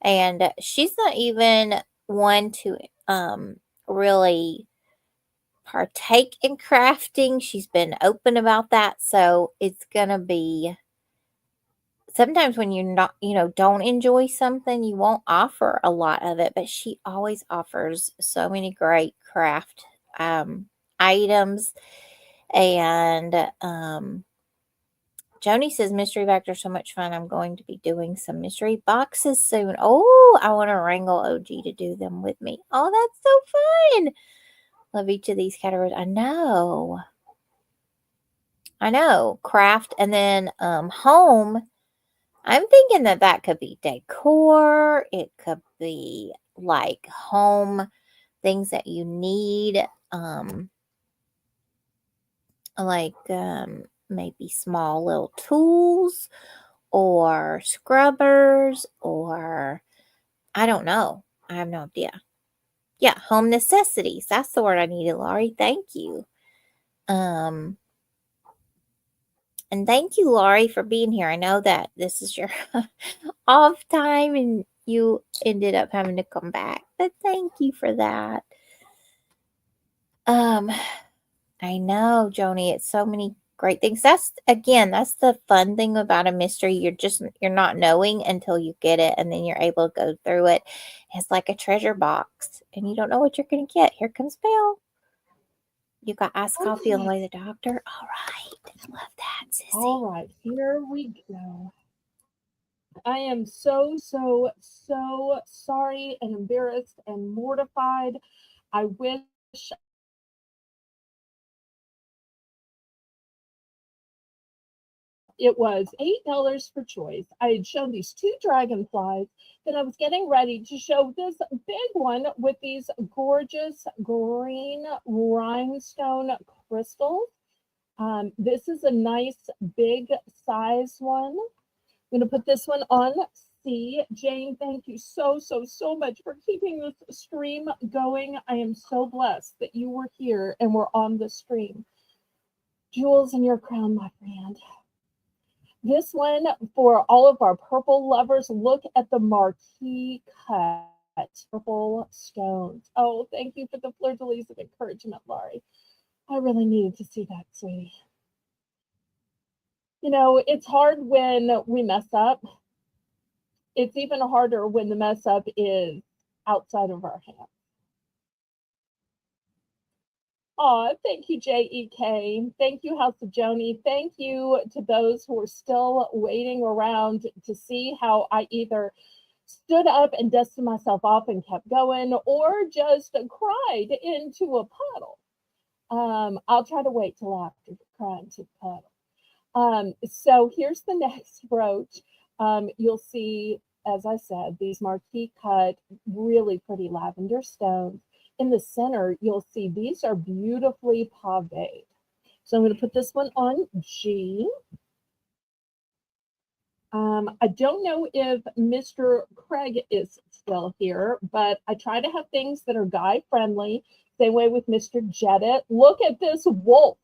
and she's not even one to really partake in crafting. She's been open about that. So it's going to be, sometimes when you're not, don't enjoy something, you won't offer a lot of it, but she always offers so many great craft items. And Joni says mystery bags are so much fun. I'm going to be doing some mystery boxes soon. Oh, I want to wrangle OG to do them with me. Oh, that's so fun. Love each of these categories. I know. Craft, and then home. I'm thinking that could be decor. It could be like home things that you need. Like maybe small little tools or scrubbers, or I don't know. I have no idea. Yeah, home necessities. That's the word I needed, Laurie. Thank you. And thank you, Laurie, for being here. I know that this is your off time and you ended up having to come back, but thank you for that. I know, Joni, it's so many great things. That's the fun thing about a mystery. You're not knowing until you get it, and then you're able to go through it. It's like a treasure box, and you don't know what you're going to get. Here comes Belle. You got iced coffee on the way to the doctor. All right. Love that, sissy.
All right, here we go. I am so sorry and embarrassed and mortified. I wish it was $8 for choice. I had shown these two dragonflies, then I was getting ready to show this big one with these gorgeous green rhinestone crystals. This is a nice big size one. I'm going to put this one on see. Jane, thank you so much for keeping this stream going. I am so blessed that you were here and we're on the stream. Jewels in your crown, my friend. This one, for all of our purple lovers, look at the marquee cut. Purple stones. Oh, thank you for the fleur-de-lis of encouragement, Laurie. I really needed to see that, sweetie. You know, it's hard when we mess up. It's even harder when the mess up is outside of our hands. Oh, thank you, JEK. Thank you, House of Joni. Thank you to those who are still waiting around to see how I either stood up and dusted myself off and kept going, or just cried into a puddle. I'll try to wait till after crying to the puddle. So here's the next brooch. You'll see, as I said, these marquee cut, really pretty lavender stones. In the center, you'll see these are beautifully paved. So I'm going to put this one on G. I don't know if Mr. Craig is still here, but I try to have things that are guy friendly. Same way with Mr. Jedit. Look at this wolf.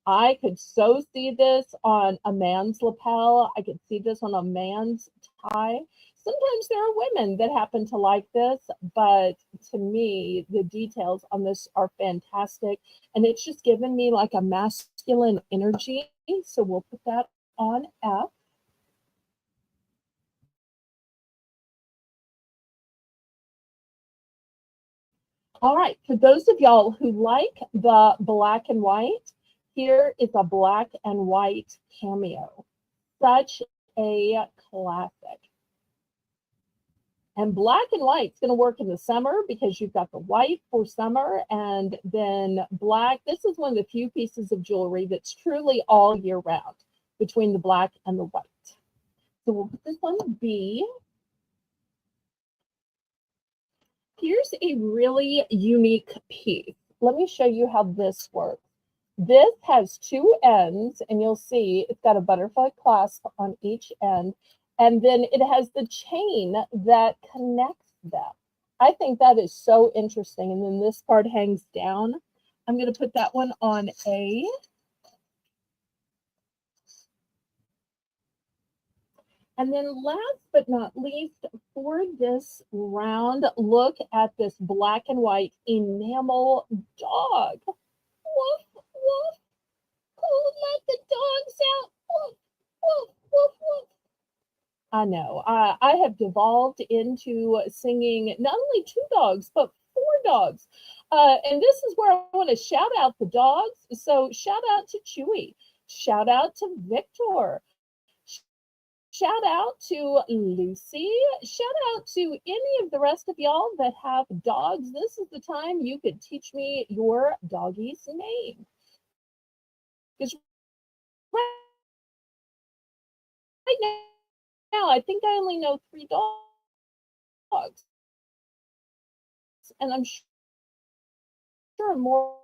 I could so see this on a man's lapel. I could see this on a man's tie. Sometimes there are women that happen to like this, but to me, the details on this are fantastic. And it's just given me like a masculine energy. So we'll put that on F. All right, for those of y'all who like the black and white, here is a black and white cameo. Such a classic. And black and white is going to work in the summer because you've got the white for summer and then black. This is one of the few pieces of jewelry that's truly all year round between the black and the white. So we'll put this on B. Here's a really unique piece. Let me show you how this works. This has two ends, and you'll see it's got a butterfly clasp on each end, and then it has the chain that connects them. I think that is so interesting. And then this part hangs down. I'm going to put that one on A. And then last but not least, for this round, look at this black and white enamel dog. Woof, woof. Who let the dogs out? Woof, woof, woof, woof. I know. I have devolved into singing not only two dogs, but four dogs. And this is where I want to shout out the dogs. So shout out to Chewy. Shout out to Victor. Shout out to Lucy. Shout out to any of the rest of y'all that have dogs. This is the time you could teach me your doggy's name. Because right now, I think I only know 3 dogs. And I'm sure more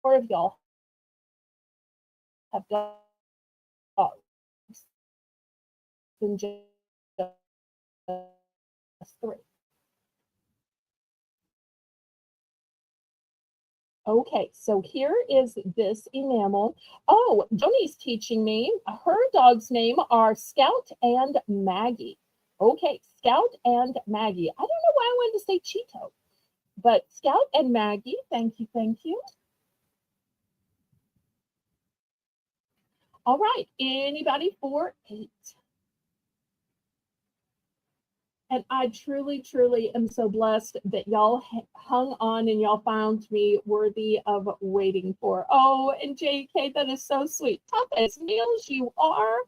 of y'all have dogs than just 3. Okay, so here is this enamel. Oh, Joni's teaching me. Her dogs' name are Scout and Maggie. Okay, Scout and Maggie. I don't know why I wanted to say Cheeto, but Scout and Maggie, thank you, thank you. All right, anybody for 8? And I truly am so blessed that y'all hung on and y'all found me worthy of waiting for. Oh, and JK, that is so sweet. Tough as nails you are.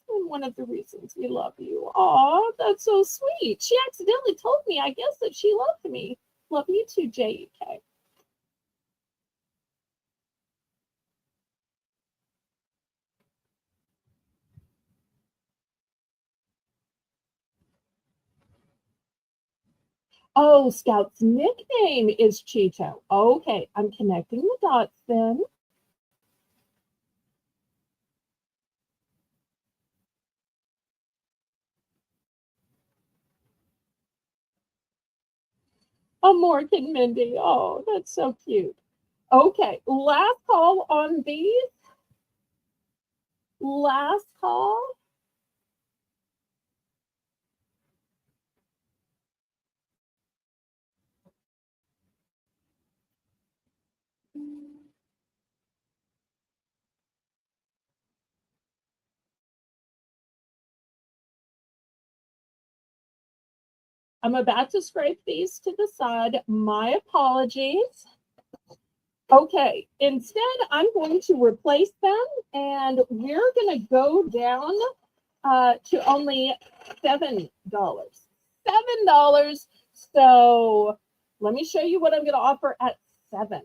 And one of the reasons we love you. Oh, that's so sweet. She accidentally told me, I guess, that she loved me. Love you too, JK. Oh, Scout's nickname is Cheeto. Okay, I'm connecting the dots then. A Morgan Mindy. Oh, that's so cute. Okay, last call on these. Last call. I'm about to scrape these to the side. My apologies. Okay, instead, I'm going to replace them, and we're going to go down to only $7. $7. So let me show you what I'm going to offer at 7.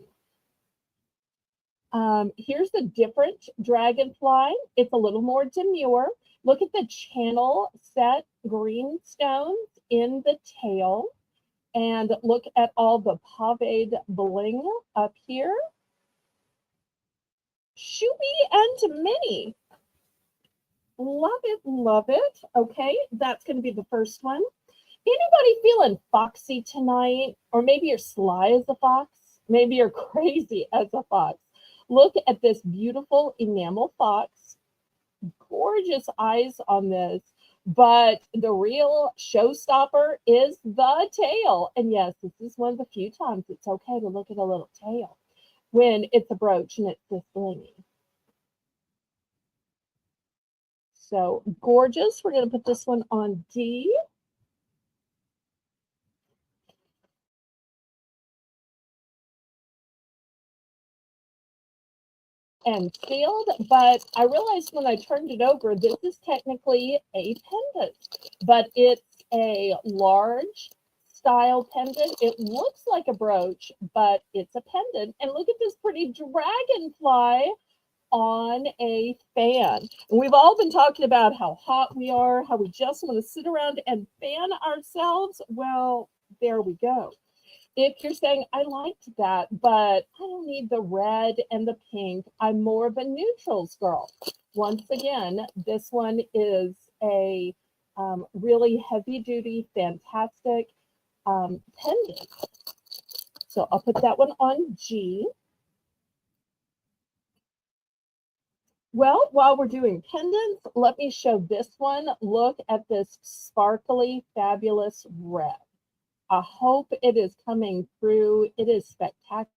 Here's a different dragonfly. It's a little more demure. Look at the channel set green stones in the tail. And look at all the paved bling up here. Shooby and mini. Love it, love it. Okay, that's going to be the first one. Anybody feeling foxy tonight? Or maybe you're sly as a fox? Maybe you're crazy as a fox. Look at this beautiful enamel fox. Gorgeous eyes on this. But the real showstopper is the tail. And yes, this is one of the few times it's okay to look at a little tail when it's a brooch and it's this blingy. So gorgeous. We're going to put this one on D. And sealed, but I realized when I turned it over, this is technically a pendant, but it's a large style pendant. It looks like a brooch, but it's a pendant. And look at this pretty dragonfly on a fan. And we've all been talking about how hot we are, how we just want to sit around and fan ourselves. Well, there we go. If you're saying, I liked that, but I don't need the red and the pink, I'm more of a neutrals girl. Once again, this one is a really heavy duty, fantastic pendant. So I'll put that one on G. Well, while we're doing pendants, let me show this one. Look at this sparkly, fabulous red. I hope it is coming through. It is spectacular.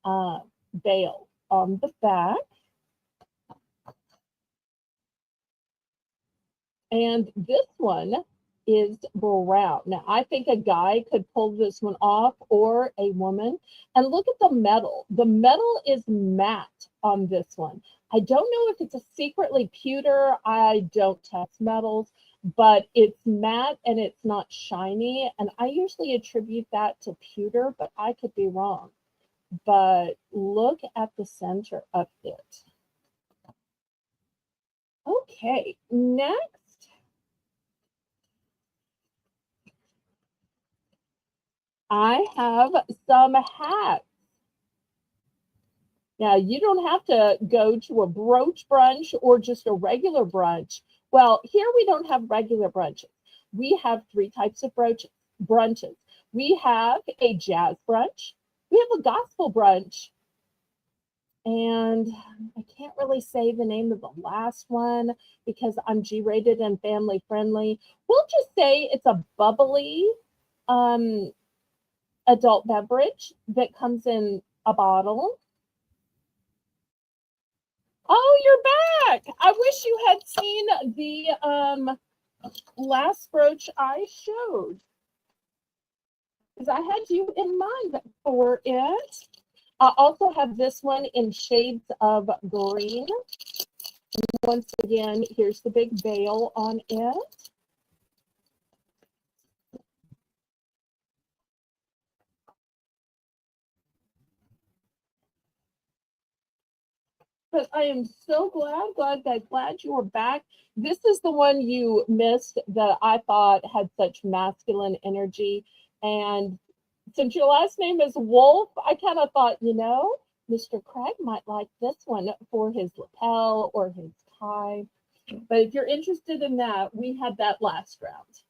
Belle on the back. And this one is brown. Now, I think a guy could pull this one off or a woman. And look at the metal. The metal is matte on this one. I don't know if it's a secretly pewter. I don't test metals, but it's matte and it's not shiny. And I usually attribute that to pewter, but I could be wrong. But look at the center of it. Okay, next. I have some hats. Now, you don't have to go to a brooch brunch or just a regular brunch. Well, here we don't have regular brunches. We have 3 types of brunches. We have a jazz brunch. We have a gospel brunch. And I can't really say the name of the last one because I'm G-rated and family friendly. We'll just say it's a bubbly adult beverage that comes in a bottle. Oh, you're back. I wish you had seen the last brooch I showed, because I had you in mind for it. I also have this one in shades of green. And once again, here's the big veil on it. But I am so glad you are back. This is the one you missed that I thought had such masculine energy. And since your last name is Wolf, I kind of thought, you know, Mr. Craig might like this one for his lapel or his tie. But if you're interested in that, we had that last round.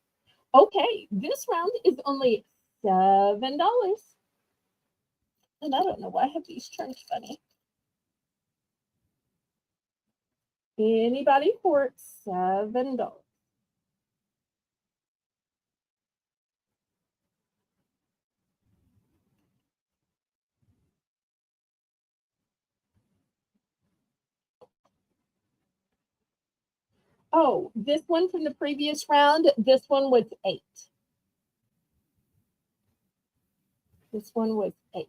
Okay, this round is only $7. And I don't know why I have these turned funny. Anybody for $7? Oh, this one from the previous round, this one was 8. This one was 8.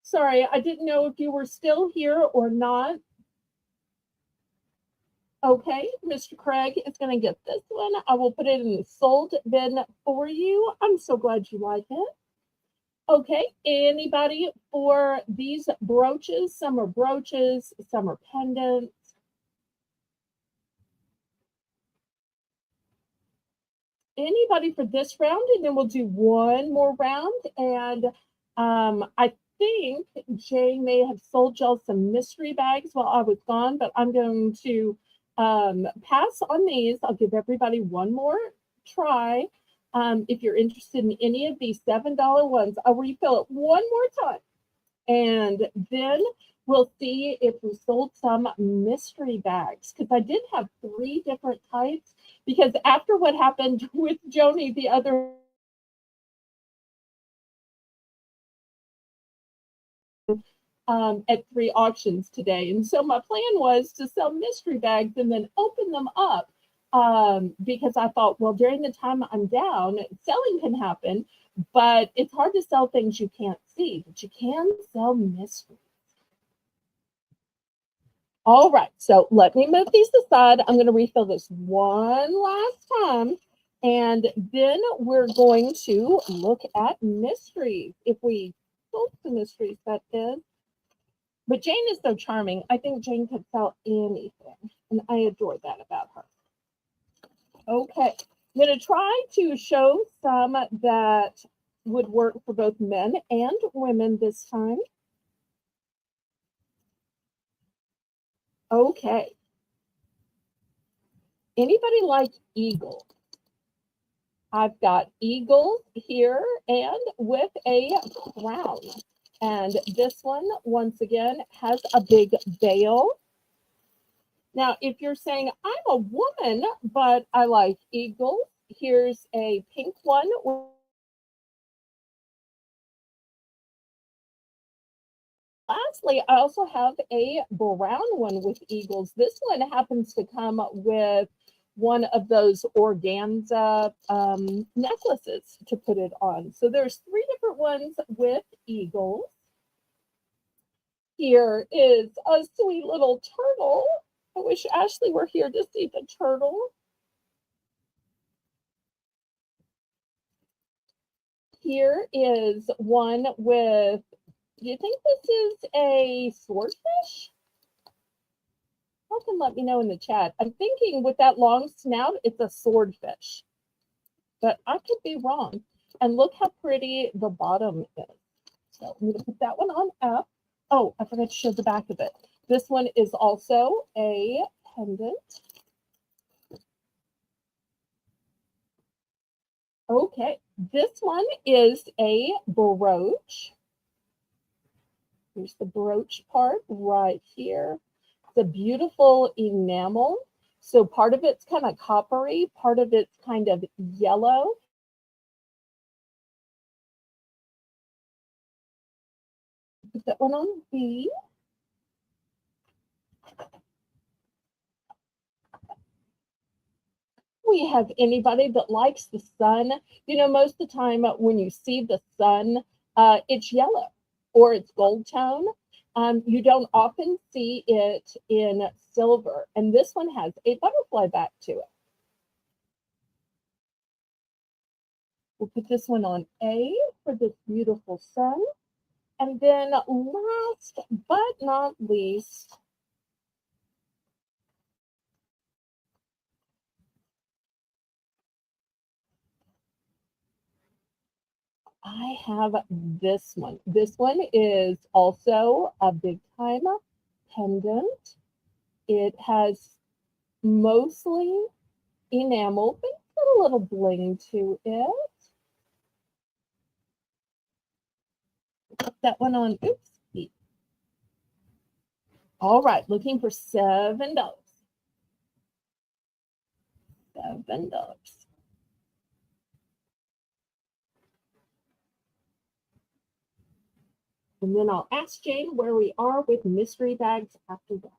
Sorry, I didn't know if you were still here or not. Okay, Mr. Craig is going to get this one. I will put it in the sold bin for you. I'm so glad you like it. Okay, anybody for these brooches? Some are brooches, some are pendants. Anybody for this round? And then we'll do one more round. And I think Jay may have sold y'all some mystery bags while I was gone, but I'm going to pass on these. I'll give everybody one more try. If you're interested in any of these $7 ones, I'll refill it one more time. And then we'll see if we sold some mystery bags, because I did have 3 different types. Because after what happened with Joni the other at 3 auctions today. And so my plan was to sell mystery bags and then open them up, because I thought, well, during the time I'm down, selling can happen, but it's hard to sell things you can't see, but you can sell mysteries. All right, so let me move these aside. I'm going to refill this one last time, and then we're going to look at mysteries. If we sold the mysteries, that is. But Jane is so charming. I think Jane could sell anything, and I adore that about her. Okay, I'm going to try to show some that would work for both men and women this time. Okay. Anybody like eagles? I've got eagles here and with a crown. And this one, once again, has a big veil. Now, if you're saying, I'm a woman, but I like eagles, here's a pink one. Lastly, I also have a brown one with eagles. This one happens to come with one of those organza necklaces to put it on. So there's 3 different ones with eagles. Here is a sweet little turtle. I wish Ashley were here to see the turtle. Here is one with, do you think this is a swordfish? You can let me know in the chat. I'm thinking with that long snout, it's a swordfish, but I could be wrong. And look how pretty the bottom is. So I'm going to put that one on up. Oh, I forgot to show the back of it. This one is also a pendant. Okay, this one is a brooch. Here's the brooch part right here. It's a beautiful enamel. So part of it's kind of coppery, part of it's kind of yellow. Put that one on B. We have anybody that likes the sun. You know, most of the time when you see the sun, it's yellow or it's gold tone. You don't often see it in silver. And this one has a butterfly back to it. We'll put this one on A for this beautiful sun. And then last but not least, I have this one. This one is also a big time pendant. It has mostly enamel, but it's got a little bling to it. Put that one on. Oops. All right, looking for $7. $7. And then I'll ask Jane where we are with mystery bags after that.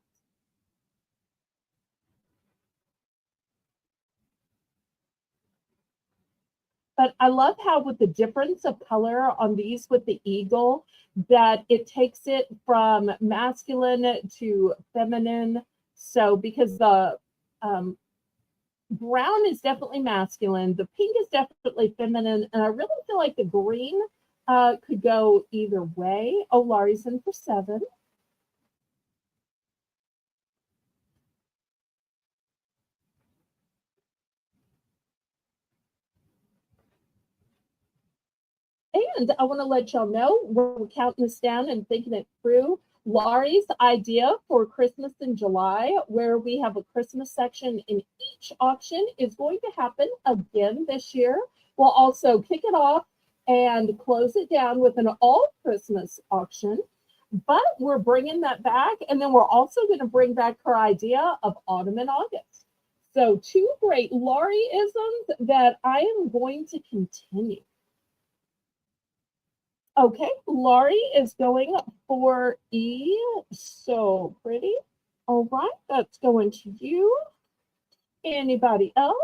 But I love how with the difference of color on these with the eagle, that it takes it from masculine to feminine. So because the brown is definitely masculine, the pink is definitely feminine, and I really feel like the green could go either way. Oh, Laurie's in for 7. And I want to let y'all know we're counting this down and thinking it through. Laurie's idea for Christmas in July, where we have a Christmas section in each auction, is going to happen again this year. We'll also kick it off and close it down with an all Christmas auction. But we're bringing that back. And then we're also going to bring back her idea of autumn and August. So 2 great Laurie-isms that I am going to continue. Okay, Laurie is going for E. So pretty. All right, that's going to you. Anybody else?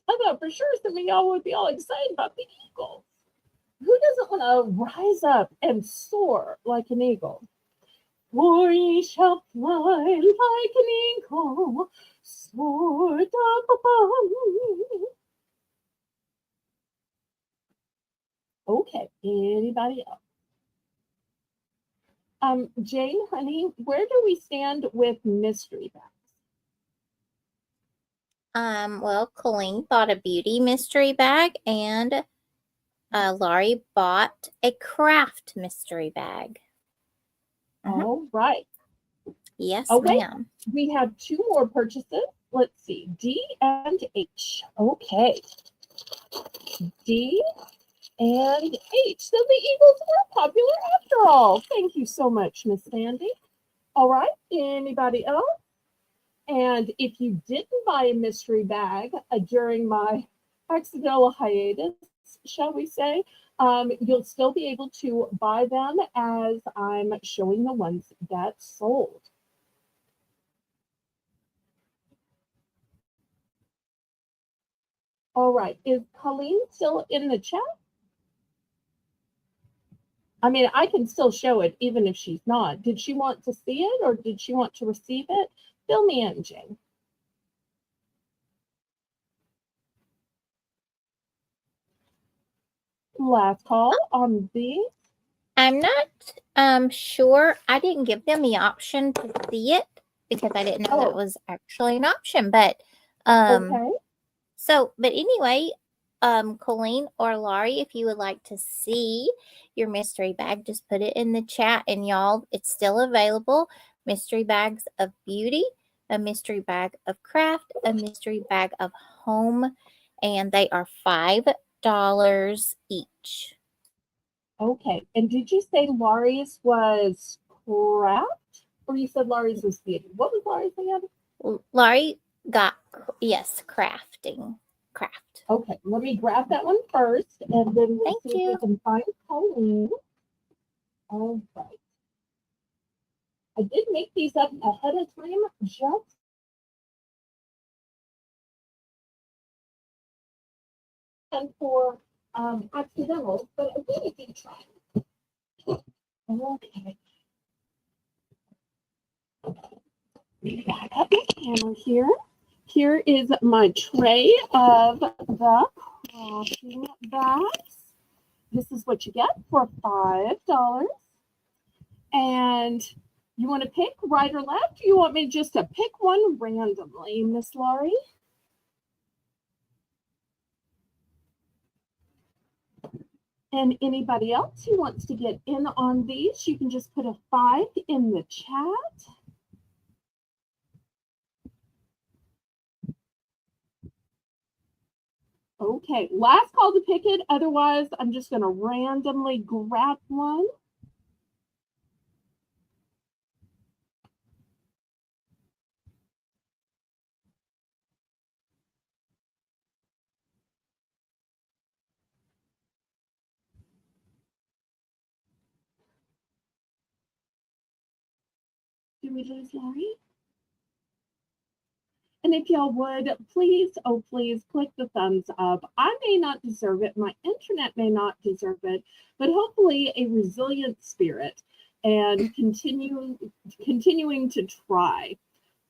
I thought for sure some of y'all would be all excited about the eagle. Who doesn't want to rise up and soar like an eagle? For ye shall fly like an eagle, soar up above. Okay, anybody else? Jane, honey, where do we stand with mystery bags?
Well, Colleen bought a beauty mystery bag, and Laurie bought a craft mystery bag.
All right.
Yes,
Okay.
ma'am.
We have 2 more purchases. Let's see, D and H. Okay. D and H. So the Eagles were popular after all. Thank you so much, Miss Sandy. All right. Anybody else? And if you didn't buy a mystery bag during my accidental hiatus, shall we say, you'll still be able to buy them as I'm showing the ones that sold. All right. Is Colleen still in the chat? I mean, I can still show it even if she's not. Did she want to see it or did she want to receive it? Fill me in, Jane. Last call on these.
I'm not sure. I didn't give them the option to see it because I didn't know that was actually an option. But
Okay.
so, but anyway, Colleen or Laurie, if you would like to see your mystery bag, just put it in the chat, and y'all, it's still available. Mystery bags of beauty, a mystery bag of craft, a mystery bag of home, and they are $5 each.
Okay. And did you say Laurie's was craft or you said Laurie's was beauty? What was Laurie's again?
Laurie got, yes, crafting. Craft.
Okay, let me grab that one first and then we'll see if we can find Colleen. All right. I did make these up ahead of time just and for accidentals, but I really did try. Okay. Back up my camera here. Here is my tray of the crafting bags. This is what you get for $5. And You want to pick right or left? You want me just to pick one randomly, Miss Laurie? And anybody else who wants to get in on these, you can just put a 5 in the chat. Okay, last call to pick it. Otherwise, I'm just going to randomly grab one. Did we lose Laurie? And if y'all would, please, oh please, click the thumbs up. I may not deserve it. My internet may not deserve it, but hopefully a resilient spirit and continuing to try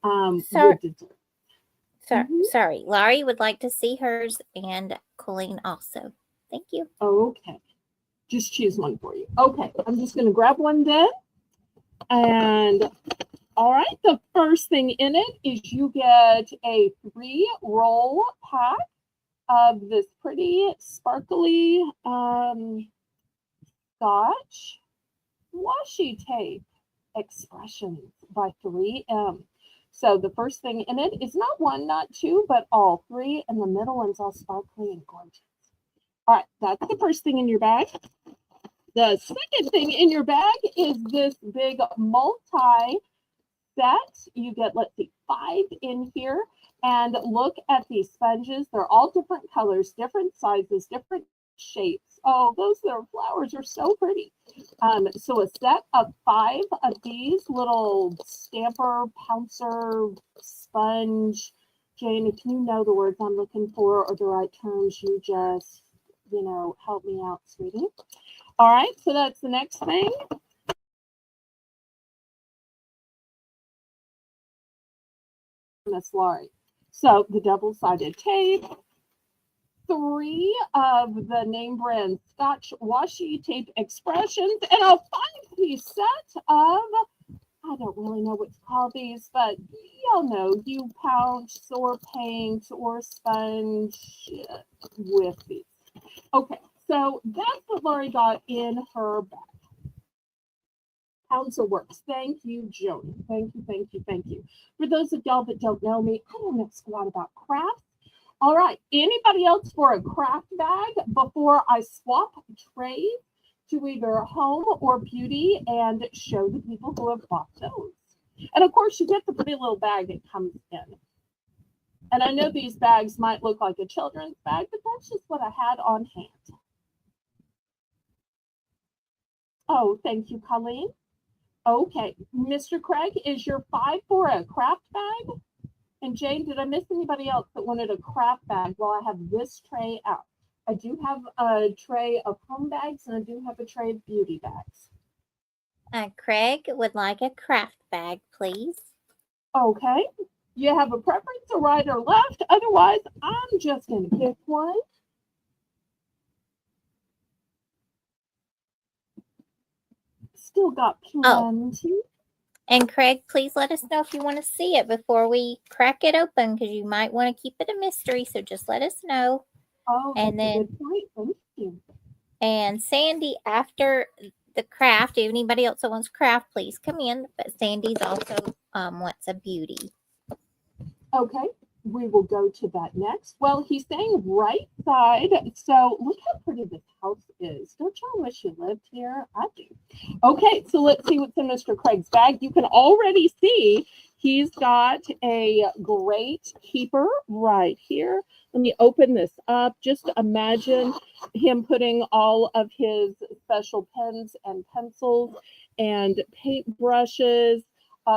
would deserve.
Sorry, Laurie would like to see hers, and Colleen also. Thank you.
Okay. Just choose one for you. Okay, I'm just going to grab one then. And all right, the first thing in it is you get a 3-roll pack of this pretty sparkly Scotch washi tape expressions by 3M. So the first thing in it is not 1, not 2, but all 3, and the middle one's all sparkly and gorgeous. All right, that's the first thing in your bag. The second thing in your bag is this big multi set. You get, let's see, 5 in here. And look at these sponges. They're all different colors, different sizes, different shapes. Oh, those little flowers are so pretty. So a set of 5 of these little stamper, pouncer, sponge. Jane, if you know the words I'm looking for or the right terms, you just, help me out, sweetie. All right, so that's the next thing. Miss Laurie. So the double-sided tape, 3 of the name brand Scotch washi tape expressions, and a 5-piece set of, I don't really know what to call these, but y'all know, you pouch or paint or sponge with these. Okay, so that's what Laurie got in her bag. Council works. Thank you, Joni. Thank you, thank you, thank you. For those of y'all that don't know me, I don't know squat about crafts. All right, anybody else for a craft bag before I swap trays to either home or beauty and show the people who have bought those? And of course, you get the pretty little bag that comes in. And I know these bags might look like a children's bag, but that's just what I had on hand. Oh, thank you, Colleen. Okay, Mr. Craig, is your 5 for a craft bag? And Jane, did I miss anybody else that wanted a craft bag while I have this tray out? I do have a tray of home bags and I do have a tray of beauty bags.
Craig would like a craft bag, please.
Okay, you have a preference to right or left? Otherwise, I'm just going to pick one. Still got plenty.
Oh. And Craig, please let us know if you want to see it before we crack it open, because you might want to keep it a mystery. So just let us know.
Oh,
and then,
a good point. Thank you.
And Sandy, after the craft, if anybody else that wants craft, please come in. But Sandy's also wants a beauty.
Okay, we will go to that next. Well, he's saying right side. So look how pretty this house is. Don't y'all wish you lived here? I do. Okay, so let's see what's in Mr. Craig's bag. You can already see he's got a great keeper right here. Let me open this up. Just imagine him putting all of his special pens and pencils and paint brushes.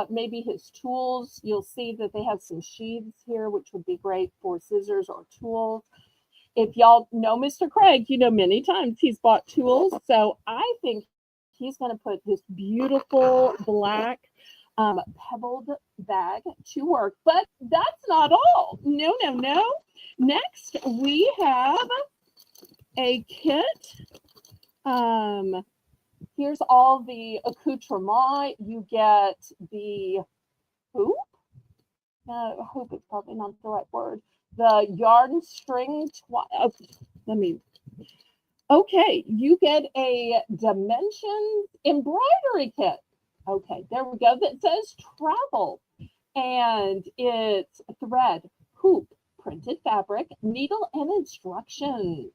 Maybe his tools. You'll see that they have some sheaths here, which would be great for scissors or tools. If y'all know Mr. Craig, you know many times he's bought tools. So I think he's going to put this beautiful black pebbled bag to work. But that's not all. No, no, no. Next, we have a kit Here's all the accoutrement. You get the hoop. Hoop is probably not the right word. The yarn string. Okay, you get a dimensions embroidery kit. Okay, there we go. That says travel. And it's thread, hoop, printed fabric, needle, and instructions.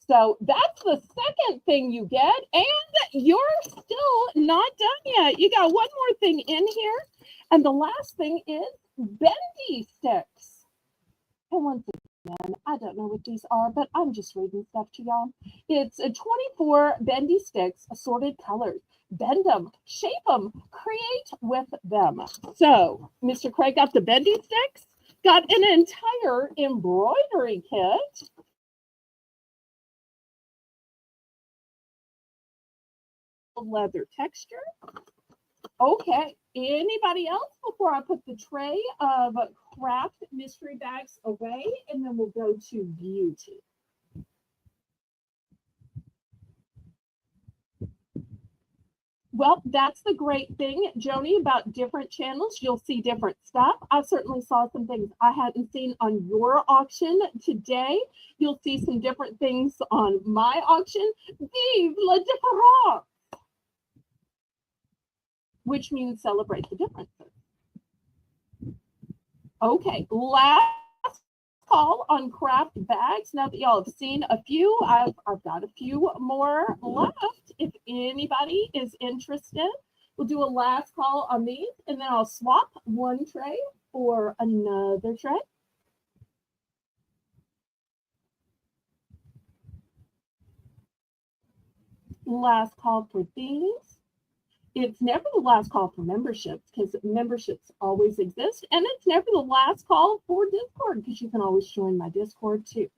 So that's the second thing you get. And you're still not done yet. You got one more thing in here. And the last thing is bendy sticks. And once again, I don't know what these are, but I'm just reading stuff to y'all. It's a 24 bendy sticks, assorted colors. Bend them, shape them, create with them. So, Mr. Craig got the bendy sticks, got an entire embroidery kit. Leather texture. Okay, anybody else before I put the tray of craft mystery bags away, and then we'll go to beauty. Well, that's the great thing, Joni, about different channels. You'll see different stuff. I certainly saw some things I hadn't seen on your auction today. You'll see some different things on my auction. Vive la différence! Which means celebrate the differences. Okay, last call on craft bags. Now that y'all have seen a few, I've got a few more left. If anybody is interested, we'll do a last call on these, and then I'll swap one tray for another tray. Last call for these. It's never the last call for memberships, because memberships always exist. And it's never the last call for Discord, because you can always join my Discord too.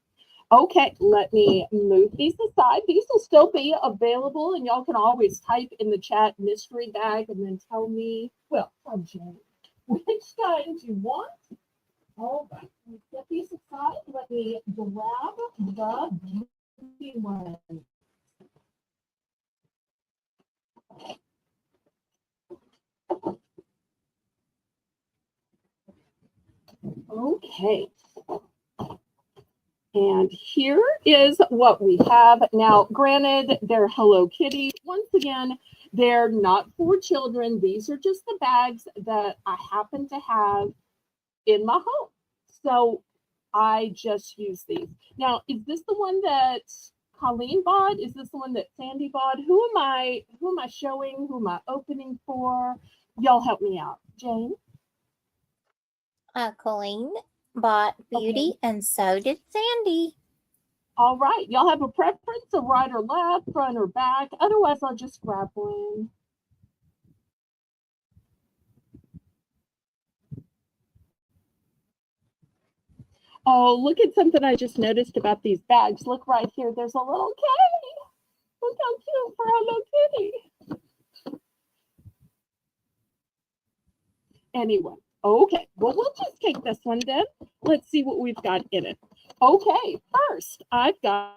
Okay, let me move these aside. These will still be available, and y'all can always type in the chat mystery bag and then tell me, well, tell Jane, which kind you want. All right, let's get these aside. Let me grab the beauty one. Okay. And here is what we have. Now, granted, they're Hello Kitty. Once again, they're not for children. These are just the bags that I happen to have in my home. So I just use these. Now, is this the one that Colleen bought? Is this the one that Sandy bought? Who am I showing? Who am I opening for? Y'all help me out. Jane?
Colleen bought beauty, and so did Sandy.
All right. Y'all have a preference of right or left, front or back? Otherwise, I'll just grab one. Oh, look at something I just noticed about these bags. Look right here. There's a little kitty. Look how cute for Hello Kitty. Anyway, okay. Well, we'll just take this one then. Let's see what we've got in it. Okay, first, I've got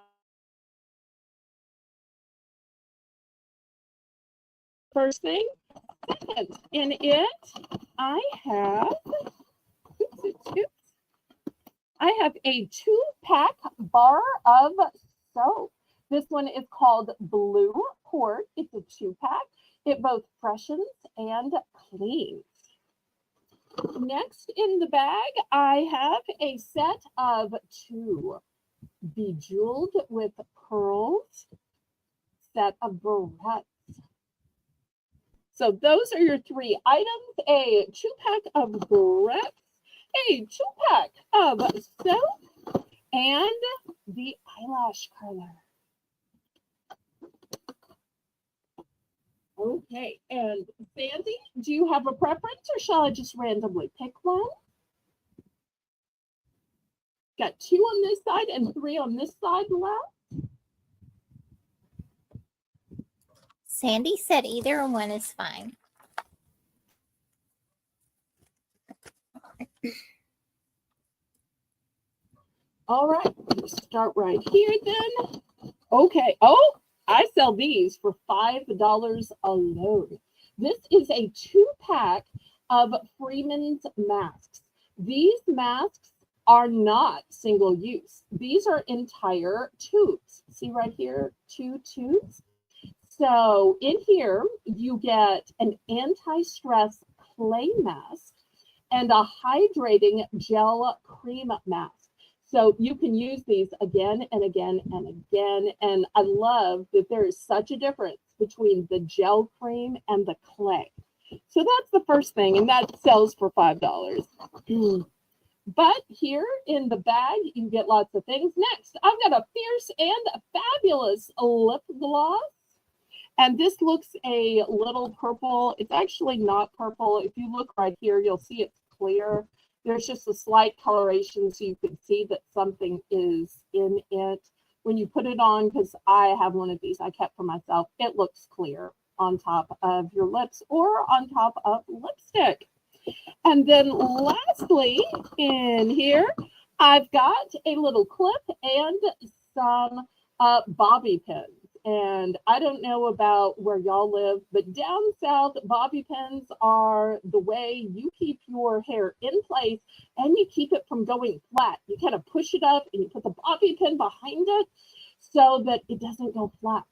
first thing. Second, in it, I have a 2-pack bar of soap. This one is called Blue Port. It's a 2-pack. It both freshens and cleans. Next in the bag, I have a set of 2 bejeweled with pearls set of barrettes. So those are your 3 items: a 2-pack of barrettes, a 2-pack of soap, and the eyelash curler. Okay, and Sandy, do you have a preference, or shall I just randomly pick one? Got 2 on this side and 3 on this side left.
Sandy said either one is fine.
All right, we'll start right here then. Okay. Oh, I sell these for $5 alone. This is a 2-pack of Freeman's masks. These masks are not single use. These are entire tubes. See right here, 2 tubes. So in here, you get an anti-stress clay mask and a hydrating gel cream mask. So you can use these again and again and again. And I love that there is such a difference between the gel cream and the clay. So that's the first thing, and that sells for $5. But here in the bag, you get lots of things. Next, I've got a fierce and fabulous lip gloss. And this looks a little purple. It's actually not purple. If you look right here, you'll see it's clear. There's just a slight coloration so you can see that something is in it. When you put it on, because I have one of these I kept for myself, it looks clear on top of your lips or on top of lipstick. And then lastly, in here, I've got a little clip and some bobby pins. And I don't know about where y'all live, but down south, bobby pins are the way you keep your hair in place and you keep it from going flat. You kind of push it up and you put the bobby pin behind it so that it doesn't go flat.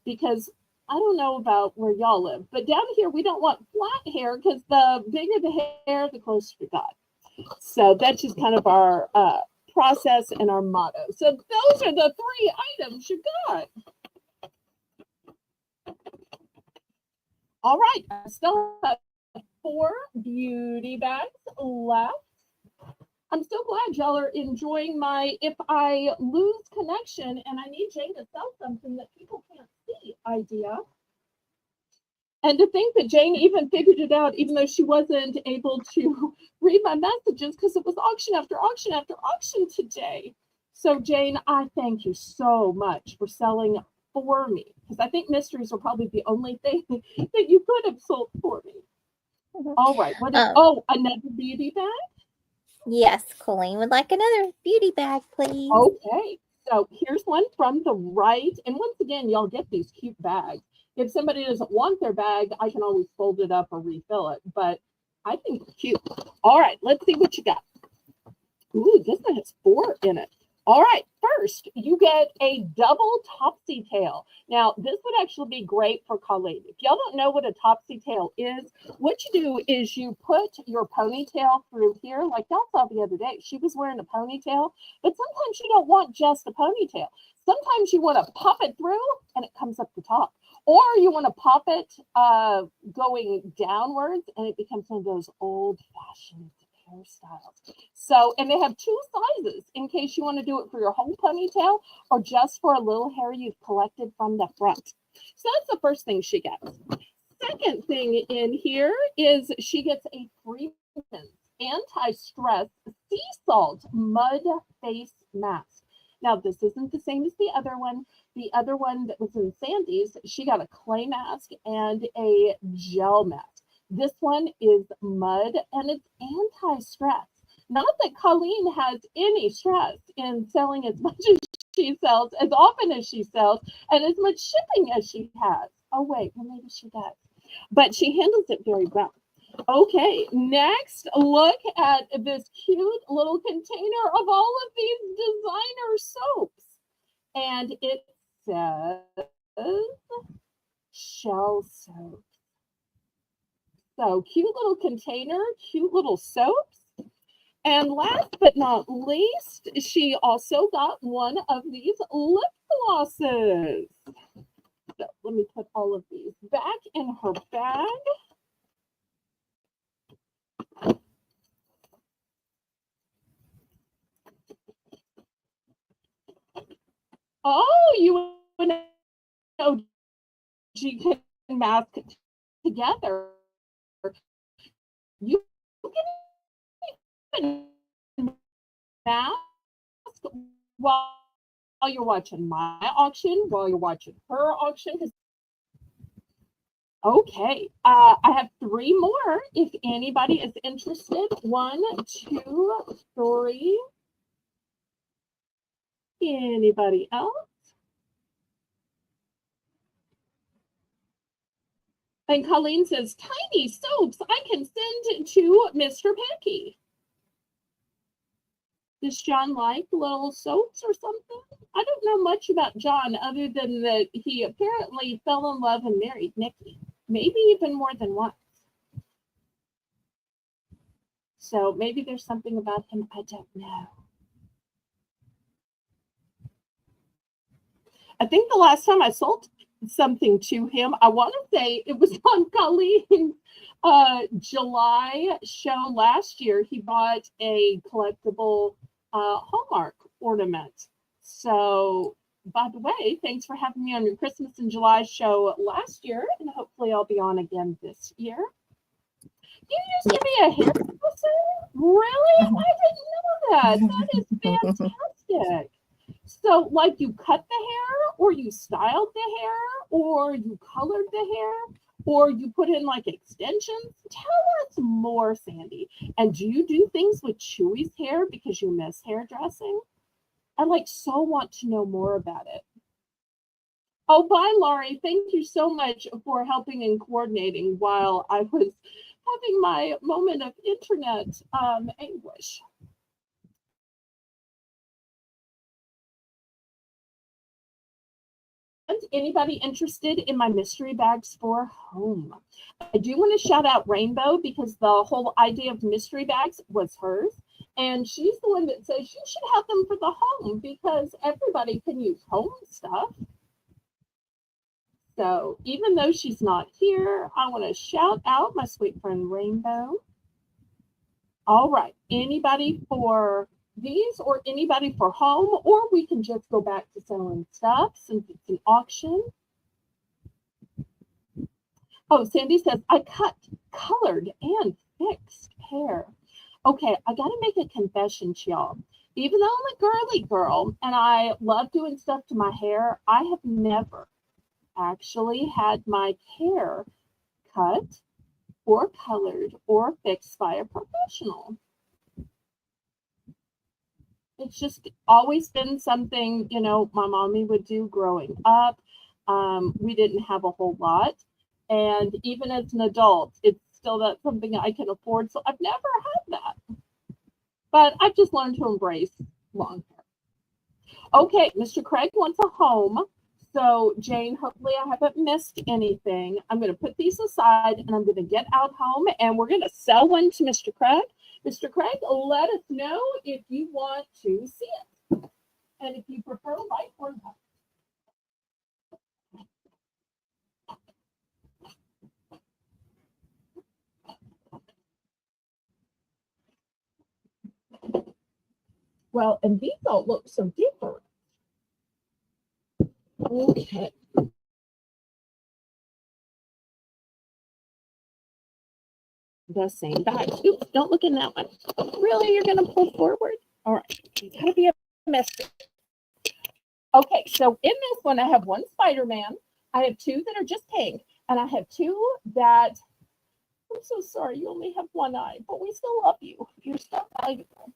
Because I don't know about where y'all live, but down here, we don't want flat hair because the bigger the hair, the closer to God. So that's just kind of our process and our motto. So those are the 3 items you got. All right, I still have 4 beauty bags left. I'm so glad y'all are enjoying my if I lose connection and I need Jane to sell something that people can't see idea. And to think that Jane even figured it out, even though she wasn't able to read my messages because it was auction after auction after auction today. So Jane, I thank you so much for selling for me, because I think mysteries are probably the only thing that you could have sold for me. All right. What is, another beauty bag?
Yes, Colleen would like another beauty bag, please.
Okay. So here's one from the right. And once again, y'all get these cute bags. If somebody doesn't want their bag, I can always fold it up or refill it. But I think it's cute. All right. Let's see what you got. Ooh, this one has 4 in it. All right, first, you get a double topsy tail. Now, this would actually be great for Colleen. If y'all don't know what a topsy tail is, what you do is you put your ponytail through here, like y'all saw the other day. She was wearing a ponytail, but sometimes you don't want just a ponytail. Sometimes you want to pop it through and it comes up the top. Or you want to pop it going downwards and it becomes one of those old-fashioned hairstyles. So, and they have 2 sizes in case you want to do it for your whole ponytail or just for a little hair you've collected from the front. So that's the first thing she gets. Second thing in here is she gets a Freeman's anti-stress sea salt mud face mask. Now, this isn't the same as the other one. The other one that was in Sandy's, she got a clay mask and a gel mask. This one is mud and it's anti-stress. Not that Colleen has any stress in selling as much as she sells, as often as she sells, and as much shipping as she has. Oh, wait, well, maybe she does. But she handles it very well. Okay, next, look at this cute little container of all of these designer soaps. And it says Shell Soap. So cute little container, cute little soaps. And last but not least, she also got one of these lip glosses. So let me put all of these back in her bag. Oh, you and OG can mask together. You can mask while you're watching my auction, while you're watching her auction. Okay, I have 3 more if anybody is interested. 1, 2, 3. Anybody else? And Colleen says, tiny soaps I can send to Mr. Pecky. Does John like little soaps or something? I don't know much about John other than that he apparently fell in love and married Nikki. Maybe even more than once. So maybe there's something about him I don't know. I think the last time I sold something to him, I want to say it was on Colleen's July show last year. He bought a collectible Hallmark ornament. So, by the way, thanks for having me on your Christmas in July show last year, and hopefully I'll be on again this year. You used to be a hairdresser? Really? I didn't know that. That is fantastic. So, like, you cut the hair, or you styled the hair, or you colored the hair, or you put in like extensions? Tell us more, Sandy. And do you do things with Chewy's hair because you miss hairdressing? I so want to know more about it. Oh, bye, Laurie. Thank you so much for helping and coordinating while I was having my moment of internet anguish. Anybody interested in my mystery bags for home? I do want to shout out Rainbow because the whole idea of mystery bags was hers. And she's the one that says you should have them for the home because everybody can use home stuff. So even though she's not here, I want to shout out my sweet friend Rainbow. All right. Anybody for these or anybody for home, or we can just go back to selling stuff since it's an auction. Oh, Sandy says, I cut, colored, and fixed hair. Okay, I got to make a confession to y'all. Even though I'm a girly girl and I love doing stuff to my hair, I have never actually had my hair cut or colored or fixed by a professional. It's just always been something, my mommy would do growing up. We didn't have a whole lot. And even as an adult, it's still not something I can afford. So I've never had that. But I've just learned to embrace long hair. Okay, Mr. Craig wants a home. So Jane, hopefully I haven't missed anything. I'm going to put these aside and I'm going to get out home and we're going to sell one to Mr. Craig. Mr. Craig, let us know if you want to see it and if you prefer white or not. Well, and these don't look so different. Okay. The same bag. Oops, don't look in that one. Really, you're going to pull forward? All right. You got to be a mess. Okay, so in this one, I have one Spider-Man. I have two that are just pink. And I have two that, I'm so sorry, you only have one eye, but we still love you. You're so valuable.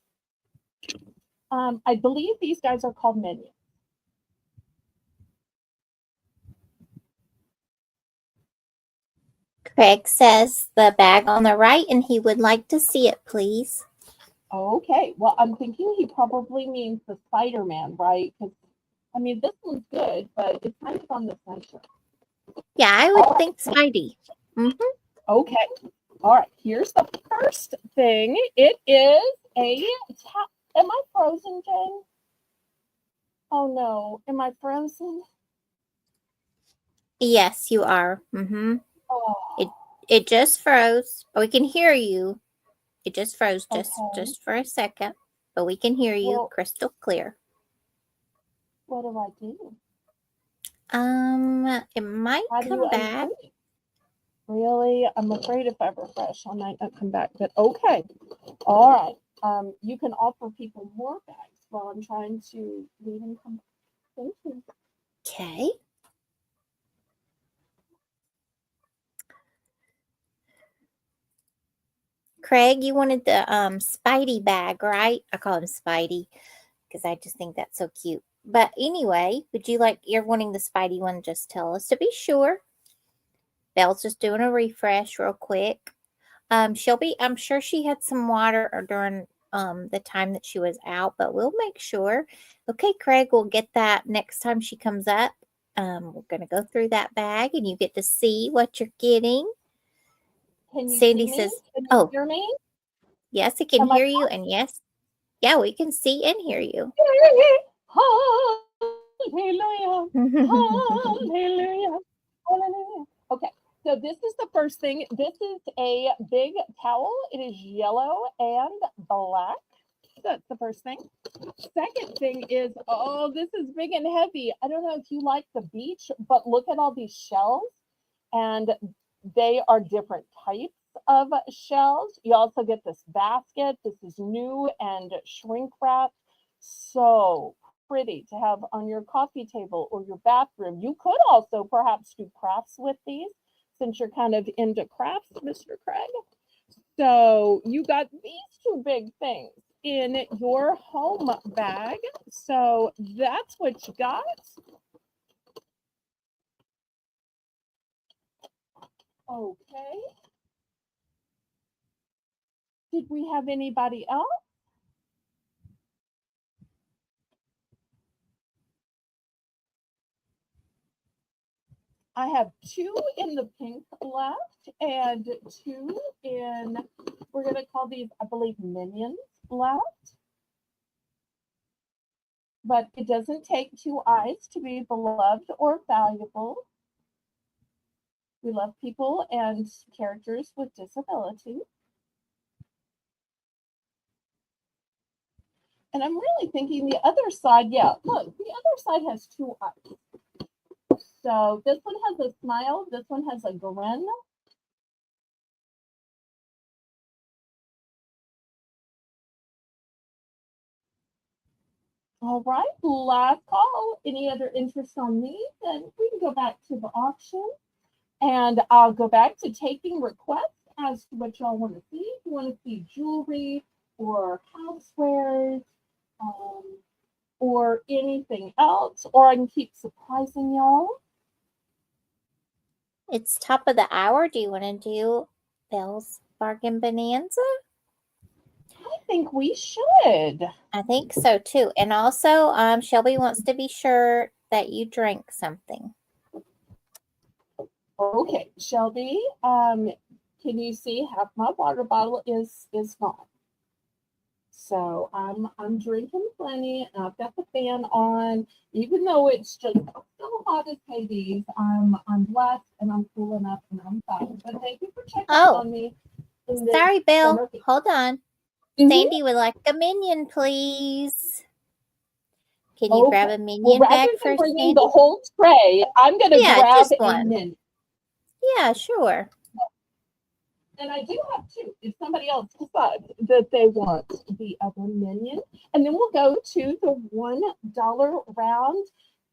I believe these guys are called Minions.
Craig says the bag on the right and he would like to see it, please.
Okay, well, I'm thinking he probably means the Spider-Man, right? Because, this one's good, but it's kind of on the center.
Yeah, I would think Spidey.
Okay, all right, here's the first thing. It is a towel. Am I frozen, Jane? Oh, no. Am I frozen?
Yes, you are.
Oh.
It just froze. We can hear you. It just froze
Okay.
just for a second, but we can hear you crystal clear.
What do I do?
It might come back.
Really? I'm afraid if I refresh, I might not come back. But okay. All right. You can offer people more bags while I'm trying to leave and come back. Thank you.
Okay. Craig, you wanted the Spidey bag, right? I call him Spidey because I just think that's so cute. But anyway, you're wanting the Spidey one, just tell us to be sure. Belle's just doing a refresh real quick. I'm sure she had some water during the time that she was out, but we'll make sure. Okay, Craig, we'll get that next time she comes up. We're going to go through that bag and you get to see what you're getting.
Can you
Sandy
see me?
says,
Can you
oh,
hear me?
yes, he can
Am I
hear you. And yes, yeah, we can see and hear you.
Hallelujah. Hallelujah. Hallelujah. Okay, so this is the first thing. This is a big towel. It is yellow and black. That's the first thing. Second thing is, oh, this is big and heavy. I don't know if you like the beach, but look at all these shells. And they are different types of shells. You also get this basket. This is new and shrink wrapped. So pretty to have on your coffee table or your bathroom. You could also perhaps do crafts with these since you're kind of into crafts, Mr. Craig. So you got these two big things in your home bag. So that's what you got. Okay. Did we have anybody else? I have two in the pink left and two in, we're going to call these, I believe, minions left. But it doesn't take two eyes to be beloved or valuable. We love people and characters with disability. And I'm really thinking the other side, yeah, look, the other side has two eyes. So this one has a smile, this one has a grin. All right, last call. Any other interest on these? Then we can go back to the auction. And I'll go back to taking requests as to what y'all want to see. If you want to see jewelry or housewares, or anything else, or I can keep surprising y'all.
It's top of the hour. Do you want to do Belle's Bargain Bonanza?
I think we should.
I think so too. And also, Shelby wants to be sure that you drink something.
Okay, Shelby, can you see half my water bottle is gone? So I'm drinking plenty, and I've got the fan on, even though it's just so hot as Hades. I'm blessed and I'm cool enough and I'm fine. But thank you for checking on me.
Sorry, Belle. Hold on.
Mhm.
Sandy would like a minion, please. Can you grab a minion
well,
bag
rather
for
than bringing
Sandy?
the whole tray, I'm going to grab
just
a
one.
minion.
Yeah, sure.
And I do have two, if somebody else decides that they want the other minion. And then we'll go to the $1 round.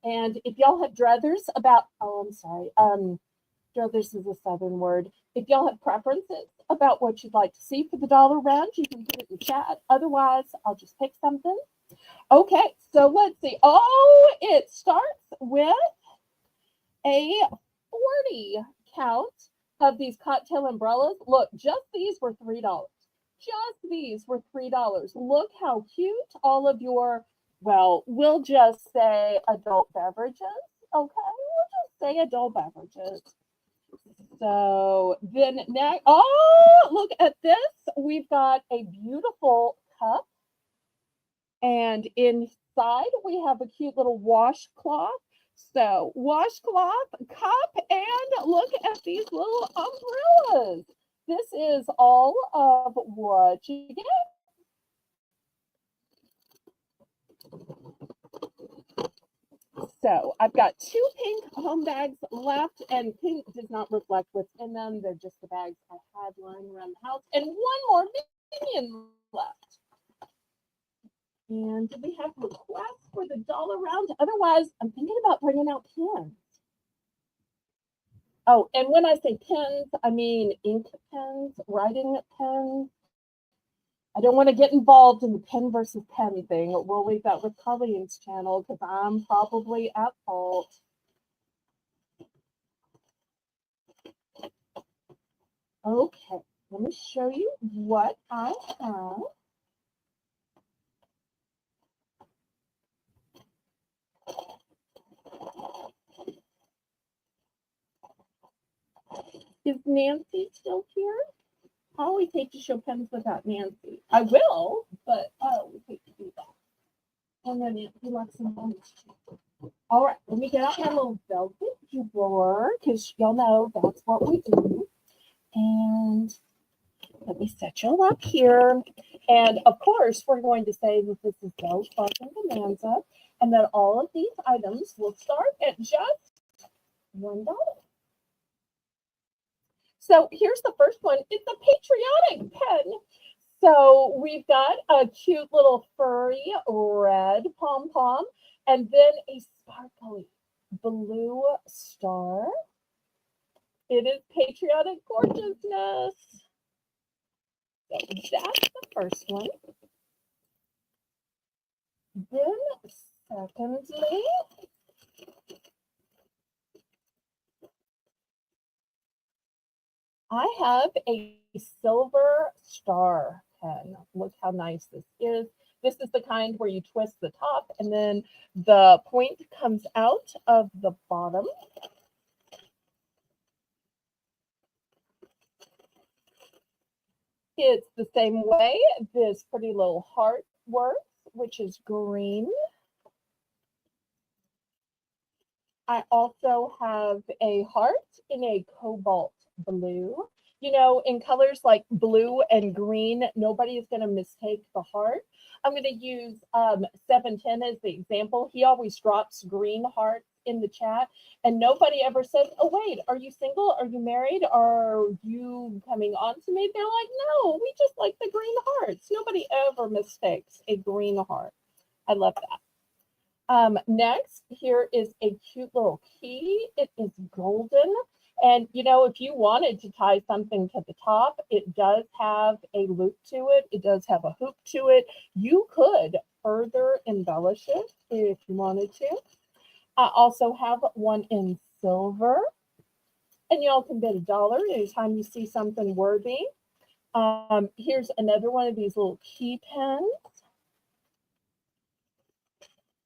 And if y'all have druthers about, oh, I'm sorry, druthers is a Southern word. If y'all have preferences about what you'd like to see for the dollar round, you can put it in the chat. Otherwise, I'll just pick something. Okay, so let's see. Oh, it starts with a 40 count of these cocktail umbrellas. Look, just these were $3. Just these were $3. Look how cute all of your, well, we'll just say adult beverages. Okay, we'll just say adult beverages. So then next, oh, look at this. We've got a beautiful cup. And inside we have a cute little washcloth. So washcloth, cup, and look at these little umbrellas. This is all of what you get. So I've got two pink home bags left, and pink does not reflect what's in them. They're just the bags I had lying around the house, and one more minion left. And do we have requests for the dollar round? Otherwise, I'm thinking about bringing out pens. Oh, and when I say pens, I mean ink pens, writing pens. I don't want to get involved in the pen versus pen thing. We'll leave that with Colleen's channel because I'm probably at fault. Okay, let me show you what I have. Is Nancy still here? I always hate to show pens without Nancy. I will, but I always hate to do that. And then Nancy likes them on. All right, let me get out my little velvet drawer because y'all know that's what we do. And let me set you all up here. And of course, we're going to say that this is Belle's Bargain Bonanza, and that all of these items will start at just $1. So here's the first one. It's a patriotic pen. So we've got a cute little furry red pom-pom, and then a sparkly blue star. It is patriotic gorgeousness. So that's the first one. Then secondly, I have a silver star pen. Look how nice this is. This is the kind where you twist the top and then the point comes out of the bottom. It's the same way this pretty little heart works, which is green. I also have a heart in a cobalt blue. You know, in colors like blue and green, nobody is going to mistake the heart. I'm going to use 710 as the example. He always drops green hearts in the chat, and nobody ever says, oh, wait, are you single? Are you married? Are you coming on to me? They're like, no, we just like the green hearts. Nobody ever mistakes a green heart. I love that. Next, here is a cute little key. It is golden. And, you know, if you wanted to tie something to the top, it does have a loop to it. It does have a hoop to it. You could further embellish it if you wanted to. I also have one in silver. And y'all can bet $1 anytime you see something worthy. Here's another one of these little key pens.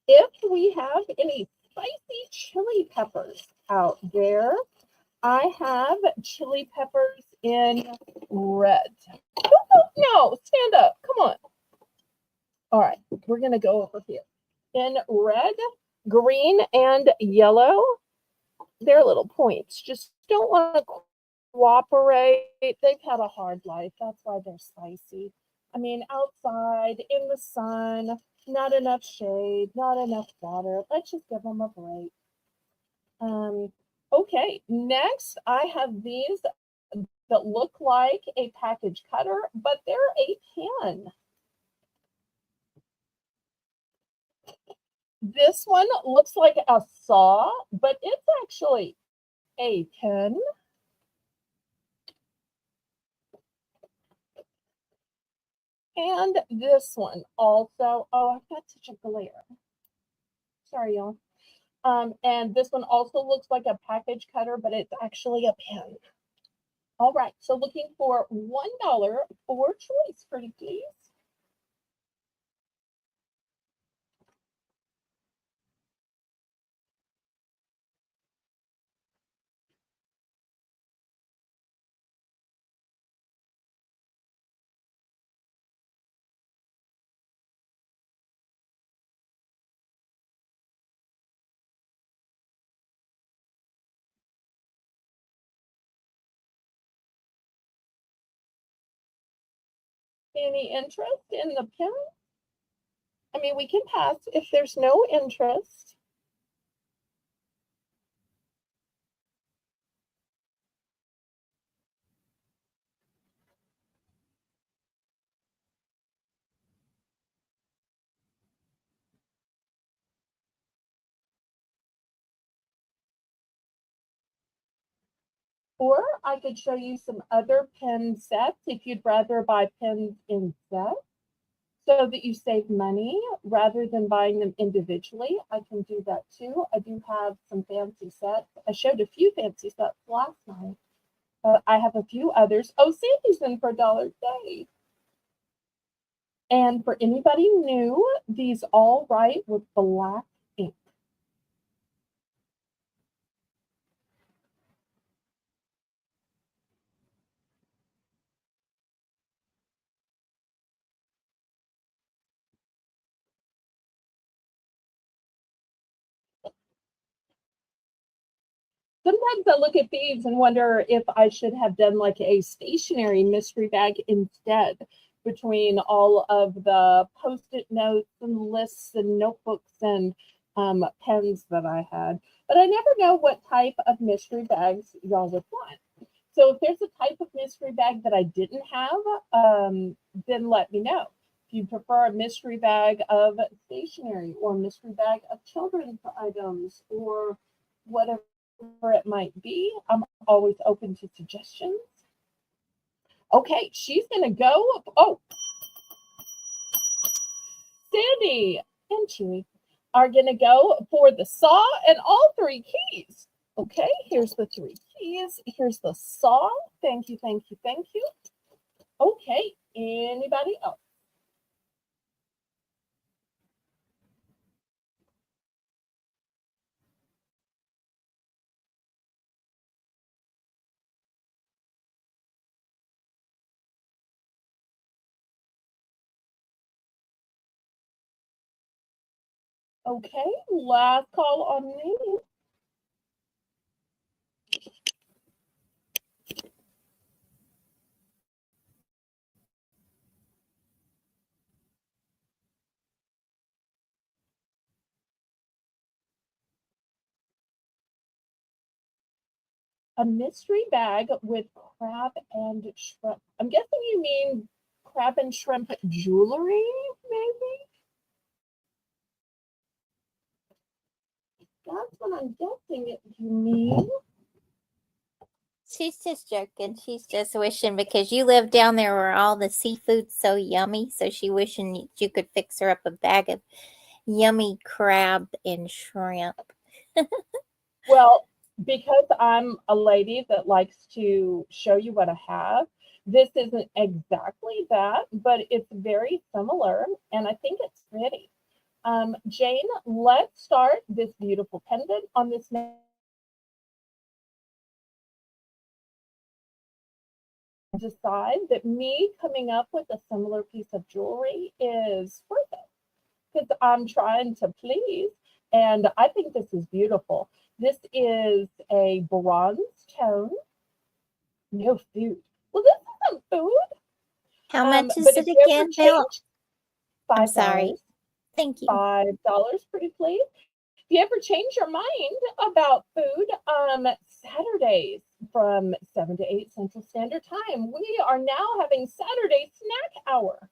If we have any spicy chili peppers out there, I have chili peppers in red. No, stand up. Come on. All right, we're going to go over here. In red, green, and yellow, they're little points. Just don't want to cooperate. They've had a hard life. That's why they're spicy. I mean, outside, in the sun, not enough shade, not enough water. Let's just give them a break. Okay, next I have these that look like a package cutter, but they're a pen. This one looks like a saw, but it's actually a pen. And this one also, oh, I've got such a glare. Sorry, y'all. And this one also looks like a package cutter, but it's actually a pen. All right, so looking for $1 for choice, pretty please. Any interest in the pen? I mean, we can pass if there's no interest. Or I could show you some other pen sets if you'd rather buy pens in sets so that you save money rather than buying them individually. I can do that too. I do have some fancy sets. I showed a few fancy sets last night. I have a few others. Oh, Sandy's in for $1 day. And for anybody new, these all write with black ink. Sometimes I look at these and wonder if I should have done like a stationery mystery bag instead, between all of the post-it notes and lists and notebooks and pens that I had. But I never know what type of mystery bags y'all would want. So if there's a type of mystery bag that I didn't have, then let me know. If you prefer a mystery bag of stationery or a mystery bag of children's items or whatever it might be, I'm always open to suggestions. Okay, she's gonna go. Oh, Sandy and Chewy are gonna go for the saw and all 3 keys. Okay, here's the 3 keys. Here's the saw. Thank you, thank you, thank you. Okay, anybody else? Okay, last call on me. A mystery bag with crab and shrimp. I'm guessing you mean crab and shrimp jewelry, maybe? That's what I'm guessing you mean.
She's just joking. She's just wishing because you live down there where all the seafood's so yummy. So she wishing you could fix her up a bag of yummy crab and shrimp.
Well, because I'm a lady that likes to show you what I have, this isn't exactly that, but it's very similar, and I think it's pretty. Jane, let's start this beautiful pendant on this decide that me coming up with a similar piece of jewelry is worth it because I'm trying to please, and I think this is beautiful. This is a bronze tone. No food. Well, this isn't food.
How much
But
is
if
it
you ever
again, Bill?
change
I'm
$5,
sorry. Thank you.
$5, pretty please. If you ever change your mind about food, Saturdays from 7 to 8 Central Standard Time, we are now having Saturday snack hour.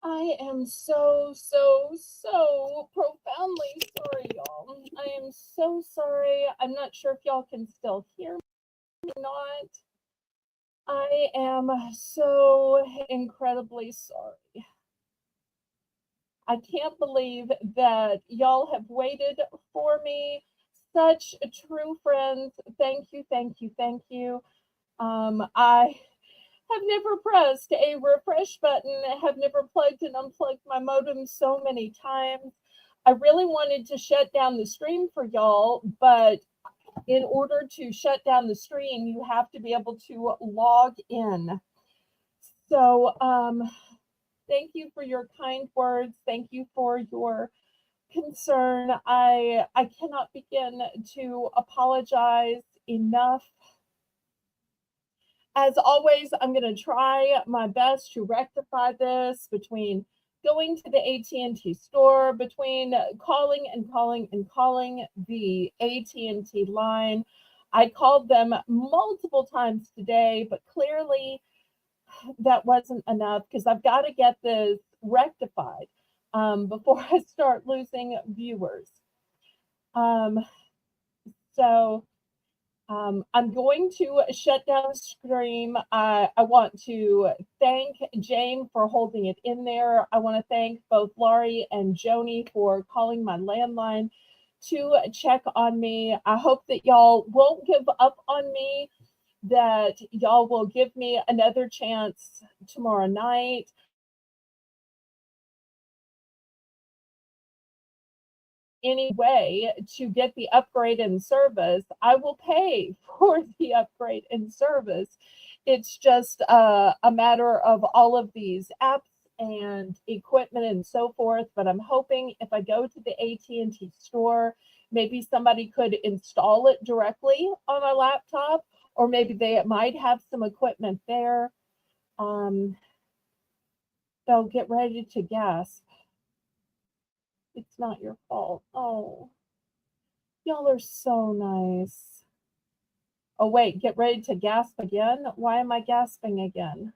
I am so, so, so profoundly sorry, y'all. I am so sorry. I'm not sure if y'all can still hear me or not. I am so incredibly sorry. I can't believe that y'all have waited for me. Such true friends. Thank you, thank you, thank you. I have never pressed a refresh button, have never plugged and unplugged my modem so many times. I really wanted to shut down the stream for y'all, but in order to shut down the stream, you have to be able to log in. So, thank you for your kind words. Thank you for your concern. I cannot begin to apologize enough. As always, I'm going to try my best to rectify this between going to the AT&T store, between calling and calling and calling the AT&T line. I called them multiple times today, but clearly that wasn't enough because I've got to get this rectified before I start losing viewers. So I'm going to shut down the stream. I want to thank Jane for holding it in there. I want to thank both Laurie and Joni for calling my landline to check on me. I hope that y'all won't give up on me, that y'all will give me another chance tomorrow night. Any way to get the upgrade in service, I will pay for the upgrade in service. It's just a matter of all of these apps and equipment and so forth. But I'm hoping if I go to the AT&T store, maybe somebody could install it directly on my laptop, or maybe they might have some equipment there. They'll get ready to gasp. It's not your fault. Oh, y'all are so nice. Oh, wait, get ready to gasp again? Why am I gasping again?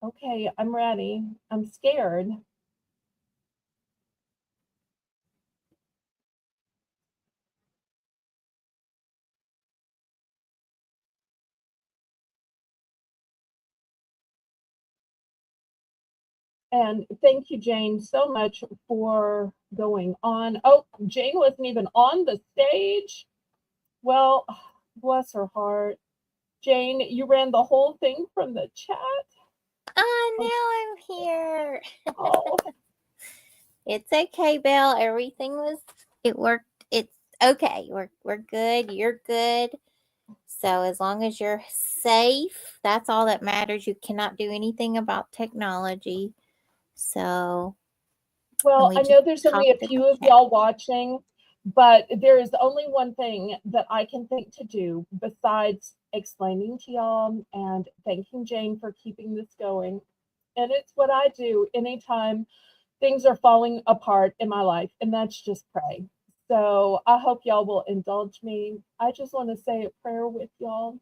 Okay, I'm ready. I'm scared. And thank you, Jane, so much for going on. Oh, Jane wasn't even on the stage. Well, bless her heart. Jane, you ran the whole thing from the chat.
Oh, now I'm here.
Oh,
It's okay, Belle. It worked. It's okay. We're good. You're good. So as long as you're safe, that's all that matters. You cannot do anything about technology. So
well, I know there's only a few of y'all watching, but there is only one thing that I can think to do besides explaining to y'all and thanking Jane for keeping this going. And it's what I do anytime things are falling apart in my life, and that's just pray. So I hope y'all will indulge me. I just want to say a prayer with y'all.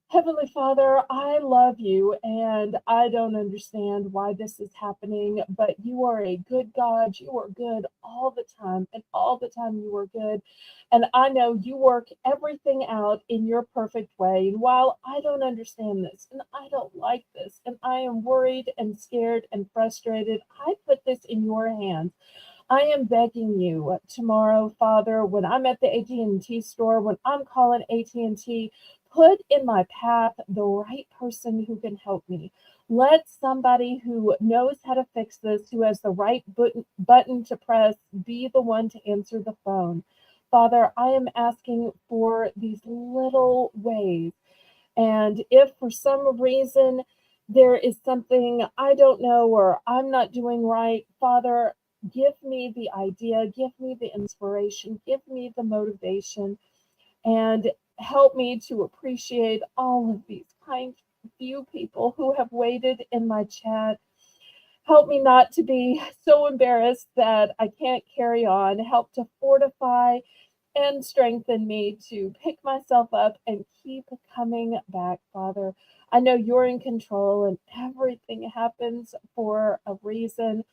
Heavenly Father, I love you and I don't understand why this is happening, but you are a good God. You are good all the time, and all the time you are good. And I know you work everything out in your perfect way. And while I don't understand this and I don't like this and I am worried and scared and frustrated, I put this in your hands. I am begging you tomorrow, Father, when I'm at the AT&T store, when I'm calling AT&T, put in my path the right person who can help me. Let somebody who knows how to fix this, who has the right button to press, be the one to answer the phone. Father, I am asking for these little ways. And if for some reason there is something I don't know or I'm not doing right, Father, give me the idea, give me the inspiration, give me the motivation, and help me to appreciate all of these kind few people who have waited in my chat. Help me not to be so embarrassed that I can't carry on. Help to fortify and strengthen me to pick myself up and keep coming back, Father. I know you're in control and everything happens for a reason.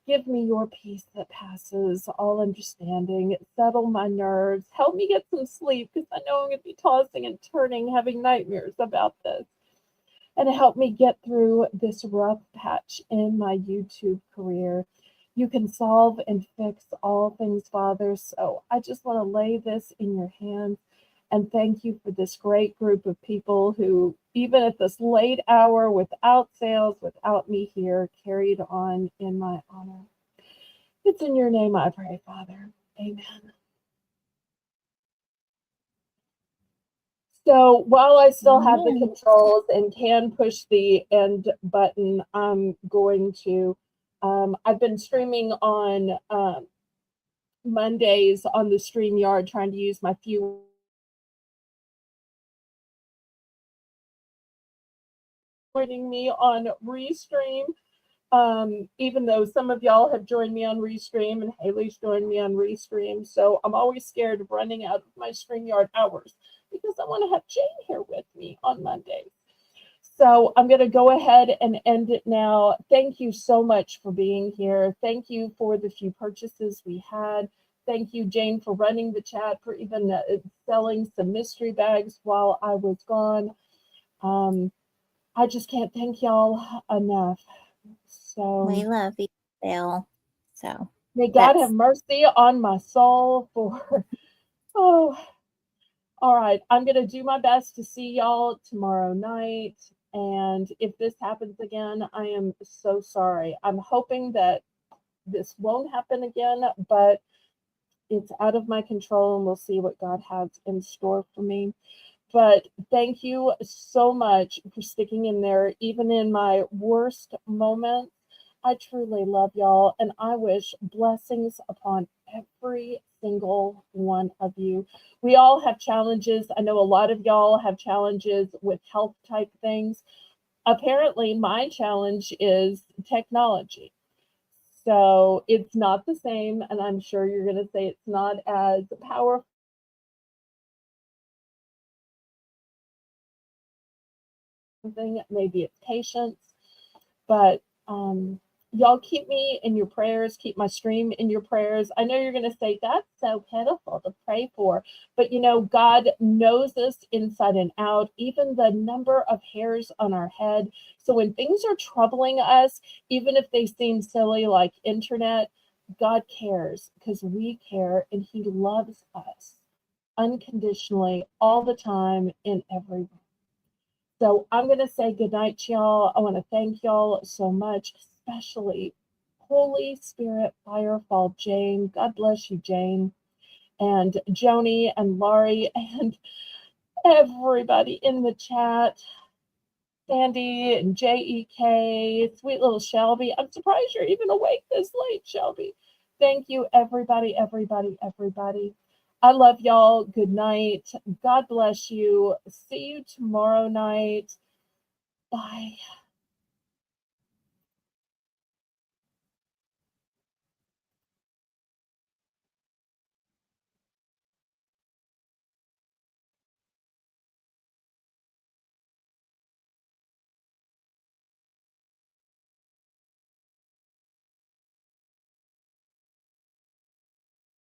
Give me your peace that passes all understanding. Settle my nerves. Help me get some sleep because I know I'm going to be tossing and turning, having nightmares about this. And help me get through this rough patch in my YouTube career. You can solve and fix all things, Father. So I just want to lay this in your hands and thank you for this great group of people who, even at this late hour, without sales, without me here, carried on in my honor. It's in your name I pray, Father. Amen. So while I still have the
Amen.
controls and can push the end button, I'm going to, I've been streaming on Mondays on the StreamYard, trying to use my few joining me on Restream. Even though some of y'all have joined me on Restream and Haley's joined me on Restream. So I'm always scared of running out of my StreamYard hours because I want to have Jane here with me on Mondays. So I'm going to go ahead and end it now. Thank you so much for being here. Thank you for the few purchases we had. Thank you, Jane, for running the chat, for even selling some mystery bags while I was gone. I just can't thank y'all enough. So
We love you, Belle. So
may God
that's
have mercy on my soul for, oh, all right. I'm going to do my best to see y'all tomorrow night. And if this happens again, I am so sorry. I'm hoping that this won't happen again, but it's out of my control and we'll see what God has in store for me. But thank you so much for sticking in there, even in my worst moments. I truly love y'all, and I wish blessings upon every single one of you. We all have challenges. I know a lot of y'all have challenges with health type things. Apparently, my challenge is technology. So it's not the same, and I'm sure you're going to say it's not as powerful. Maybe it's patience, but y'all keep me in your prayers, keep my stream in your prayers. I know you're going to say that's so pitiful to pray for, but you know, God knows us inside and out, even the number of hairs on our head. So when things are troubling us, even if they seem silly like internet, God cares because we care and he loves us unconditionally all the time in every way. So I'm going to say goodnight to y'all. I want to thank y'all so much, especially Holy Spirit Firefall Jane. God bless you, Jane. And Joni and Laurie and everybody in the chat. Sandy and JEK, sweet little Shelby. I'm surprised you're even awake this late, Shelby. Thank you, everybody, everybody, everybody. I love y'all. Good night. God bless you. See you tomorrow night. Bye.